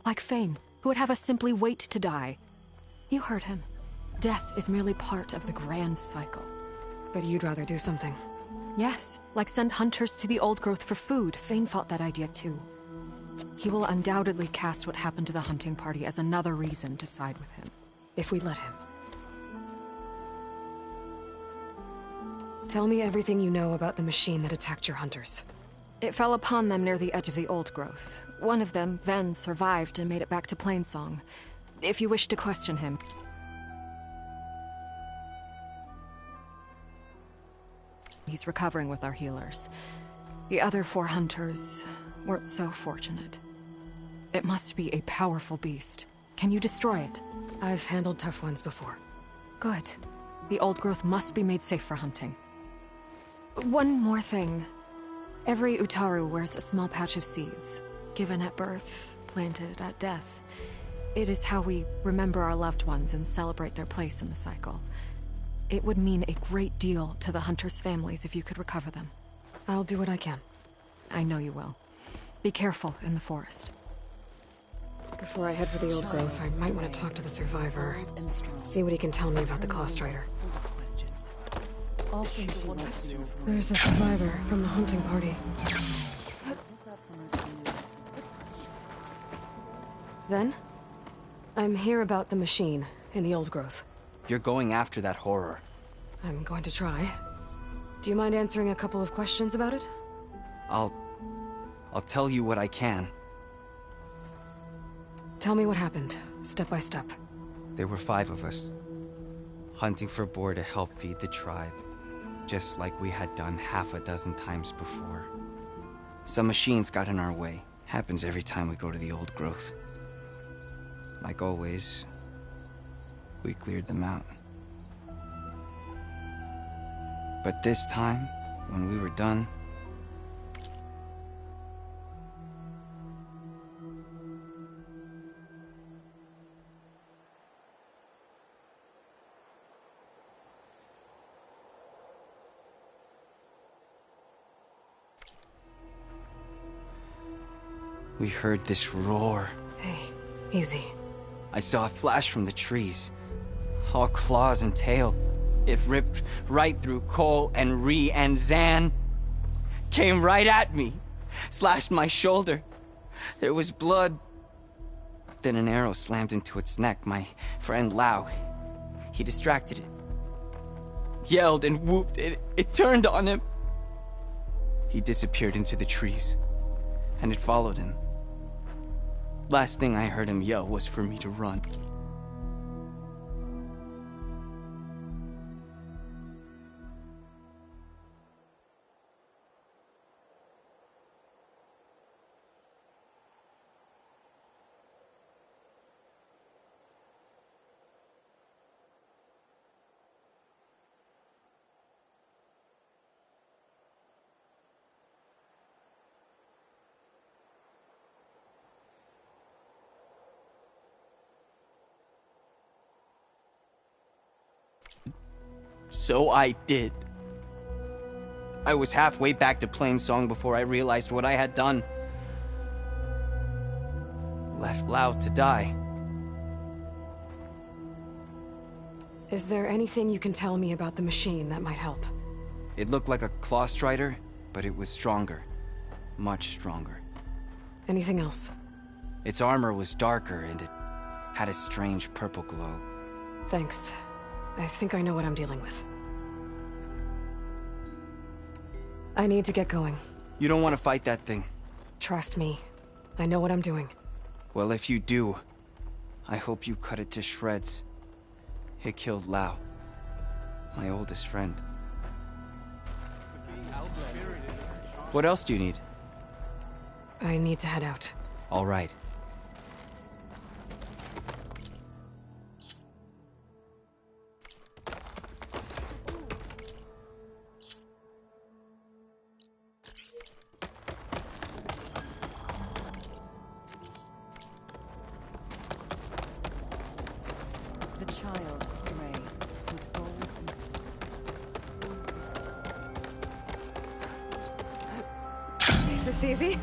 Like Fane, who would have us simply wait to die. You heard him. Death is merely part of the grand cycle. But you'd rather do something. Yes, like send hunters to the old growth for food. Fane fought that idea too. He will undoubtedly cast what happened to the hunting party as another reason to side with him. If we let him. Tell me everything you know about the machine that attacked your hunters. It fell upon them near the edge of the old growth. One of them, Ven, survived and made it back to Plainsong. If you wish to question him... He's recovering with our healers. The other 4 hunters weren't so fortunate. It must be a powerful beast. Can you destroy it? I've handled tough ones before. Good. The old growth must be made safe for hunting. One more thing. Every Utaru wears a small patch of seeds, given at birth, planted at death. It is how we remember our loved ones and celebrate their place in the cycle. It would mean a great deal to the hunters' families if you could recover them. I'll do what I can. I know you will. Be careful in the forest. Before I head for the old growth, I might want to talk to the survivor. See what he can tell me about the Clawstrider. There's the survivor from the hunting party. Ven? I'm here about the machine in the old growth. You're going after that horror. I'm going to try. Do you mind answering a couple of questions about it? I'll tell you what I can. Tell me what happened, step by step. There were 5 of us, hunting for boar to help feed the tribe, just like we had done half a dozen times before. Some machines got in our way. Happens every time we go to the old growth. Like always, we cleared them out. But this time, when we were done, we heard this roar. Hey, easy. I saw a flash from the trees. All claws and tail. It ripped right through Cole and Ree, and Zan came right at me. Slashed my shoulder. There was blood. Then an arrow slammed into its neck. My friend Lau, he distracted it. Yelled and whooped. It turned on him. He disappeared into the trees, and it followed him. Last thing I heard him yell was for me to run. So I did. I was halfway back to Plainsong before I realized what I had done. Left Lau to die. Is there anything you can tell me about the machine that might help? It looked like a Clawstrider, but it was stronger. Much stronger. Anything else? Its armor was darker, and it had a strange purple glow. Thanks. I think I know what I'm dealing with. I need to get going. You don't want to fight that thing. Trust me. I know what I'm doing. Well, if you do, I hope you cut it to shreds. It killed Lau. My oldest friend. What else do you need? I need to head out. All right. The child, Ray, was bold and... Is this easy?